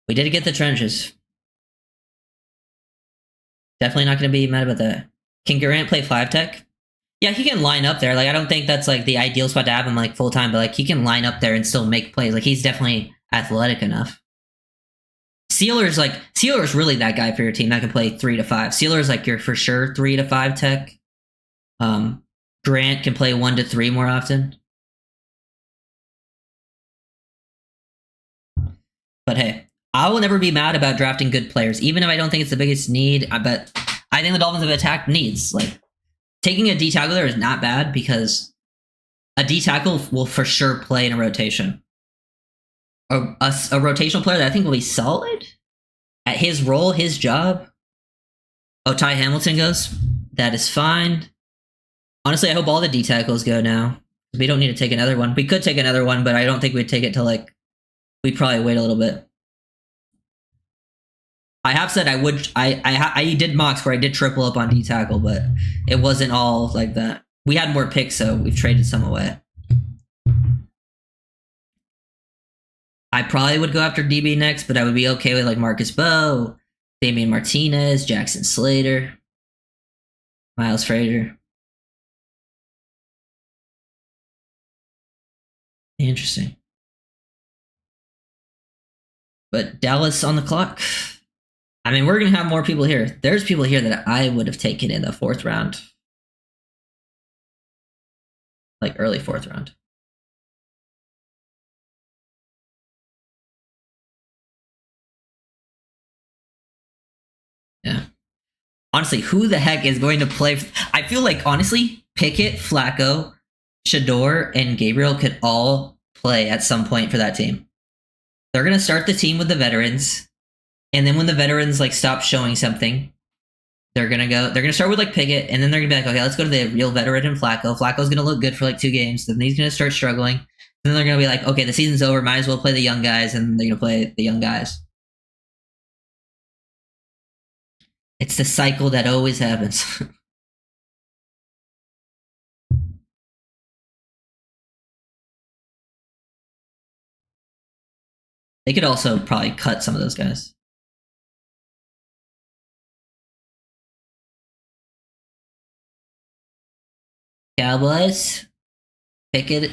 We did get the trenches. Definitely not gonna be mad about that. Can Durant play 5 tech? Yeah, he can line up there. Like, I don't think that's like the ideal spot to have him like full time, but like he can line up there and still make plays. Like, he's definitely athletic enough. Sealer's really that guy for your team that can play 3 to 5. Sealer's like your for sure 3 to 5 tech. Grant can play 1 to 3 more often. But hey, I will never be mad about drafting good players, even if I don't think it's the biggest need. But I think the Dolphins have attacked needs. Like, taking a D tackle there is not bad because a D tackle will for sure play in a rotation. A rotational player that I think will be solid at his role, his job. Oh, Ty Hamilton goes. That is fine. Honestly, I hope all the D tackles go now. We don't need to take another one. We could take another one, but I don't think we'd take it till like we'd probably wait a little bit. I have said I would. I did mocks where I did triple up on D tackle, but it wasn't all like that. We had more picks, so we've traded some away. I probably would go after DB next, but I would be okay with like Marcus Bowe, Damian Martinez, Jackson Slater, Miles Frazier. Interesting. But Dallas on the clock. I mean, we're going to have more people here. There's people here that I would have taken in the 4th round. Like early 4th round. Yeah. Honestly, who the heck is going to play? I feel like, honestly, Pickett, Flacco, Shador, and Gabriel could all play at some point for that team. They're going to start the team with the veterans. And then when the veterans like stop showing something, they're gonna start with like Pickett, and then they're gonna be like, okay, let's go to the real veteran and Flacco. Flacco's gonna look good for like 2 games, then he's gonna start struggling. And then they're gonna be like, okay, the season's over, might as well play the young guys, and they're gonna play the young guys. It's the cycle that always happens. They could also probably cut some of those guys. Cowboys. Pickett.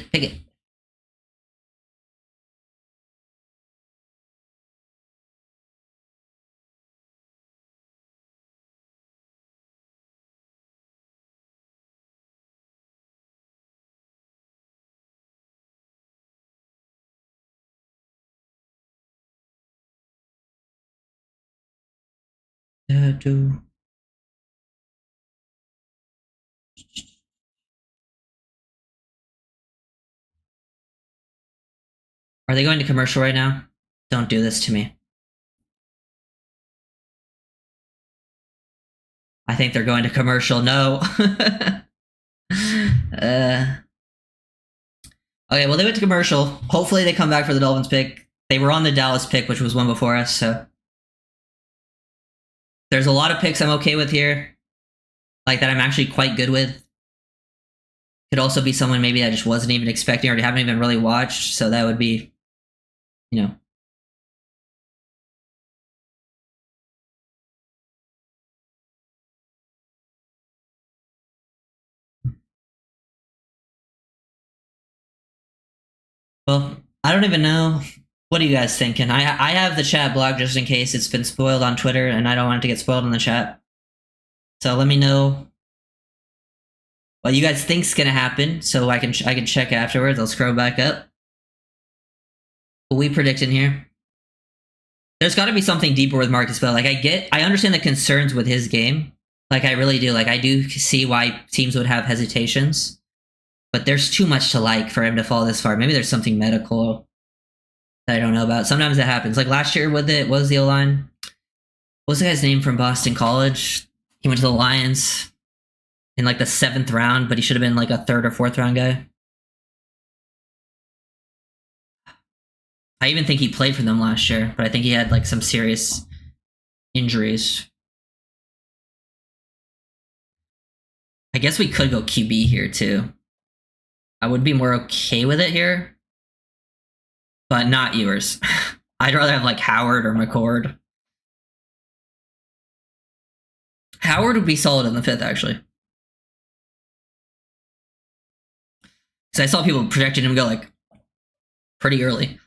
Are they going to commercial right now? Don't do this to me. I think they're going to commercial. No. Okay, well, they went to commercial. Hopefully they come back for the Dolphins pick. They were on the Dallas pick, which was one before us, so. There's a lot of picks I'm okay with here. Like, that I'm actually quite good with. Could also be someone maybe I just wasn't even expecting or haven't even really watched, so that would be, you know. Well, I don't even know. What are you guys thinking? I have the chat blocked just in case it's been spoiled on Twitter, and I don't want it to get spoiled in the chat. So let me know what you guys think's gonna happen, so I can check afterwards. I'll scroll back up. What we predict in here? There's got to be something deeper with Marcus Bell. Like, I understand the concerns with his game. Like, I really do. Like, I do see why teams would have hesitations. But there's too much to like for him to fall this far. Maybe there's something medical that I don't know about. Sometimes it happens. Like last year with it, what was the O-line? What was the guy's name from Boston College? He went to the Lions in like the 7th round, but he should have been like a 3rd or 4th round guy. I even think he played for them last year, but I think he had like some serious injuries. I guess we could go QB here too. I would be more okay with it here, but not yours. I'd rather have like Howard or McCord. Howard would be solid in the 5th, actually. Because I saw people projecting him go like pretty early.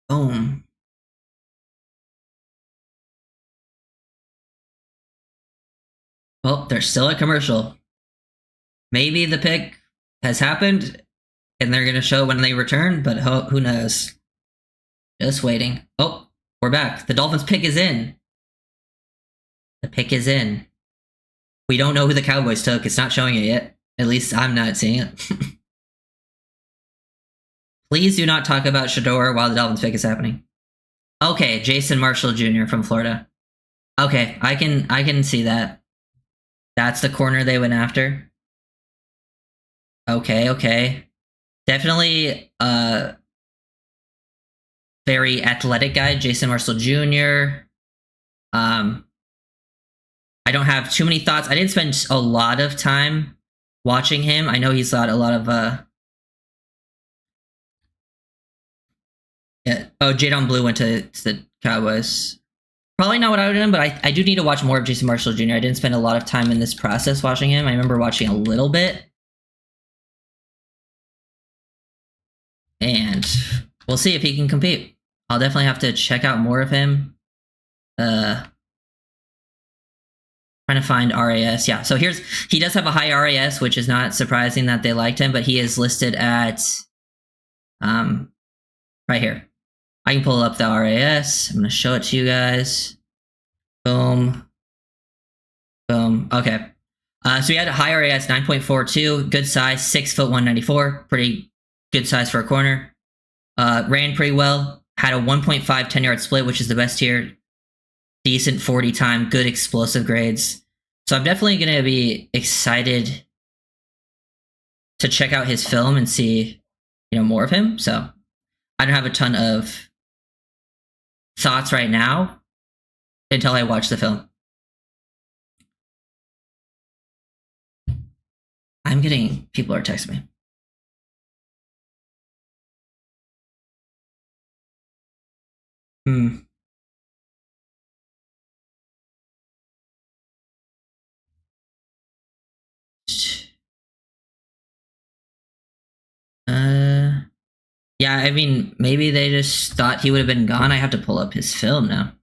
Boom. Well, there's still a commercial. Maybe the pick has happened and they're going to show when they return, but who knows? Just waiting. Oh, we're back. The Dolphins pick is in. The pick is in. We don't know who the Cowboys took. It's not showing it yet. At least I'm not seeing it. Please do not talk about Shador while the Dolphins pick is happening. Okay, Jason Marshall Jr. from Florida. Okay, I can see that. That's the corner they went after. Okay. Definitely very athletic guy, Jason Marshall Jr. I don't have too many thoughts. I didn't spend a lot of time watching him. I know he's got a lot of yeah. Oh, Jadon Blue went to the Cowboys. Probably not what I would have done, but I do need to watch more of Jason Marshall Jr. I didn't spend a lot of time in this process watching him. I remember watching a little bit. And we'll see if he can compete. I'll definitely have to check out more of him. Trying to find RAS. Yeah, so he does have a high RAS, which is not surprising that they liked him, but he is listed at right here. I can pull up the RAS. I'm going to show it to you guys. Boom. Boom. Okay. So he had a high RAS, 9.42, good size, 6 foot 194, pretty good size for a corner. Ran pretty well, had a 1.5 10-yard split, which is the best here. Decent 40 time, good explosive grades. So I'm definitely going to be excited to check out his film and see, more of him. So I don't have a ton of thoughts right now until I watch the film. I'm getting people are texting me. Yeah, I mean, maybe they just thought he would have been gone. I have to pull up his film now.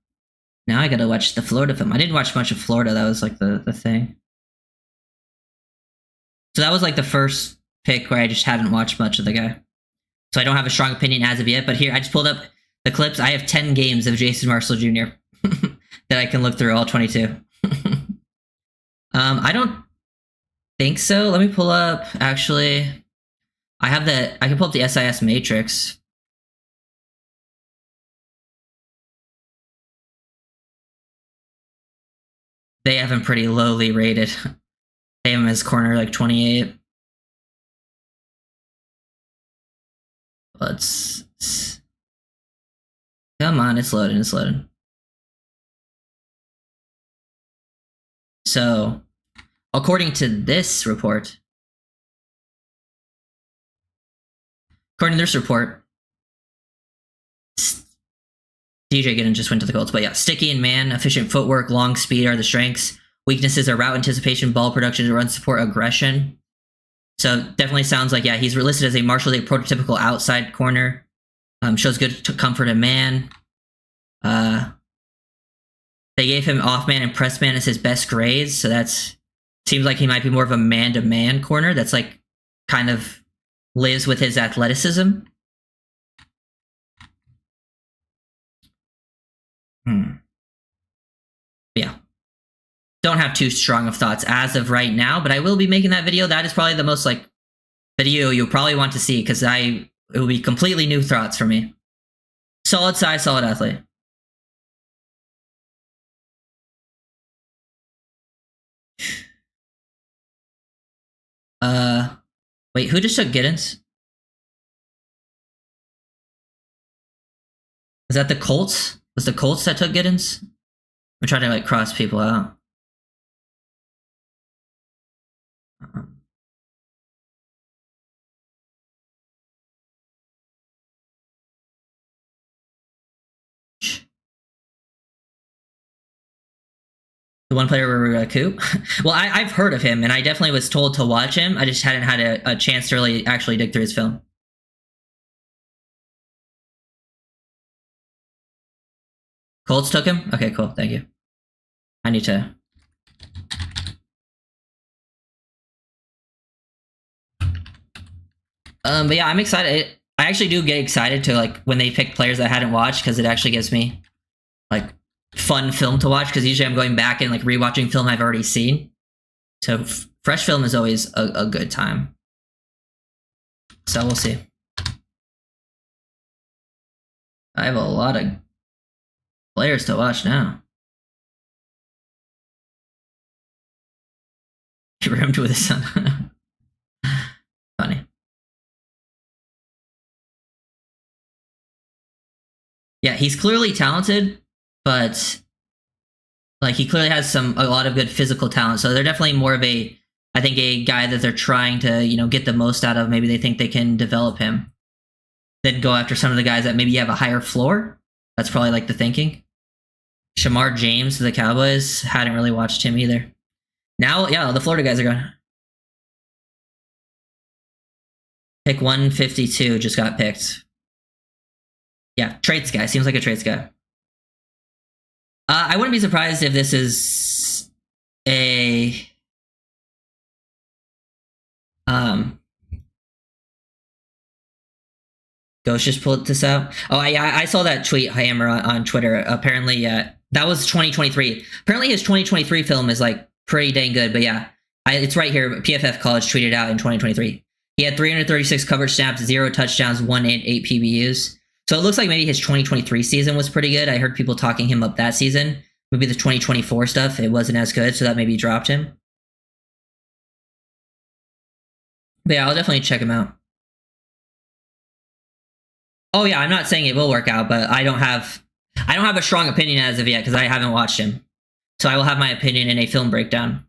Now I gotta watch the Florida film. I didn't watch much of Florida. That was like the thing. So that was like the first pick where I just hadn't watched much of the guy. So I don't have a strong opinion as of yet. But here, I just pulled up the clips. I have 10 games of Jason Marshall Jr. that I can look through, all 22. I don't think so. Let me pull up, actually. I can pull up the SIS matrix. They have him pretty lowly rated. They have him as corner like 28. Come on, it's loading. So, according to this report, DJ Giddens just went to the Colts, but yeah, sticky and man, efficient footwork, long speed are the strengths. Weaknesses are route anticipation, ball production, run support, aggression. So definitely sounds like, yeah, he's listed as a Marshall, a prototypical outside corner. Shows good comfort in man. They gave him off man and press man as his best grades, so that's seems like he might be more of a man-to-man corner. That's like kind of lives with his athleticism. don't have too strong of thoughts as of right now, but I will be making that video. That is probably the most like video you'll probably want to see because it will be completely new thoughts for me. Solid size, solid athlete. Wait, who just took Giddens? Is that the Colts? Was the Colts that took Giddens? I'm trying to like cross people out. The one player where Coop? Well, I've heard of him, and I definitely was told to watch him. I just hadn't had a chance to really actually dig through his film. Colts took him? Okay, cool. Thank you. I need to... but yeah, I'm excited. I actually do get excited to like when they pick players that I hadn't watched because it actually gives me like fun film to watch because usually I'm going back and like rewatching film I've already seen. So fresh film is always a good time. So we'll see. I have a lot of players to watch now. Roomed with his son. Funny. Yeah, he's clearly talented, but like he clearly has a lot of good physical talent. So they're definitely more of I think a guy that they're trying to, get the most out of. Maybe they think they can develop him. Then go after some of the guys that maybe have a higher floor. That's probably like the thinking. Shamar James to the Cowboys. Hadn't really watched him either. Now, yeah, the Florida guys are going. Pick 152 just got picked. Yeah, traits guy. Seems like a traits guy. I wouldn't be surprised if this is a... Ghost just pulled this out. Oh, I saw that tweet, Hammer, on Twitter. Apparently, that was 2023. Apparently, his 2023 film is like pretty dang good. But yeah, it's right here. PFF College tweeted out in 2023. He had 336 coverage snaps, 0 touchdowns, 1 and 8 PBUs. So it looks like maybe his 2023 season was pretty good. I heard people talking him up that season. Maybe the 2024 stuff, it wasn't as good, so that maybe dropped him. But yeah, I'll definitely check him out. Oh yeah, I'm not saying it will work out, but I don't have a strong opinion as of yet because I haven't watched him. So I will have my opinion in a film breakdown.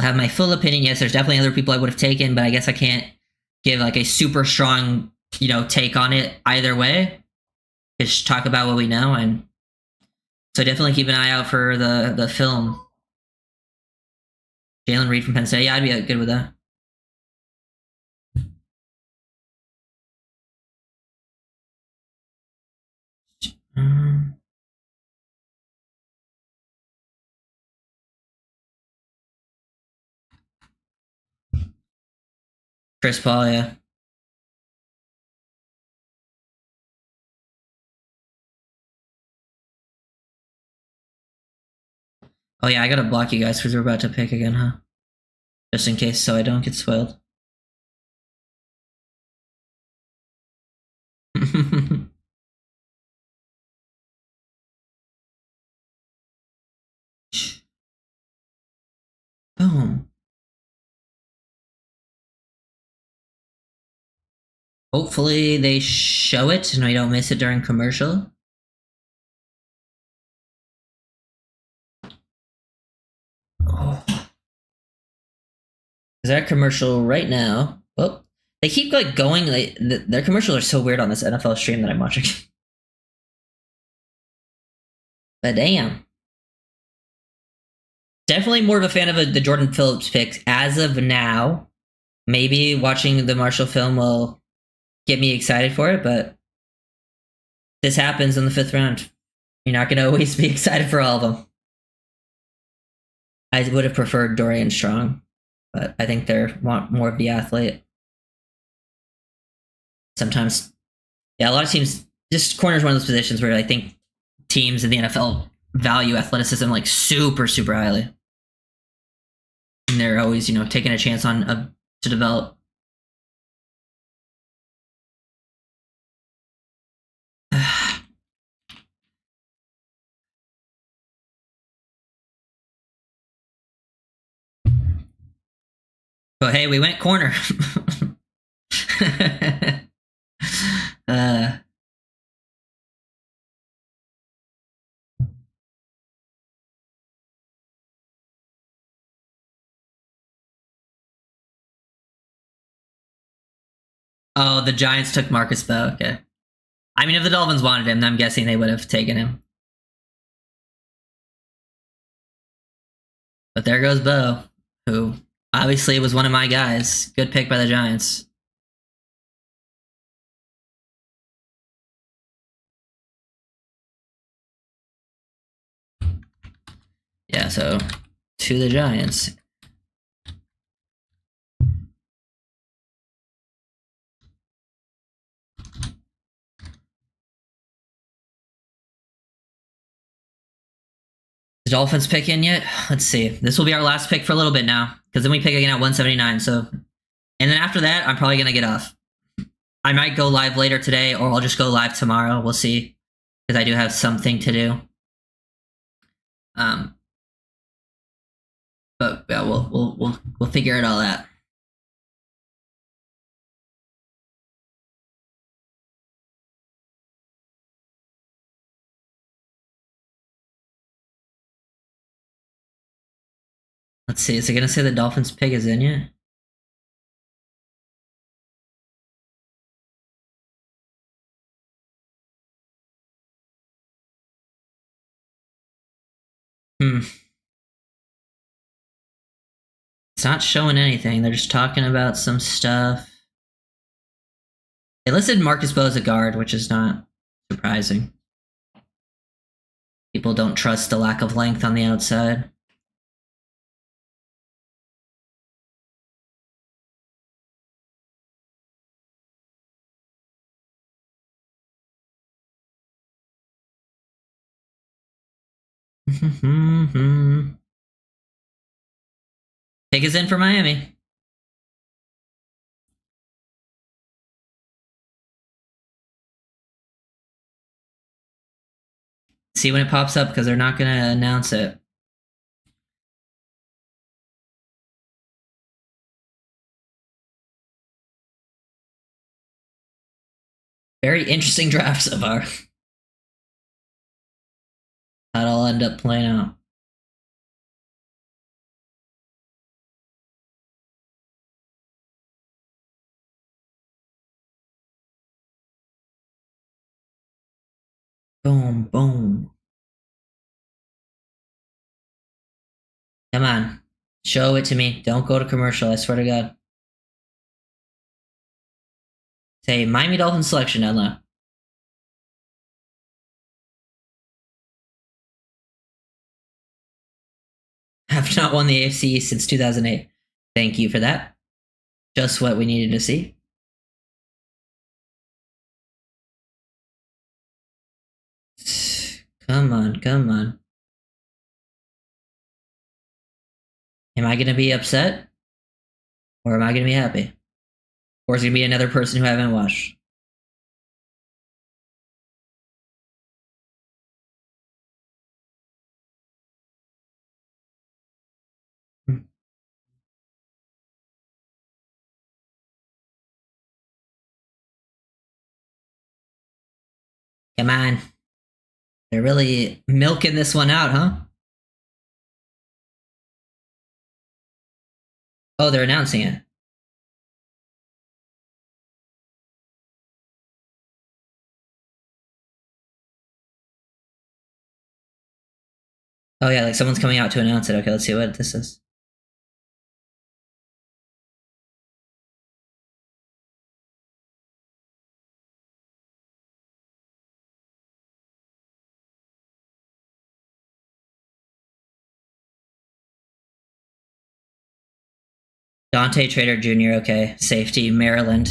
I'll have my full opinion. Yes, there's definitely other people I would have taken, but I guess I can't give like a super strong, take on it either way. Just talk about what we know, and so definitely keep an eye out for the film. Jalen Reed from Penn State. Yeah, I'd be good with that. Chris Paul, yeah. Oh yeah, I gotta block you guys because we're about to pick again, huh? Just in case, so I don't get spoiled. Boom. Hopefully they show it and we don't miss it during commercial. Oh. Is that commercial right now? Oh, they keep like going. Their commercials are so weird on this NFL stream that I'm watching. But damn. Definitely more of a fan of the Jordan Phillips pick as of now. Maybe watching the Marshall film will get me excited for it, but this happens in the 5th round. You're not going to always be excited for all of them. I would have preferred Dorian Strong, but I think they want more of the athlete. Sometimes, yeah, a lot of teams, just corner is one of those positions where I think teams in the NFL value athleticism like super, super highly. And they're always, taking a chance on to develop. But hey, we went corner. Oh, the Giants took Marcus Bow. Okay. I mean, if the Dolphins wanted him, I'm guessing they would have taken him. But there goes Bow, who obviously was one of my guys. Good pick by the Giants. Yeah, so to the Giants. The Dolphins pick in yet? Let's see. This will be our last pick for a little bit now, because then we pick again at 179. So, and then after that, I'm probably gonna get off. I might go live later today, or I'll just go live tomorrow. We'll see, because I do have something to do. But yeah, we'll figure it all out. Let's see. Is it gonna say the Dolphins pick is in yet? It's not showing anything. They're just talking about some stuff. They listed Marcus Bow as a guard, which is not surprising. People don't trust the lack of length on the outside. Pick is in for Miami. See when it pops up, because they're not going to announce it. Very interesting draft so far. How it'll end up playing out. Boom, boom. Come on. Show it to me. Don't go to commercial, I swear to God. Say Miami Dolphins selection down low. Have not won the AFC since 2008. Thank you for that. Just what we needed to see. Come on, come on. Am I going to be upset? Or am I going to be happy? Or is it going to be another person who I haven't watched? Come on. They're really milking this one out, huh? Oh, they're announcing it. Oh yeah, like someone's coming out to announce it. Okay, let's see what this is. Dante Trader Jr., okay. Safety, Maryland.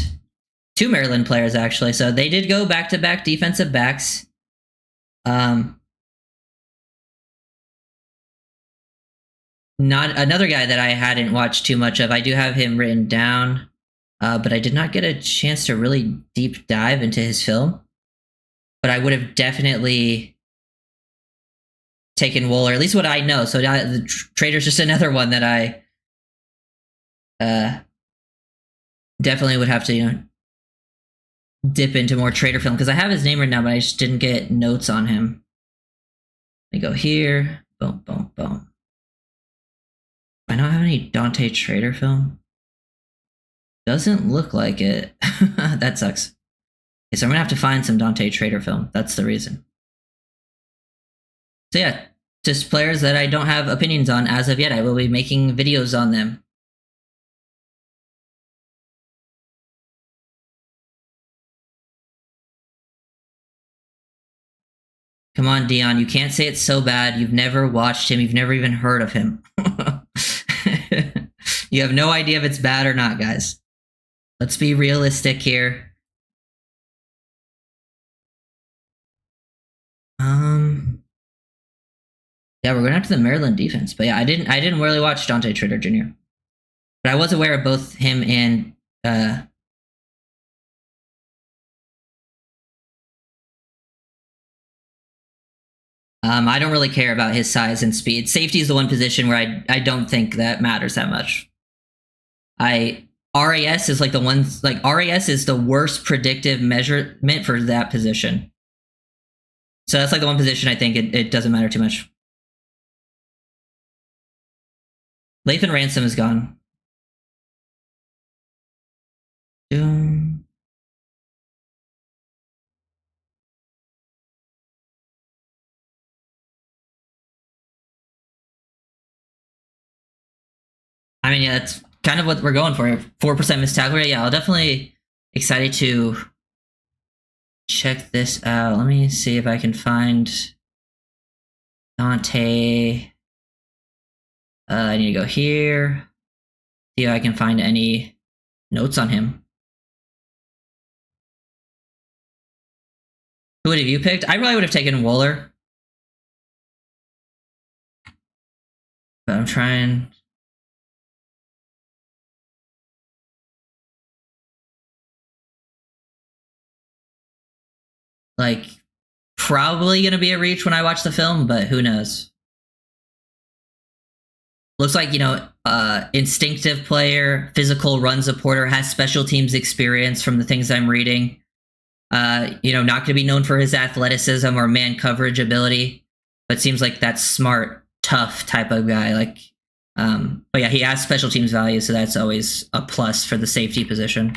2 Maryland players, actually. So they did go back-to-back defensive backs. not another guy that I hadn't watched too much of. I do have him written down, but I did not get a chance to really deep dive into his film. But I would have definitely taken Wool, or at least what I know. So the Trader's just another one that I definitely would have to, dip into more Trader film, because I have his name right now, but I just didn't get notes on him. I go here, boom, boom, boom. I don't have any Dante Trader film. Doesn't look like it. That sucks. Okay, so I'm gonna have to find some Dante Trader film. That's the reason. So yeah, just players that I don't have opinions on as of yet. I will be making videos on them. Come on, Dion. You can't say it's so bad. You've never watched him. You've never even heard of him. You have no idea if it's bad or not, guys. Let's be realistic here. Yeah, we're going after the Maryland defense. But yeah, I didn't really watch Dante Trader Jr. But I was aware of both him and I don't really care about his size and speed. Safety is the one position where I don't think that matters that much. RAS is like the ones, like RAS is the worst predictive measurement for that position. So that's like the one position I think it doesn't matter too much. Lathan Ransom is gone. I mean, yeah, that's kind of what we're going for. 4% missed tackle rate. Yeah, I'll definitely excited to check this out. Let me see if I can find Dante. I need to go here. See if I can find any notes on him. Who would have you picked? I probably would have taken Wooler. But I'm trying. Like, probably going to be a reach when I watch the film, but who knows? Looks like, instinctive player, physical run supporter, has special teams experience from the things I'm reading. Not going to be known for his athleticism or man coverage ability, but seems like that smart, tough type of guy. But yeah, he has special teams value, so that's always a plus for the safety position.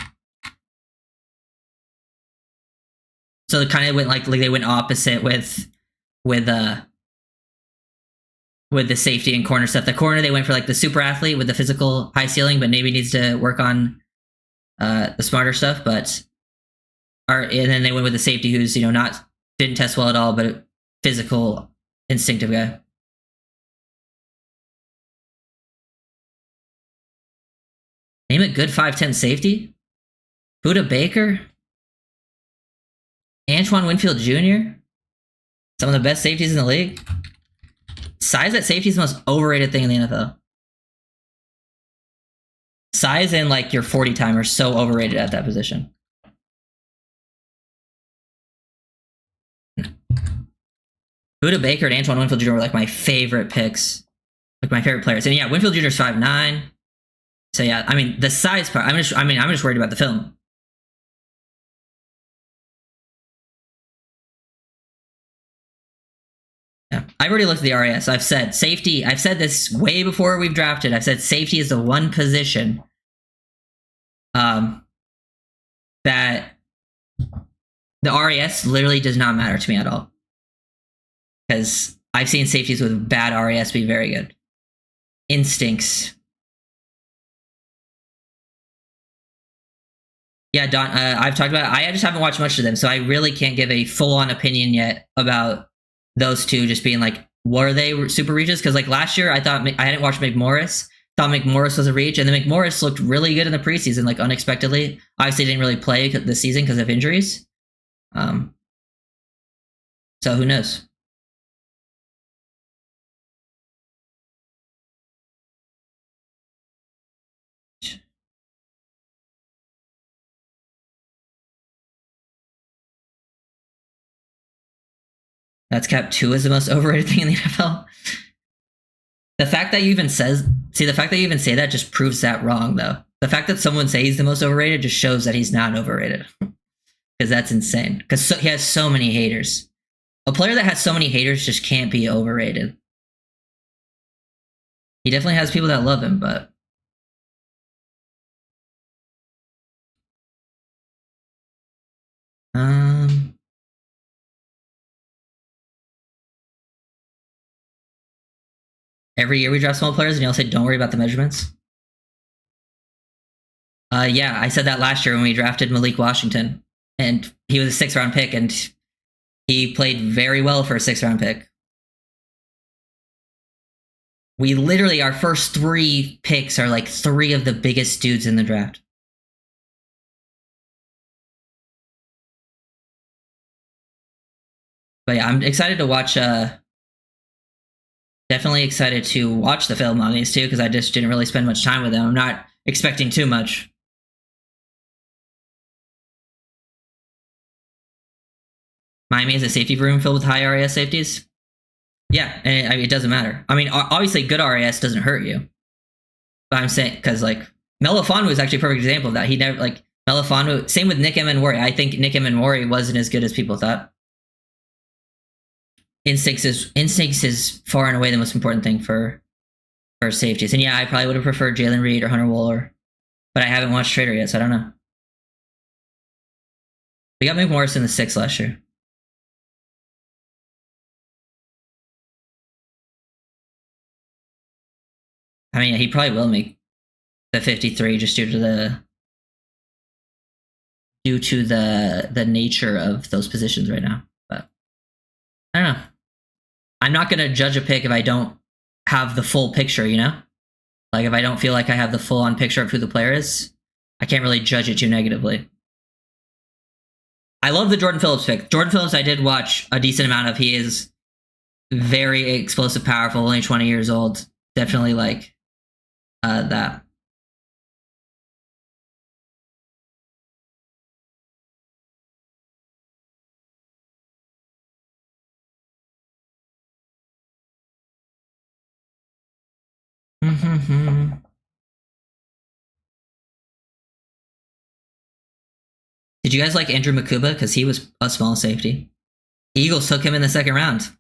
So it kind of went like they went opposite with the safety and corner stuff. The corner, they went for like the super athlete with the physical high ceiling, but maybe needs to work on the smarter stuff. And then they went with the safety who's didn't test well at all, but a physical, instinctive guy. Name a good 5'10" safety. Buda Baker. Antoine Winfield Jr. Some of the best safeties in the league. Size at safety is the most overrated thing in the NFL. Size and like your 40 time are so overrated at that position. Buda Baker and Antoine Winfield Jr. were like my favorite picks. Like my favorite players. And yeah, Winfield Jr. is 5'9". So yeah, I mean the size part. I'm just worried about the film. Yeah, I've already looked at the RAS. I've said safety. I've said this way before we've drafted. I've said safety is the one position that the RAS literally does not matter to me at all. Because I've seen safeties with bad RAS be very good. Instincts. Yeah, Don, I've talked about it. I just haven't watched much of them, so I really can't give a full-on opinion yet about those two just being like, were they super reaches? Because like last year, I thought I hadn't watched McMorris. Thought McMorris was a reach, and then McMorris looked really good in the preseason, like unexpectedly. Obviously, didn't really play this season because of injuries. So who knows? That's cap 2 is the most overrated thing in the NFL. The fact that you even say that just proves that wrong, though. The fact that someone says he's the most overrated just shows that he's not overrated. Because that's insane. Because he has so many haters. A player that has so many haters just can't be overrated. He definitely has people that love him, but every year we draft small players, and you'll say, "Don't worry about the measurements." Yeah, I said that last year when we drafted Malik Washington, and he was a 6th-round pick, and he played very well for a 6th-round pick. We literally, our first 3 picks are like 3 of the biggest dudes in the draft. But yeah, I'm excited to watch. Definitely excited to watch the film on these two because I just didn't really spend much time with them. I'm not expecting too much. Miami has a safety room filled with high RAS safeties. Yeah, and it doesn't matter. I mean, obviously, good RAS doesn't hurt you. But I'm saying because like Melifonwu is actually a perfect example of that. He never like Melifonwu. Same with Nick Emenwori. I think Nick Emenwori wasn't as good as people thought. Instincts is far and away the most important thing for safeties. And yeah, I probably would have preferred Jalen Reed or Hunter Wooler, but I haven't watched Trader yet, so I don't know. We got McMorris in the 6th last year. I mean, he probably will make the 53 just due to the nature of those positions right now. But I don't know. I'm not going to judge a pick if I don't have the full picture, you know? Like, if I don't feel like I have the full-on picture of who the player is, I can't really judge it too negatively. I love the Jordan Phillips pick. Jordan Phillips, I did watch a decent amount of. He is very explosive, powerful, only 20 years old. Definitely like that. Did you guys like Andrew Makuba? Because he was a small safety. Eagles took him in the 2nd round.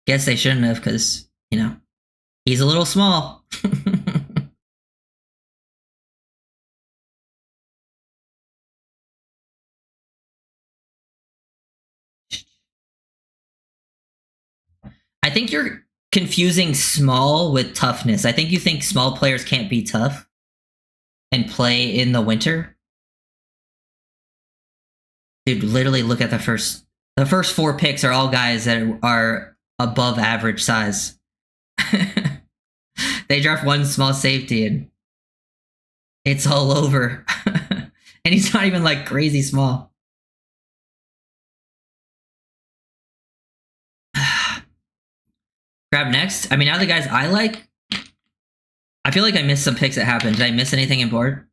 Guess they shouldn't have because, you know, he's a little small. I think you're confusing small with toughness. I think you think small players can't be tough and play in the winter. Dude, literally look at the first 4 picks are all guys that are above average size. They draft one small safety and it's all over. And he's not even like crazy small. Grab next. I mean, now the guys I like, I feel like I missed some picks that happened. Did I miss anything important?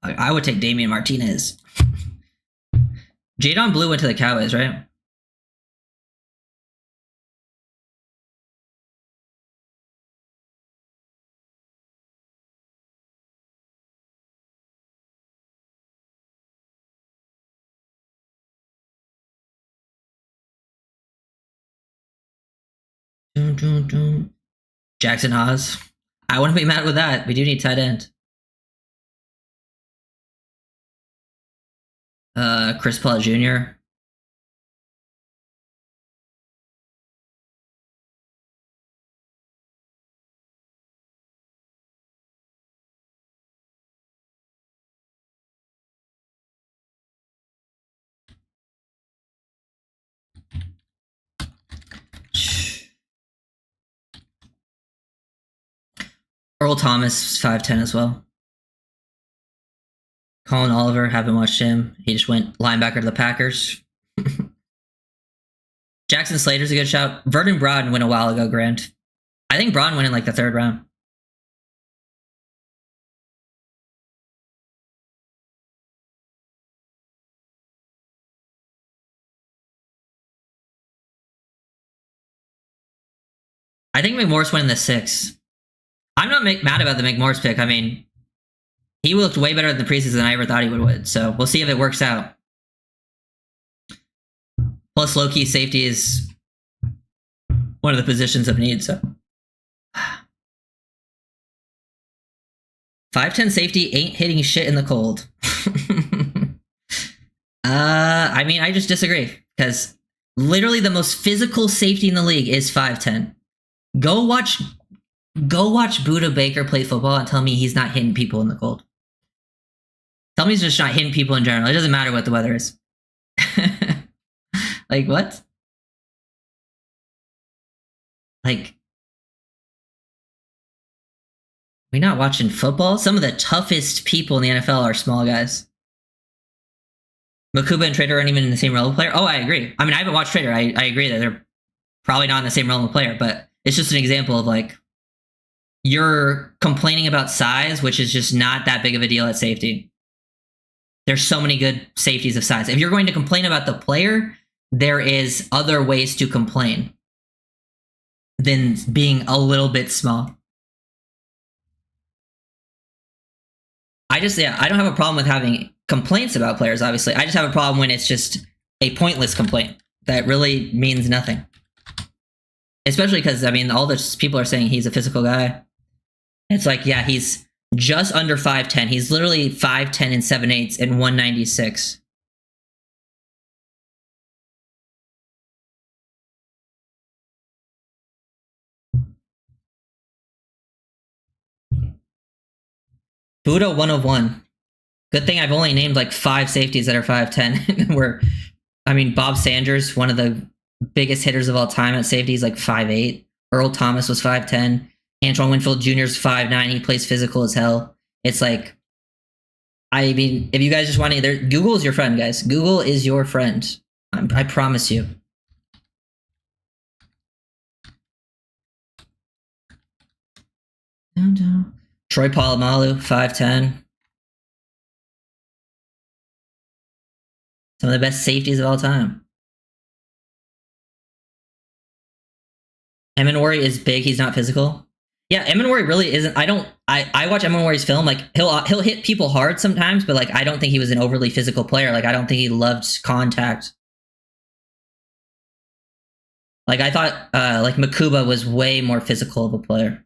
I would take Damian Martinez. Jadon Blue went to the Cowboys, right? Jackson Haas. I wouldn't be mad with that. We do need tight end. Chris Paul Jr. Earl Thomas, 5'10 as well. Colin Oliver, haven't watched him. He just went linebacker to the Packers. Jackson Slater's a good shout. Vernon Brown went a while ago, Grant. I think Braun went in like the 3rd round. I think McMorris went in the 6. I'm not mad about the McMorris pick. I mean, he looked way better in the preseason than I ever thought he would. So we'll see if it works out. Plus, low-key safety is one of the positions of need. So 5'10" safety ain't hitting shit in the cold. I mean, I just disagree because literally the most physical safety in the league is 5'10". Go watch Buda Baker play football and tell me he's not hitting people in the cold. Tell me he's just not hitting people in general. It doesn't matter what the weather is. Like, what? Like, we not watching football? Some of the toughest people in the NFL are small guys. Makuba and Trader aren't even in the same realm of player. Oh, I agree. I mean, I haven't watched Trader. I agree that they're probably not in the same realm of player, but it's just an example of like, you're complaining about size, which is just not that big of a deal at safety. There's so many good safeties of size. If you're going to complain about the player, there is other ways to complain than being a little bit small. I don't have a problem with having complaints about players, obviously. I just have a problem when it's just a pointless complaint that really means nothing. Especially because, I mean, all the people are saying he's a physical guy. It's like, yeah, he's just under 5'10". He's literally 5'10" and 7/8 and 196. Budo 101. Good thing I've only named like 5 safeties that are 5'10". Where, I mean, Bob Sanders, one of the biggest hitters of all time at safety, is like 5'8". Earl Thomas was 5'10". Antoine Winfield Jr. is 5'9". He plays physical as hell. It's like, I mean, if you guys just want to, Google is your friend, guys. Google is your friend. I promise you. Troy Polamalu, 5'10". Some of the best safeties of all time. Emanwari is big. He's not physical. Yeah, Emanwari really isn't. I watch Emanwari's film. Like, he'll hit people hard sometimes, but like, I don't think he was an overly physical player. Like, I don't think he loved contact. Like, I thought like Makuba was way more physical of a player.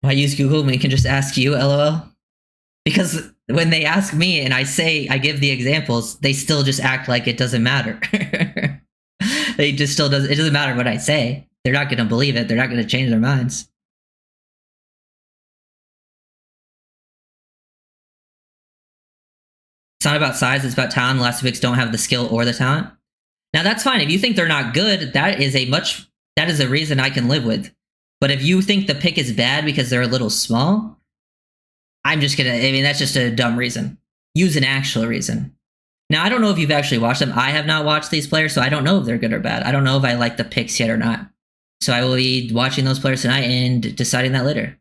Why use Google when we can just ask you, LOL? Because when they ask me and I give the examples, they still just act like it doesn't matter. It doesn't matter what I say. They're not going to believe it. They're not going to change their minds. It's not about size, it's about talent. The last picks don't have the skill or the talent. Now that's fine. If you think they're not good, that is a reason I can live with. But if you think the pick is bad because they're a little small, that's just a dumb reason. Use an actual reason. Now, I don't know if you've actually watched them. I have not watched these players, so I don't know if they're good or bad. I don't know if I like the picks yet or not. So I will be watching those players tonight and deciding that later.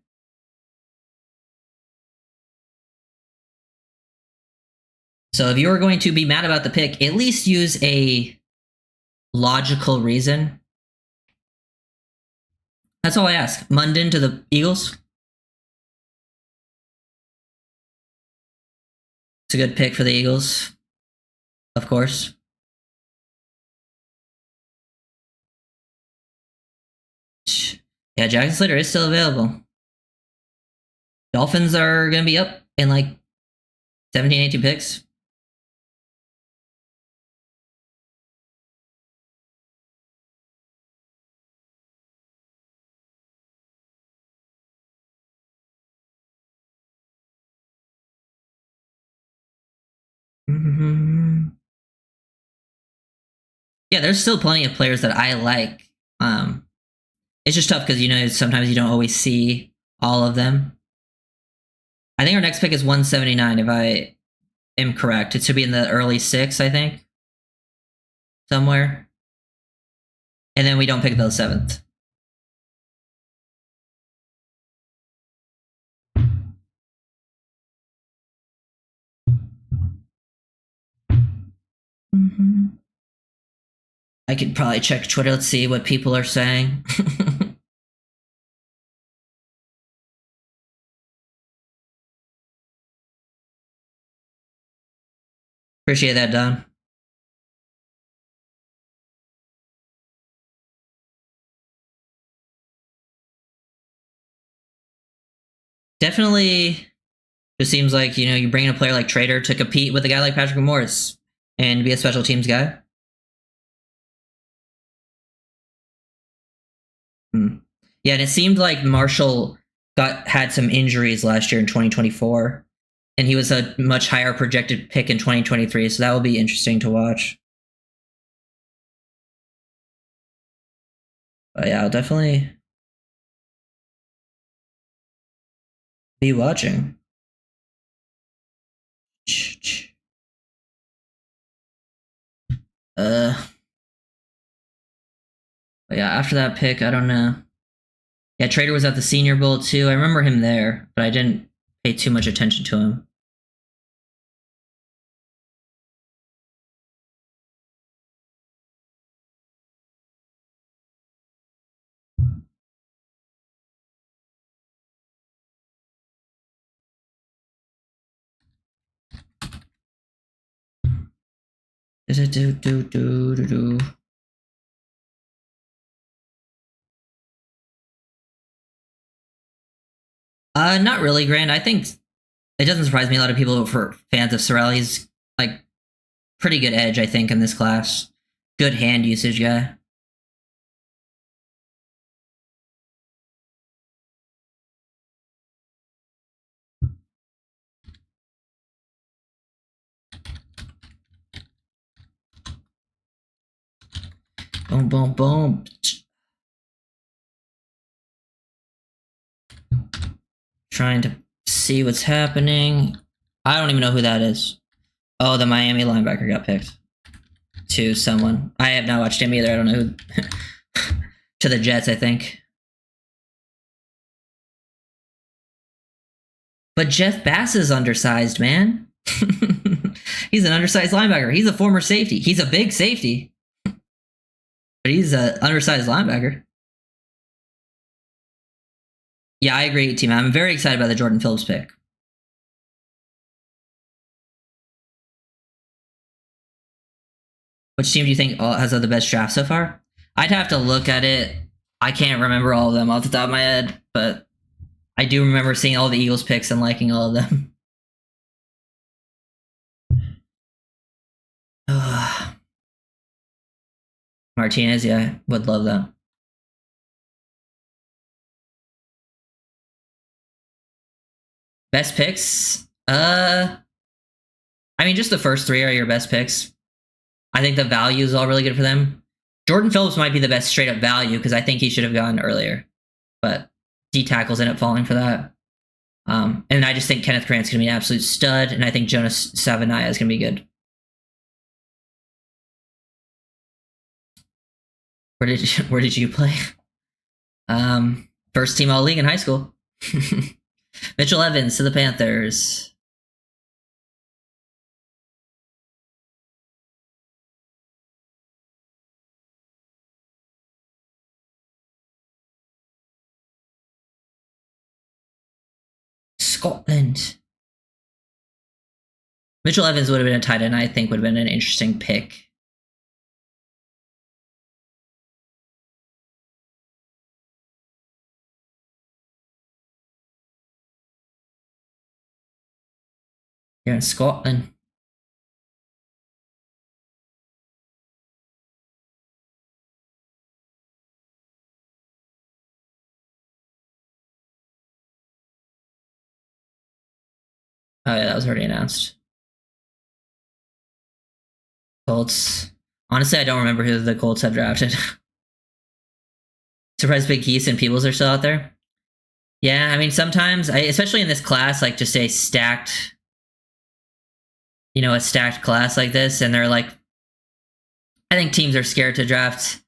So if you are going to be mad about the pick, at least use a logical reason. That's all I ask. Munden to the Eagles. It's a good pick for the Eagles, of course. Yeah, Jackson Slater is still available. Dolphins are going to be up in like 17, 18 picks. Yeah, there's still plenty of players that I like. It's just tough because, sometimes you don't always see all of them. I think our next pick is 179, if I am correct. It should be in the early 6, I think. somewhere. And then we don't pick the 7th. I could probably check Twitter. Let's see what people are saying. Appreciate that, Don. Definitely just seems like, you bring in a player like Trader to compete with a guy like Patrick Morris and be a special teams guy. Yeah, and it seemed like Marshall had some injuries last year in 2024, and he was a much higher projected pick in 2023, so that will be interesting to watch. But yeah, I'll definitely be watching. But yeah, after that pick, I don't know. Yeah, Trader was at the Senior Bowl too. I remember him there, but I didn't pay too much attention to him. Not really, Grant. I think it doesn't surprise me. A lot of people for fans of Sorrell. He's like pretty good edge, I think, in this class. Good hand usage guy. Boom, boom, boom. Trying to see what's happening. I don't even know who that is. Oh, the Miami linebacker got picked to someone. I have not watched him either. I don't know who. To the Jets, I think. But Jeff Bass is undersized, man. He's an undersized linebacker. He's a former safety. He's a big safety. But he's an undersized linebacker. Yeah, I agree, team. I'm very excited about the Jordan Phillips pick. Which team do you think has the best draft so far? I'd have to look at it. I can't remember all of them off the top of my head, but I do remember seeing all the Eagles picks and liking all of them. Martinez, yeah, would love that. Best picks? I mean, just the first 3 are your best picks. I think the value is all really good for them. Jordan Phillips might be the best straight up value because I think he should have gone earlier, but D tackles end up falling for that. And I just think Kenneth Grant's going to be an absolute stud, and I think Jonas Savaiinaea is going to be good. Where did you play? First team all league in high school. Mitchell Evans to the Panthers. Scotland. Mitchell Evans would have been a tight end. I think would have been an interesting pick. You're in Scotland. Oh yeah, that was already announced. Colts. Honestly, I don't remember who the Colts have drafted. Surprised Big Keys and Peebles are still out there. Yeah, I mean, sometimes, especially in this class, like just a stacked class like this, and they're like I think teams are scared to draft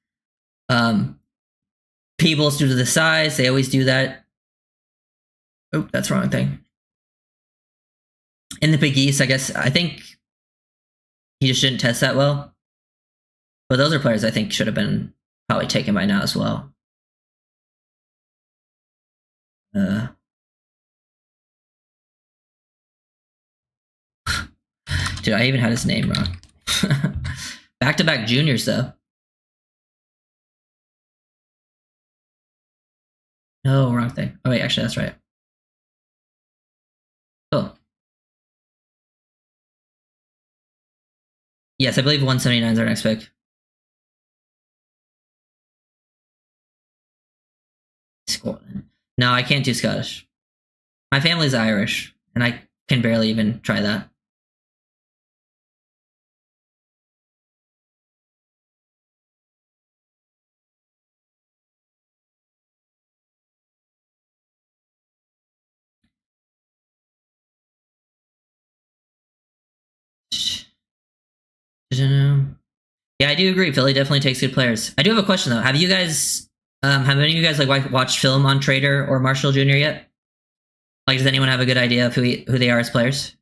Peebles due to the size. They always do that. Oh, that's the wrong thing. In the Big East, I guess, I think he just didn't test that well. But those are players I think should have been probably taken by now as well. Dude, I even had his name wrong. Back-to-back juniors, though. No, wrong thing. Oh, wait, actually, that's right. Cool. Yes, I believe 179 is our next pick. Scotland. No, I can't do Scottish. My family's Irish, and I can barely even try that. Yeah, I do agree. Philly definitely takes good players. I do have a question though. Have you guys, have any of you guys like watched film on Trader or Marshall Jr. yet? Like, does anyone have a good idea of who they are as players?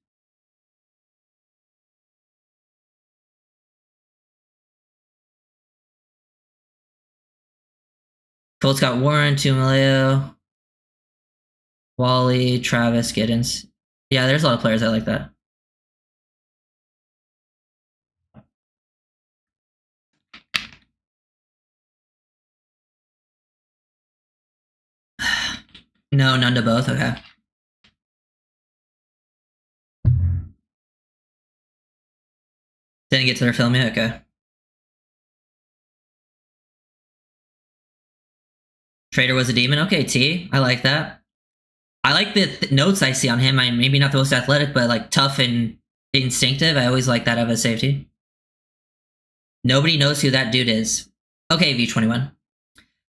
Colts got Warren, Tumaleo, Wally, Travis, Giddens. Yeah, there's a lot of players I like that. No, none to both. Okay. Didn't get to their film yet. Okay. Trader was a demon. Okay, T. I like that. I like the notes I see on him. I'm maybe not the most athletic, but like tough and instinctive. I always like that of a safety. Nobody knows who that dude is. Okay, V21.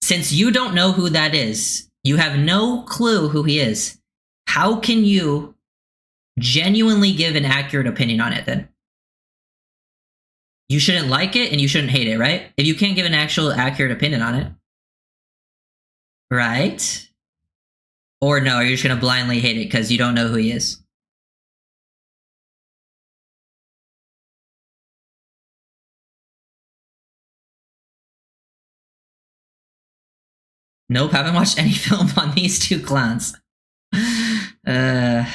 Since you don't know who that is, you have no clue who he is. How can you genuinely give an accurate opinion on it then? You shouldn't like it and you shouldn't hate it, right? If you can't give an actual accurate opinion on it. Right? Or no, you're just going to blindly hate it because you don't know who he is. Nope, haven't watched any film on these two clowns. I'm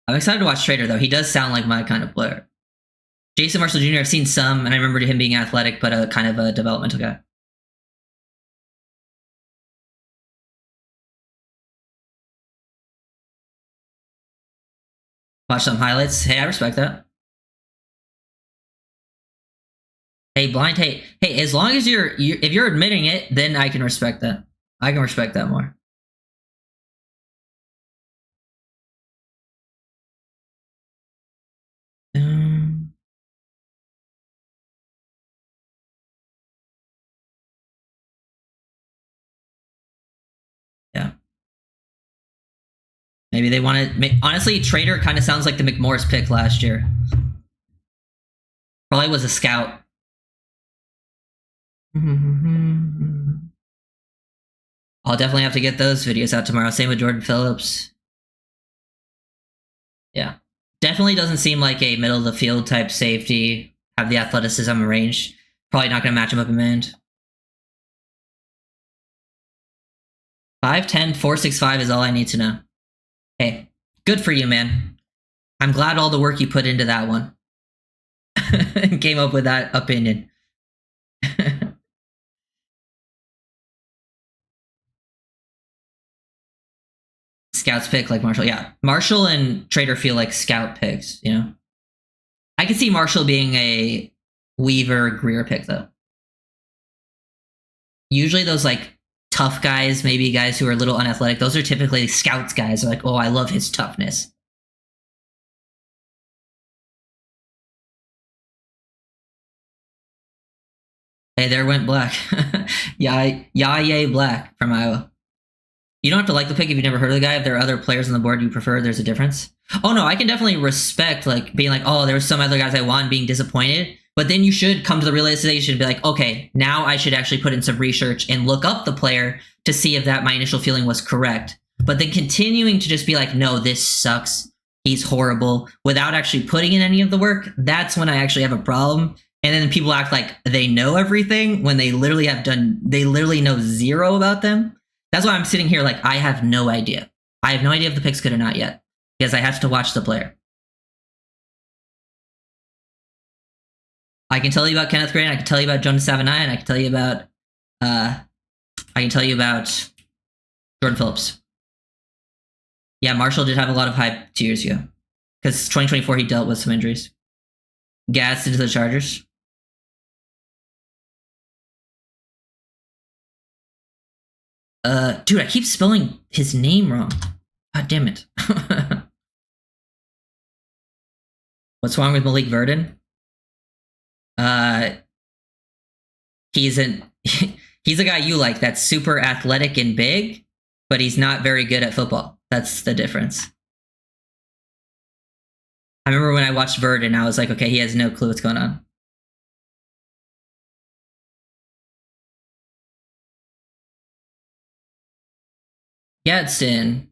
excited to watch Trader, though. He does sound like my kind of player. Jason Marshall Jr., I've seen some, and I remember him being athletic, but a kind of a developmental guy. Watch some highlights. Hey, I respect that. Hey, blind hate. Hey, as long as if you're admitting it, then I can respect that. I can respect that more. Yeah. Maybe they want to. Honestly, Trader kind of sounds like the McMorris pick last year. Probably was a scout. I'll definitely have to get those videos out tomorrow. Same with Jordan Phillips. Yeah. Definitely doesn't seem like a middle of the field type safety. Have the athleticism and range. Probably not going to match him up in mand. 5'10", 465 is all I need to know. Hey, good for you, man. I'm glad all the work you put into that one. Came up with that opinion. Scouts pick like Marshall. Yeah, Marshall and Trader feel like scout picks, you know? I could see Marshall being a Weaver Greer pick, though. Usually those like tough guys, maybe guys who are a little unathletic, those are typically scouts guys. They're like, oh, I love his toughness. Hey, there went Black. Yay Black from Iowa. You don't have to like the pick if you've never heard of the guy. If there are other players on the board you prefer, there's a difference. Oh no, I can definitely respect like being like, oh, there were some other guys I want being disappointed. But then you should come to the realization and be like, okay, now I should actually put in some research and look up the player to see if that my initial feeling was correct. But then continuing to just be like, no, this sucks. He's horrible without actually putting in any of the work. That's when I actually have a problem. And then people act like they know everything when they literally know zero about them. That's why I'm sitting here like, I have no idea. I have no idea if the pick's good or not yet because I have to watch the player. I can tell you about Kenneth Grant. I can tell you about Jonas Savanaia. And I can tell you about Jordan Phillips. Yeah, Marshall did have a lot of hype 2 years ago because 2024 he dealt with some injuries. Gassed into the Chargers. Dude, I keep spelling his name wrong. God damn it. What's wrong with Malik Verdon? He's a guy you like that's super athletic and big, but he's not very good at football. That's the difference. I remember when I watched Verdon, I was like, okay, he has no clue what's going on. Gadsden.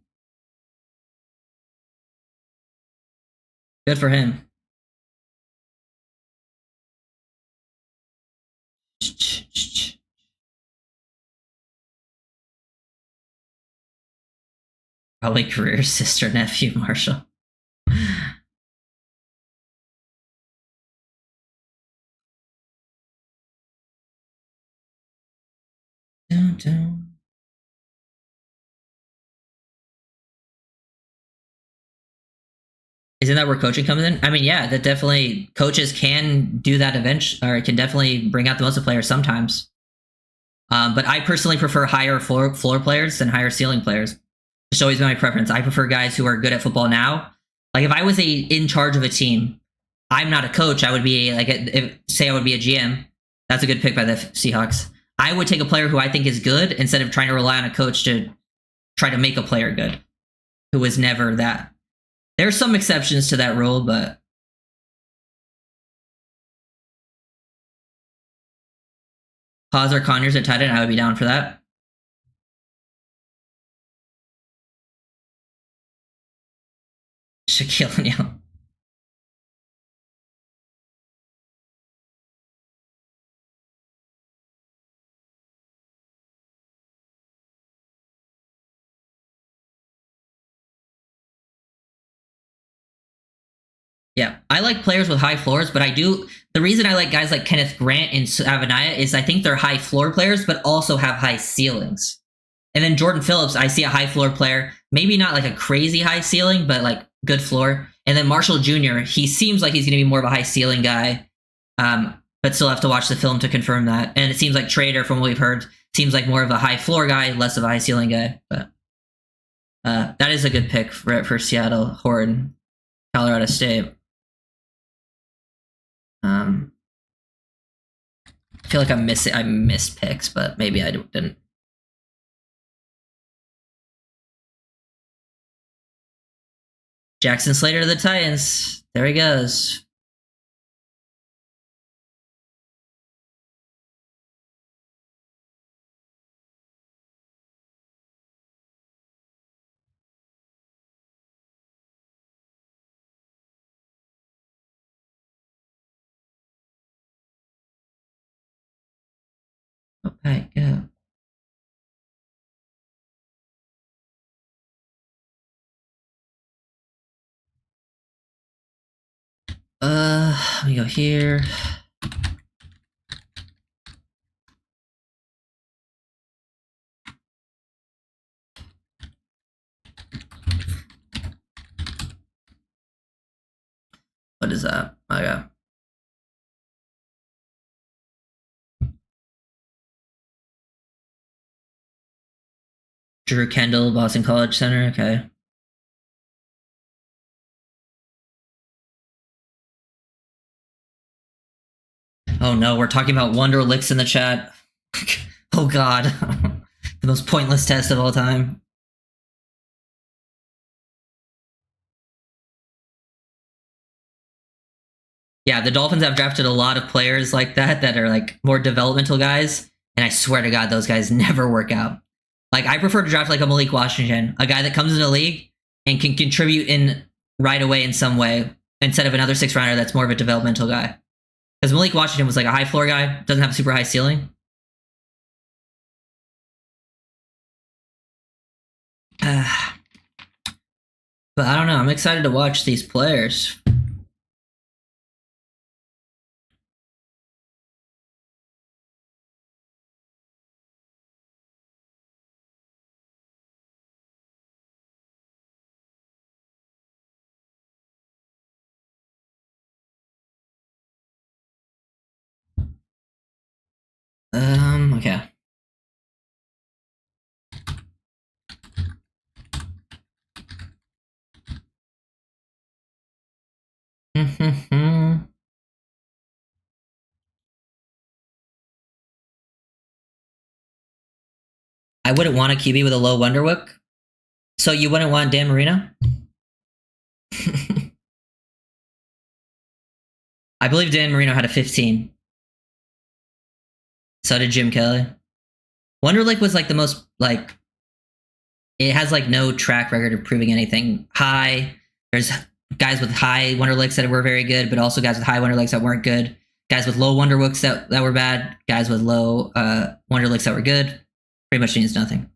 Good for him. Probably career sister nephew Marshall. Dun, dun. Isn't that where coaching comes in? I mean, yeah, that definitely coaches can do that eventually, or can definitely bring out the most of players sometimes. But I personally prefer higher floor players than higher ceiling players. It's always been my preference. I prefer guys who are good at football now. Like if I was in charge of a team, I'm not a coach. I would be like, say I would be a GM. That's a good pick by the Seahawks. I would take a player who I think is good instead of trying to rely on a coach to try to make a player good, who was never that. There's some exceptions to that rule, but Haas or Conyers at tight end, I would be down for that. Shaquille O'Neal. Yeah, I like players with high floors, but the reason I like guys like Kenneth Grant and Savanaia is I think they're high floor players, but also have high ceilings. And then Jordan Phillips, I see a high floor player, maybe not like a crazy high ceiling, but like good floor. And then Marshall Jr., he seems like he's going to be more of a high ceiling guy, but still have to watch the film to confirm that. And it seems like Trader, from what we've heard, seems like more of a high floor guy, less of a high ceiling guy. But that is a good pick for Seattle, Horton, Colorado State. I feel like I missed picks, but maybe I didn't. Jackson Slater to the Titans. There he goes. Okay, yeah. Let me go here. What is that? Okay. Drew Kendall, Boston College Center. Okay. Oh no, we're talking about Wonderlicks in the chat. Oh god. The most pointless test of all time. Yeah, the Dolphins have drafted a lot of players like that are like more developmental guys, and I swear to God, those guys never work out. Like I prefer to draft like a Malik Washington, a guy that comes in the league and can contribute in right away in some way, instead of another 6th rounder that's more of a developmental guy. Because Malik Washington was like a high floor guy, doesn't have a super high ceiling. But I don't know. I'm excited to watch these players. Okay. I wouldn't want a QB with a low Wonderwook. So you wouldn't want Dan Marino? I believe Dan Marino had a 15. So did Jim Kelly. Wonderlic was like the most like it has like no track record of proving anything high. There's guys with high Wonderlicks that were very good, but also guys with high Wonderlicks that weren't good. Guys with low Wonderwooks that were bad. Guys with low Wonderlicks that were good. Pretty much means nothing.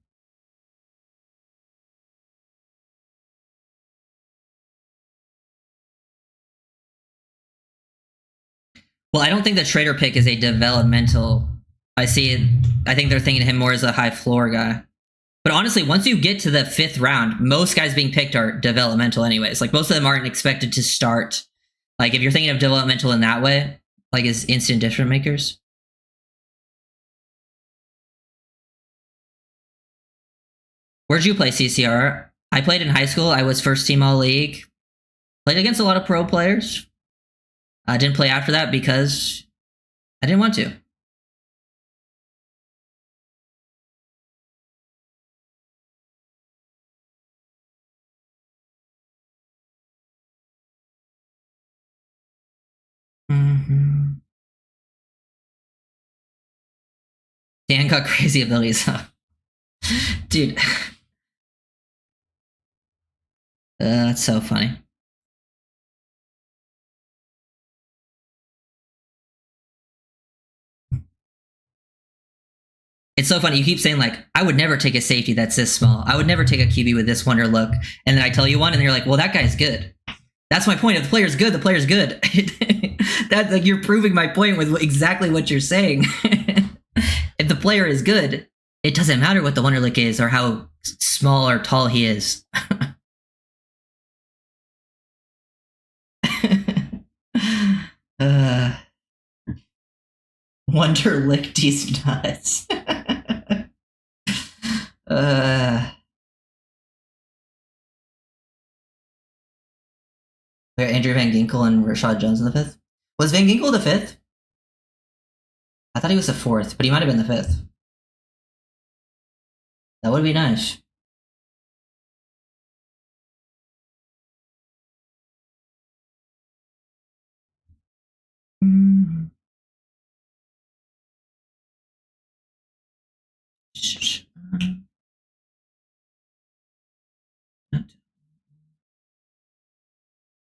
Well, I don't think the Trader pick is a developmental. I see it. I think they're thinking of him more as a high floor guy. But honestly, once you get to the 5th round, most guys being picked are developmental anyways. Like most of them aren't expected to start. Like if you're thinking of developmental in that way, like as instant difference makers. Where'd you play CCR? I played in high school. I was first team all league. Played against a lot of pro players. I didn't play after that because I didn't want to. Mm-hmm. Dan got crazy abilities, huh? Dude. That's so funny. It's so funny. You keep saying like, I would never take a safety that's this small. I would never take a QB with this wonder look. And then I tell you one, and you're like, well, that guy's good. That's my point. If the player's good, the player's good. That's like you're proving my point with exactly what you're saying. If the player is good, it doesn't matter what the Wonderlick is or how small or tall he is. uh, Wonderlick these nuts. Andrew Van Ginkel and Rashad Jones in the 5th. Was Van Ginkel the 5th? I thought he was the 4th, but he might have been the 5th. That would be nice.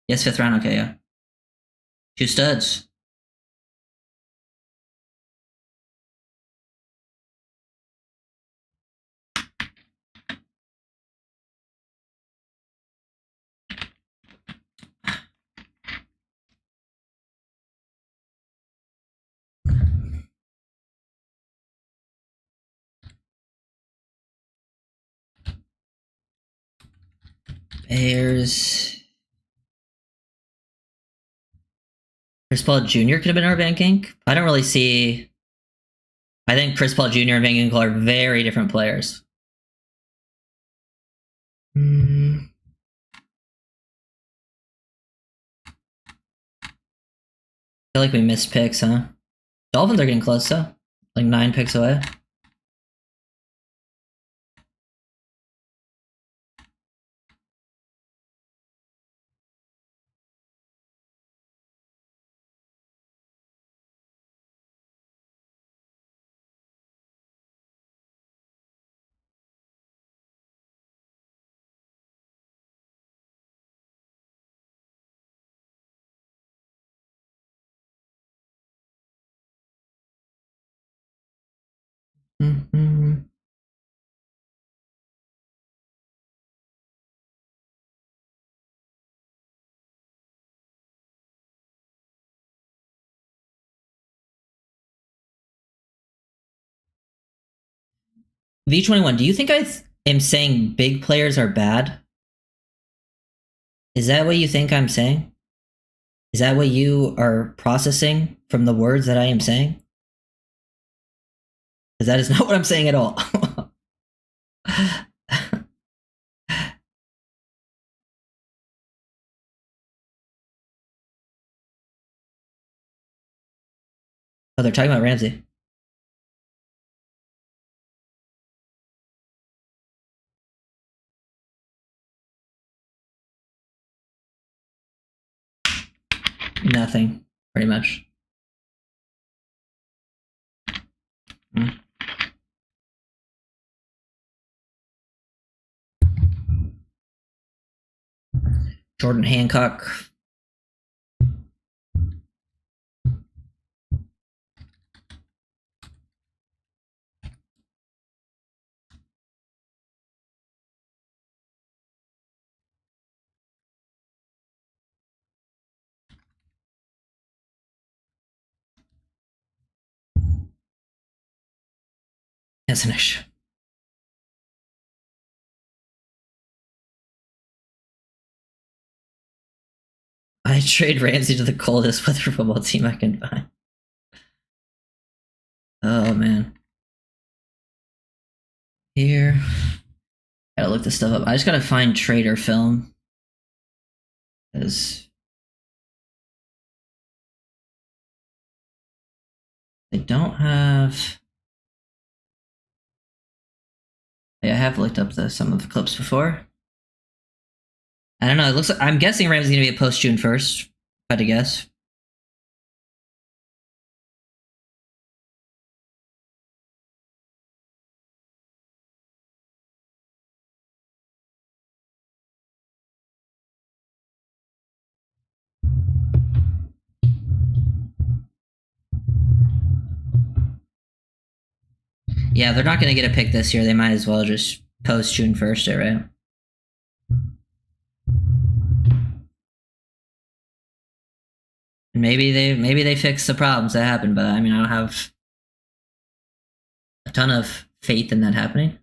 Yes, 5th round. Okay, yeah. 2 studs. Bears. Chris Paul Jr. could have been our banking. I don't really see. I think Chris Paul Jr. and Van Ginkel are very different players. I feel like we missed picks, huh? Dolphins are getting close, though. Like 9 picks away. V21, do you think I am saying big players are bad? Is that what you think I'm saying? Is that what you are processing from the words that I am saying? Because that is not what I'm saying at all. Oh, they're talking about Ramsey. Nothing, pretty much. Jordan Hancock. That's an issue. I trade Ramsey to the coldest weather football team I can find. Oh man. Here. Gotta look this stuff up. I just gotta find trader film. Because they don't have. Yeah, I have looked up some of the clips before. I don't know. It looks like I'm guessing Ramsey's gonna be a post June 1st. If I had to guess. Yeah, they're not gonna get a pick this year. They might as well just post June 1st, right? Maybe they fix the problems that happen, but I mean I don't have a ton of faith in that happening.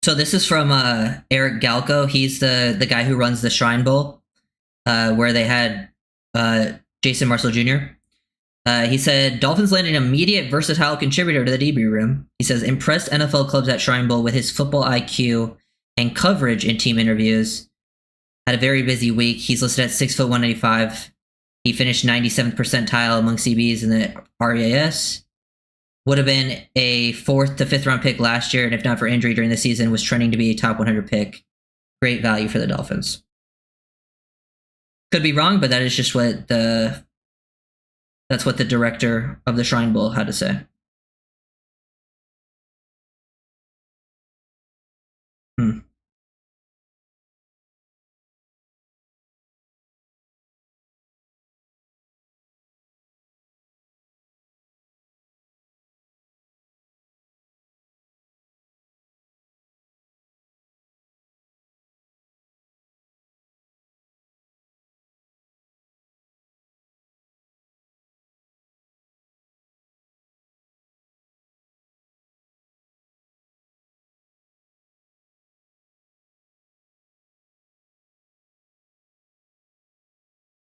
So this is from Eric Galco. He's the guy who runs the Shrine Bowl, where they had Jason Marshall Jr. He said Dolphins landed an immediate versatile contributor to the DB room. He says impressed NFL clubs at Shrine Bowl with his football IQ and coverage in team interviews. Had a very busy week. He's listed at 6'185". He finished 97th percentile among CBs in the RAS. Would have been a 4th to 5th round pick last year, and if not for injury during the season, was trending to be a top 100 pick. Great value for the Dolphins. Could be wrong, but that is just what that's what the director of the Shrine Bowl had to say.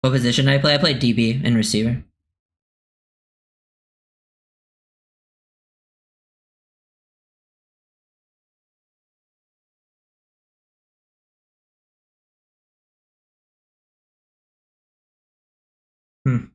What position did I play? I played DB and receiver. Hmm.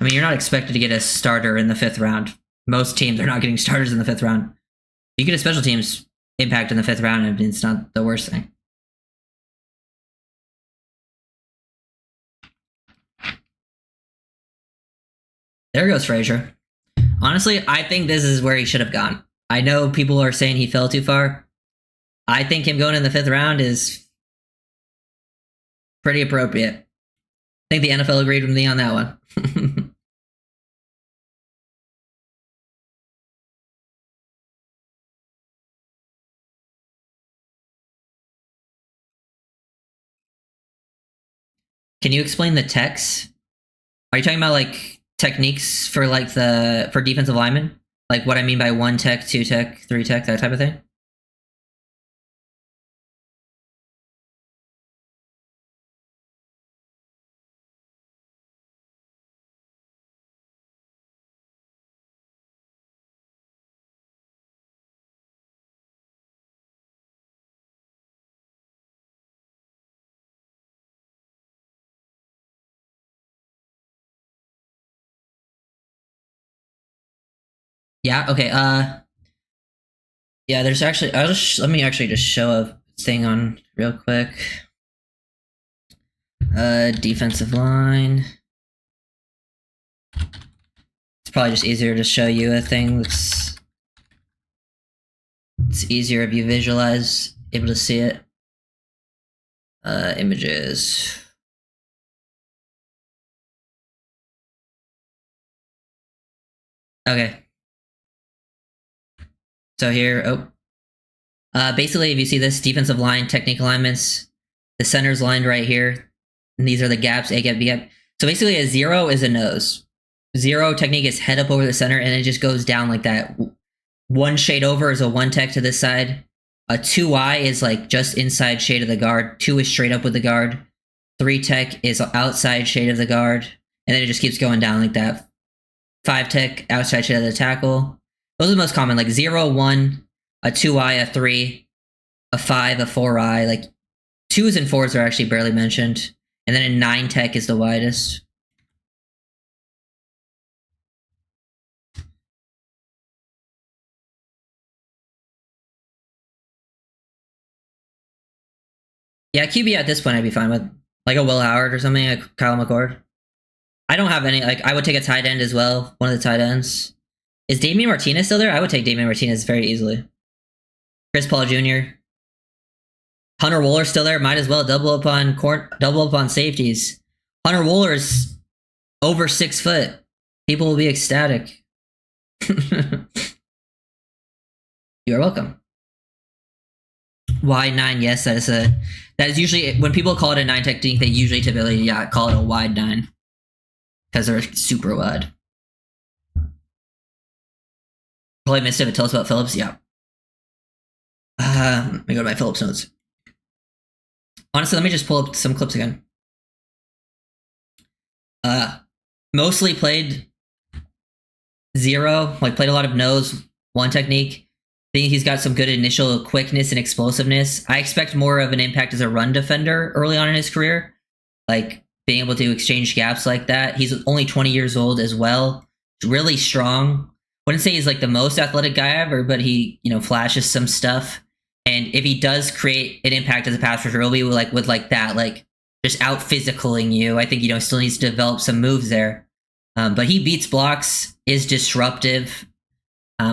I mean, you're not expected to get a starter in the 5th round. Most teams are not getting starters in the 5th round. You get a special teams impact in the 5th round, and it's not the worst thing. There goes Frazier. Honestly, I think this is where he should have gone. I know people are saying he fell too far. I think him going in the 5th round is pretty appropriate. I think the NFL agreed with me on that one. Can you explain the techs? Are you talking about like techniques for like for defensive linemen? Like what I mean by 1 tech, 2 tech, 3 tech, that type of thing? Yeah, okay. Yeah, there's actually let me actually just show a thing on real quick. Defensive line. It's probably just easier to show you a thing that's it's easier if you visualize, able to see it. Images. Okay. So here, basically, if you see this defensive line, technique alignments, the center's lined right here, and these are the gaps, A gap, B gap. So basically, a 0 is a nose. 0 technique is head up over the center, and it just goes down like that. 1 shade over is a 1 tech to this side. A 2Y is like just inside shade of the guard. 2 is straight up with the guard. 3 tech is outside shade of the guard, and then it just keeps going down like that. 5 tech, outside shade of the tackle. Those are the most common, like 0, 1, a 2I, a 3, a 5, a 4I. Like 2s and 4s are actually barely mentioned. And then a 9 tech is the widest. Yeah, QB at this point I'd be fine with. Like a Will Howard or something, like Kyle McCord. I don't have any, like, I would take a tight end as well, one of the tight ends. Is Damian Martinez still there? I would take Damian Martinez very easily. Chris Paul Jr. Hunter Wooler's still there. Might as well double up on safeties. Hunter Wooler's over 6 foot. People will be ecstatic. You're welcome. Wide 9, yes, that is usually when people call it a 9 technique, they usually typically call it a wide 9 because they're super wide. Probably missed it, but tell us about Phillips. Yeah. Let me go to my Phillips notes. Honestly, let me just pull up some clips again. Mostly played 0, like played a lot of nose, 1 technique. I think he's got some good initial quickness and explosiveness. I expect more of an impact as a run defender early on in his career, like being able to exchange gaps like that. He's only 20 years old as well. Really strong. Wouldn't say he's like the most athletic guy ever, but he, flashes some stuff. And if he does create an impact as a pass rusher, it'll be with that, like just out physicaling you. I think, still needs to develop some moves there. But he beats blocks, is disruptive. I